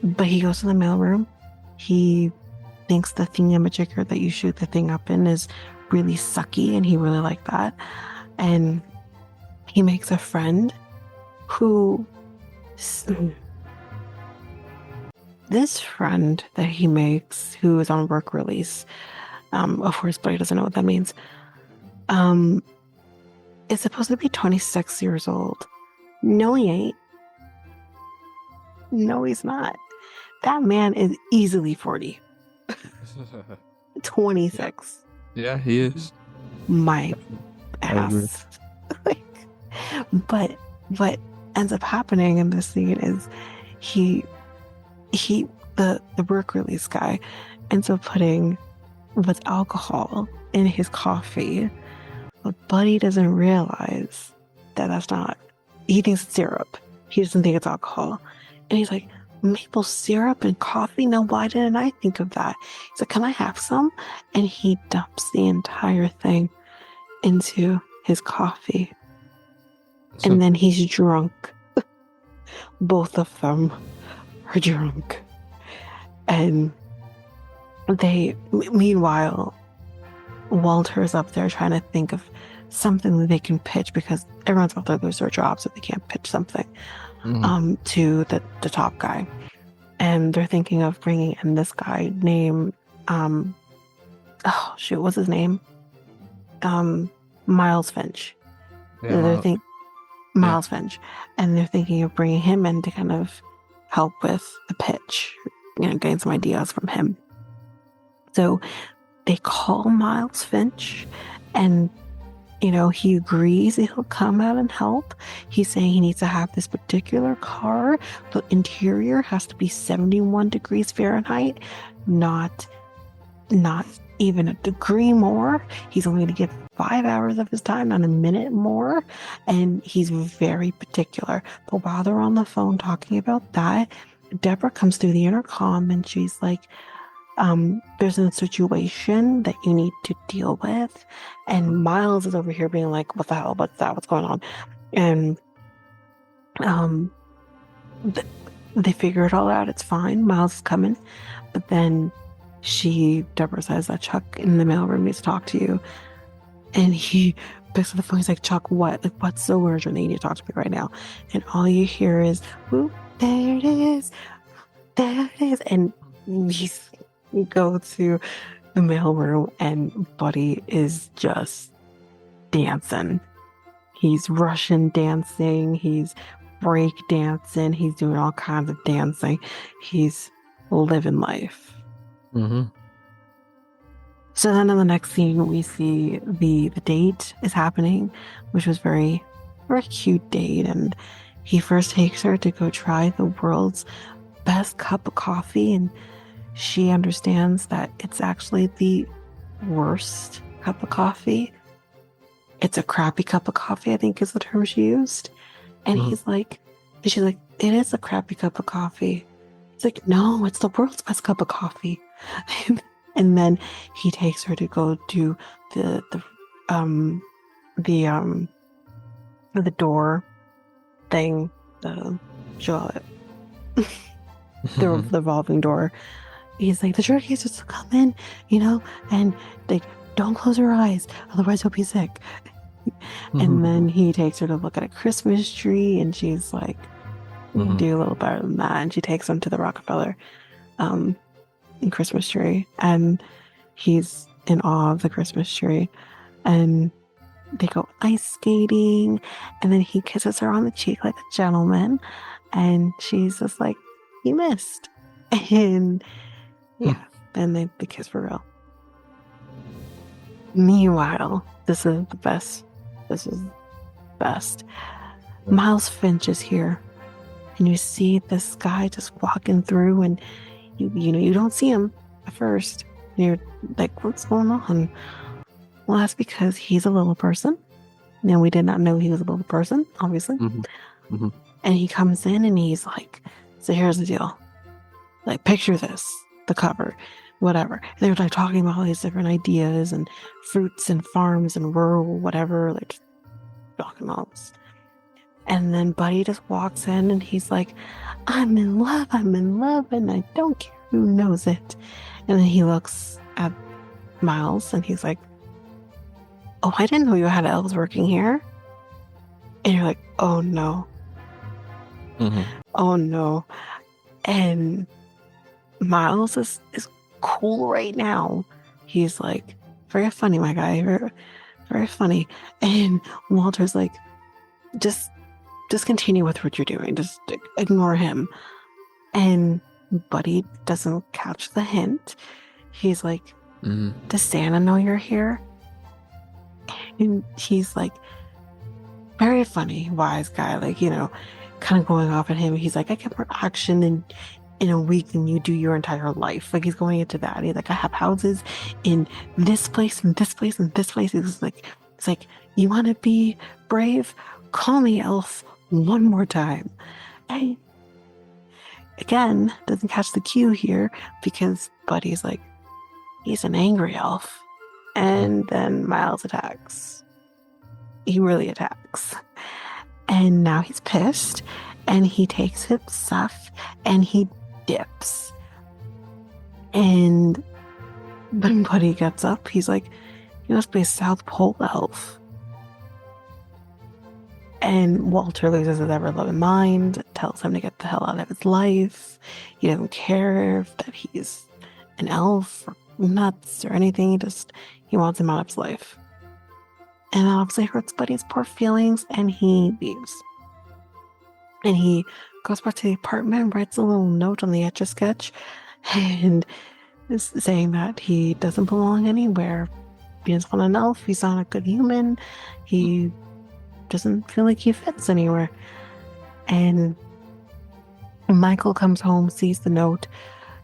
Speaker 2: But he goes to the mailroom. He thinks the thingamajigger that you shoot the thing up in is really sucky. And he really liked that. And he makes a friend who... This friend that he makes, who is on work release, of course, but he doesn't know what that means, is supposed to be 26 years old. No, he ain't. No, he's not. That man is easily 40. 26.
Speaker 1: Yeah, he is.
Speaker 2: My
Speaker 1: I agree.
Speaker 2: ass. Like, but what ends up happening in this scene is the work release guy ends up putting what's alcohol in his coffee, but Buddy doesn't realize that that's not. He thinks it's syrup. He doesn't think it's alcohol, and he's like, maple syrup and coffee? Now, why didn't I think of that? He's like, can I have some? And he dumps the entire thing into his coffee,
Speaker 1: So,
Speaker 2: and then he's drunk. Both of them are drunk. And meanwhile, Walter's up there trying to think of something that they can pitch because everyone's about to lose their job, so they can't pitch something to the top guy. And they're thinking of bringing in this guy named, what's his name? Miles Finch.
Speaker 1: yeah,
Speaker 2: Miles Finch. And they're thinking of bringing him in to kind of help with the pitch, getting some ideas from him. So they call Miles Finch, and he agrees he'll come out and help. He's saying he needs to have this particular car. The interior has to be 71 degrees Fahrenheit, not even a degree more. He's only going to get 5 hours of his time, not a minute more. And he's very particular. But while they're on the phone talking about that, Deborah comes through the intercom and she's like, there's a situation that you need to deal with. And Miles is over here being like, what the hell? What's that? What's going on? And they figure it all out. It's fine. Miles is coming. But then Deborah says that Chuck in the mailroom needs to talk to you. And he picks up the phone. He's like, Chuck, what? Like, what's so urgent that you need to talk to me right now? And all you hear is, whoop, there it is. There it is. And we go to the mailroom, and Buddy is just dancing. He's Russian dancing. He's break dancing. He's doing all kinds of dancing. He's living life.
Speaker 1: Mm-hmm.
Speaker 2: So then in the next scene, we see the date is happening, which was very, very cute date. And he first takes her to go try the world's best cup of coffee, and she understands that it's actually the worst cup of coffee. It's a crappy cup of coffee, I think is the term she used. And she's like, it is a crappy cup of coffee. It's like, no, it's the world's best cup of coffee. And then he takes her to go to the door thing, the revolving door. He's like, the showcase is to come in, and like, don't close your eyes, otherwise you'll be sick. And then he takes her to look at a Christmas tree, and she's like, do a little better than that. And she takes him to the Rockefeller Christmas tree, and he's in awe of the Christmas tree. And they go ice skating, and then he kisses her on the cheek like a gentleman, and she's just like, "You missed," and yeah, and they kiss for real. Meanwhile, this is the best. This is the best. Miles Finch is here, and you see this guy just walking through, and you don't see him at first. You're like, what's going on? Well, that's because he's a little person. And we did not know he was a little person, obviously. And he comes in and he's like, so here's the deal. Like, picture this, the cover, whatever. And they were like talking about all these different ideas and fruits and farms and rural, whatever, like talking all this. And then Buddy just walks in and he's like, I'm in love, and I don't care who knows it. And then he looks at Miles and he's like, oh, I didn't know you had elves working here. And you're like, oh no. Oh no. And Miles is cool right now. He's like, very funny, my guy. Very, very funny. And Walter's like, just continue with what you're doing. Just ignore him. And Buddy doesn't catch the hint. He's like, does Santa know you're here? And he's like, very funny, wise guy, like, kind of going off at him. He's like, I get more action in a week than you do your entire life. Like, he's going into that. He's like, I have houses in this place and this place and this place. It's like, you want to be brave? Call me elf one more time. And again, doesn't catch the cue here because Buddy's like, he's an angry elf. And then Miles attacks. He really attacks. And now he's pissed. And he takes his stuff and he dips. And when Buddy gets up, he's like, he must be a South Pole elf. And Walter loses his ever-loving mind, tells him to get the hell out of his life. He doesn't care that he's an elf or nuts or anything. He wants him out of his life. And that obviously hurts Buddy's poor feelings, and he leaves. And he goes back to the apartment, writes a little note on the Etch-a-Sketch, and is saying that he doesn't belong anywhere. He doesn't want an elf. He's not a good human. He doesn't feel like he fits anywhere. And Michael comes home, sees the note,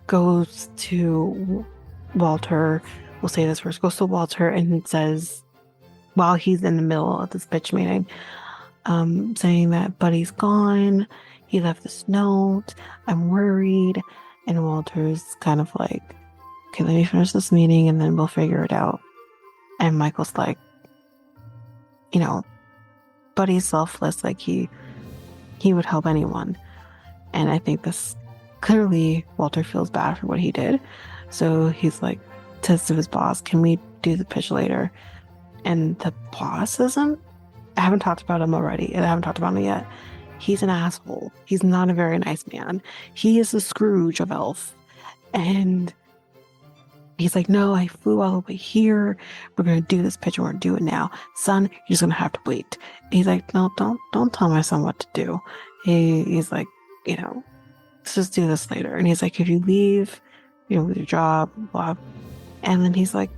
Speaker 2: goes to Walter. We'll say this first. Goes to Walter and says, while he's in the middle of this pitch meeting, saying that Buddy's gone. He left this note. I'm worried. And Walter's kind of like, okay, let me finish this meeting and then we'll figure it out. And Michael's like, Buddy's selfless. Like he would help anyone. And I think this clearly Walter feels bad for what he did. So he's like, says to his boss, can we do the pitch later? And the boss isn't. I haven't talked about him already, and I haven't talked about him yet. He's an asshole. He's not a very nice man. He is the Scrooge of Elf. And he's like, no, I flew all the way here. We're going to do this pitch and we're going to do it now. Son, you're just going to have to wait. And he's like, no, don't tell my son what to do. He's like, let's just do this later. And he's like, if you leave, with your job, blah. And then he's like,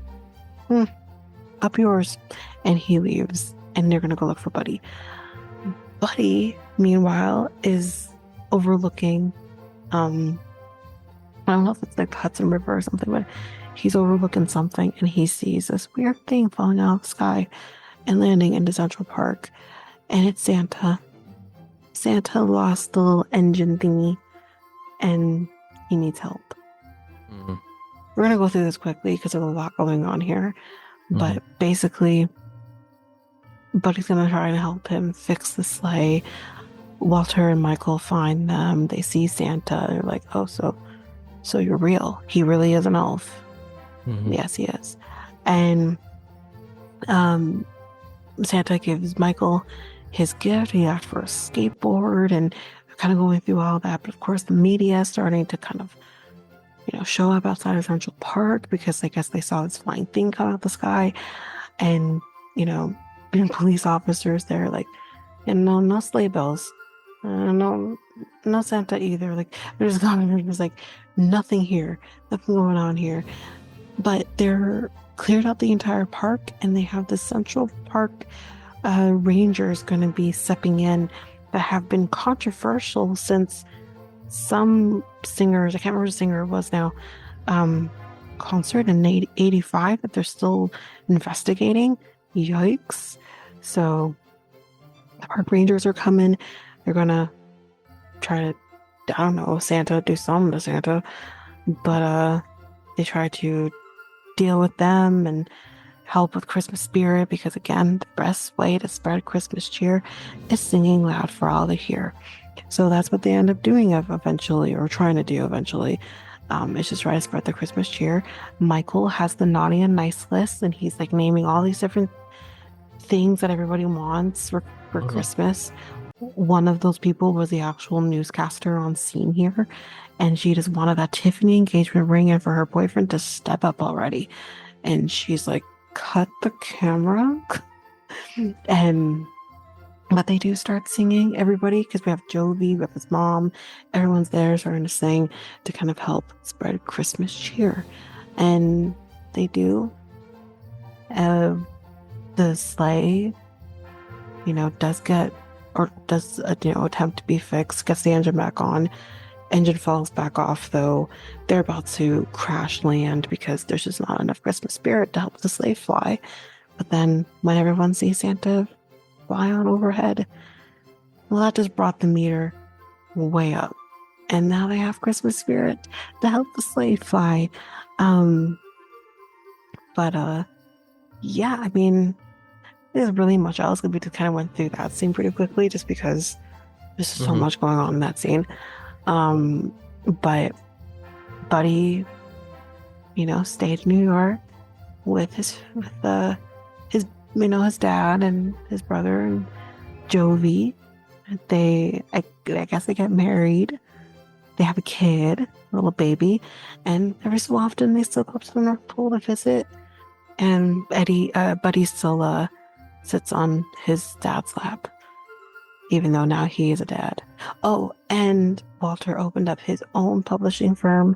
Speaker 2: up yours. And he leaves. And they're going to go look for Buddy. Buddy, meanwhile, is overlooking, I don't know if it's like the Hudson River or something, but he's overlooking something and he sees this weird thing falling out of the sky and landing into Central Park. And it's Santa. Santa lost the little engine thingy and he needs help. We're going to go through this quickly because there's a lot going on here. But basically, Buddy's going to try to help him fix the sleigh. Walter and Michael find them. They see Santa. They're like, oh, so you're real. He really is an elf. Yes, he is. And Santa gives Michael his gift. He asked for a skateboard and kind of going through all that. But of course, the media is starting to kind of show up outside of Central Park because I guess they saw this flying thing come out the sky, and you know, police officers there like, and no sleigh bells, no Santa either. Like there's like nothing here, nothing going on here. But they're cleared out the entire park, and they have the Central Park rangers going to be stepping in that have been controversial since some singers, I can't remember what singer it was now, um, concert in 85 that they're still investigating. Yikes. So the park rangers are coming. They're gonna try to, I don't know, Santa, do something to Santa, but they try to deal with them and help with Christmas spirit because again, the best way to spread Christmas cheer is singing loud for all to hear. So that's what they end up doing eventually, or trying to do eventually. Is just try to spread the Christmas cheer. Michael has the naughty and nice list, and he's like naming all these different things that everybody wants for
Speaker 1: Uh-huh.
Speaker 2: Christmas. One of those people was the actual newscaster on scene here, and she just wanted that Tiffany engagement ring and for her boyfriend to step up already. And she's like, cut the camera. And but they do start singing, everybody, because we have Jovi, we have his mom, everyone's there starting to sing to kind of help spread Christmas cheer. And they do. Uh, the sleigh, does get, or does, attempt to be fixed, gets the engine back on. Engine falls back off, though. They're about to crash land because there's just not enough Christmas spirit to help the sleigh fly. But then when everyone sees Santa fly on overhead, well, that just brought the meter way up. And now they have Christmas spirit to help the sleigh fly. Um, but yeah, I mean, there's really much else. We just kind of went through that scene pretty quickly just because there's just so
Speaker 1: Uh-huh.
Speaker 2: much going on in that scene. Um, but Buddy, stayed in New York with his his dad and his brother and Jovi. I guess they get married. They have a kid, a little baby, and every so often they still go up to the North Pole to visit. And Buddy still sits on his dad's lap, even though now he is a dad. Oh, and Walter opened up his own publishing firm,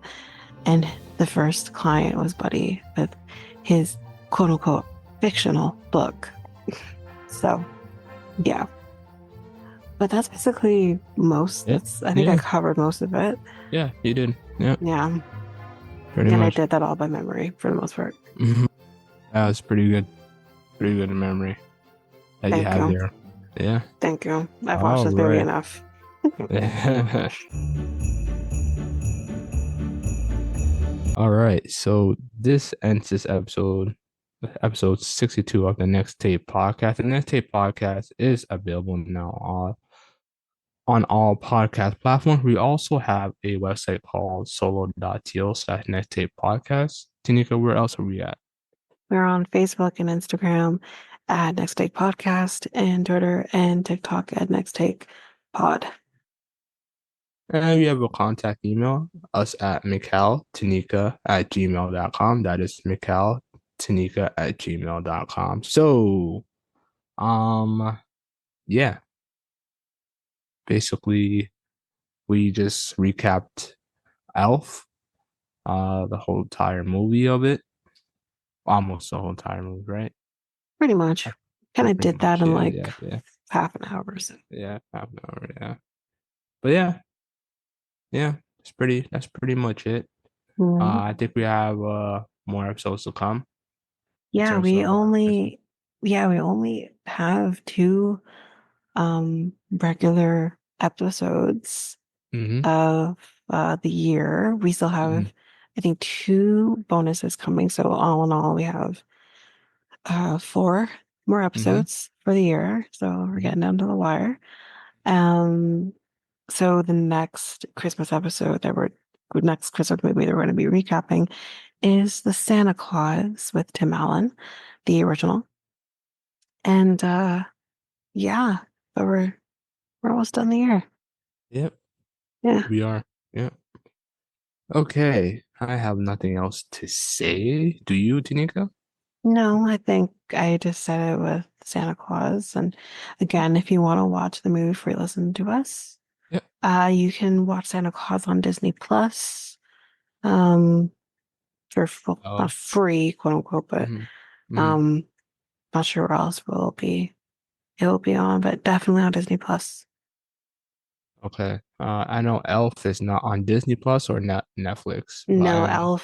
Speaker 2: and the first client was Buddy with his quote unquote fictional book. So, yeah. But that's basically most.
Speaker 1: Yeah.
Speaker 2: I think I
Speaker 1: Yeah.
Speaker 2: covered most of it.
Speaker 1: Yeah. You did. Yeah.
Speaker 2: Yeah.
Speaker 1: Pretty
Speaker 2: And I
Speaker 1: much.
Speaker 2: did that all by memory for the most part.
Speaker 1: Mhm. That was pretty good. Pretty good memory that you
Speaker 2: Thank
Speaker 1: have
Speaker 2: you.
Speaker 1: there. Yeah.
Speaker 2: Thank you. I've watched
Speaker 1: All
Speaker 2: this movie
Speaker 1: right.
Speaker 2: enough.
Speaker 1: All right. So this ends this episode 62 of the Next Tape podcast. The Next Tape podcast is available now on all podcast platforms. We also have a website called solo.to/next tape podcast. Tanika, where else are we at?
Speaker 2: We're on Facebook and Instagram at Next Take Podcast, and Twitter and TikTok at Next Take Pod.
Speaker 1: And we have a contact email, us at mikeltanika@gmail.com. That is mikeltanika@gmail.com. So, yeah, basically, we just recapped Elf, the whole entire movie of it, almost the whole entire movie, right?
Speaker 2: Pretty much. Kind of
Speaker 1: Pretty
Speaker 2: did that
Speaker 1: much,
Speaker 2: in
Speaker 1: yeah,
Speaker 2: like
Speaker 1: yeah, yeah,
Speaker 2: half an hour or so.
Speaker 1: yeah, half an hour, yeah. But yeah, that's pretty much it.
Speaker 2: Mhm.
Speaker 1: I think we have more episodes to come in
Speaker 2: Yeah,
Speaker 1: terms
Speaker 2: we
Speaker 1: of Christmas.
Speaker 2: only we only have two regular episodes
Speaker 1: Mm-hmm.
Speaker 2: of the year. We still
Speaker 1: Mm-hmm.
Speaker 2: have, I think, two bonuses coming. So all in all, we have four more
Speaker 1: Mm-hmm.
Speaker 2: episodes for the year. So we're getting down to the wire. Um, so the next Christmas episode next Christmas movie that we're going to be recapping is The Santa Claus with Tim Allen, the original. And yeah, but we're almost done the year.
Speaker 1: Yep,
Speaker 2: Yeah.
Speaker 1: we are. Yep. Okay, I have nothing else to say. Do you, Tanika?
Speaker 2: No, I think I just said it with Santa Claus. And again, if you want to watch the movie free listen to us,
Speaker 1: Yep.
Speaker 2: you can watch Santa Claus on Disney Plus. Um, for well, not
Speaker 1: Oh.
Speaker 2: free, quote unquote, but
Speaker 1: Mm-hmm. Mm-hmm.
Speaker 2: um, not sure where else will be. It will be on, but definitely on Disney Plus.
Speaker 1: Okay. I know Elf is not on Disney Plus or not Netflix, but I
Speaker 2: No,
Speaker 1: don't know.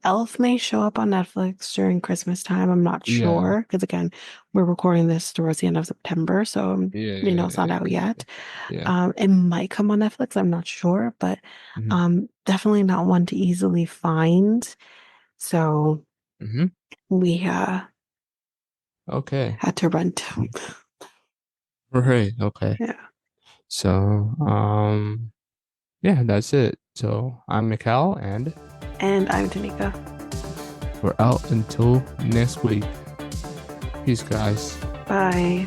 Speaker 2: Elf may show up on Netflix during Christmas time. I'm not
Speaker 1: Yeah.
Speaker 2: sure because again, we're recording this towards the end of September, so
Speaker 1: Yeah. Yeah.
Speaker 2: it's not out
Speaker 1: Yeah.
Speaker 2: yet.
Speaker 1: Yeah.
Speaker 2: It might come on Netflix. I'm not sure, but
Speaker 1: Mm-hmm.
Speaker 2: definitely not one to easily find. So
Speaker 1: Mm-hmm.
Speaker 2: we
Speaker 1: Okay.
Speaker 2: had to rent.
Speaker 1: Right. Okay.
Speaker 2: Yeah,
Speaker 1: So, yeah, that's it. So I'm Mikel, and
Speaker 2: and I'm Tanika.
Speaker 1: we're out until next week. Peace, guys.
Speaker 2: Bye.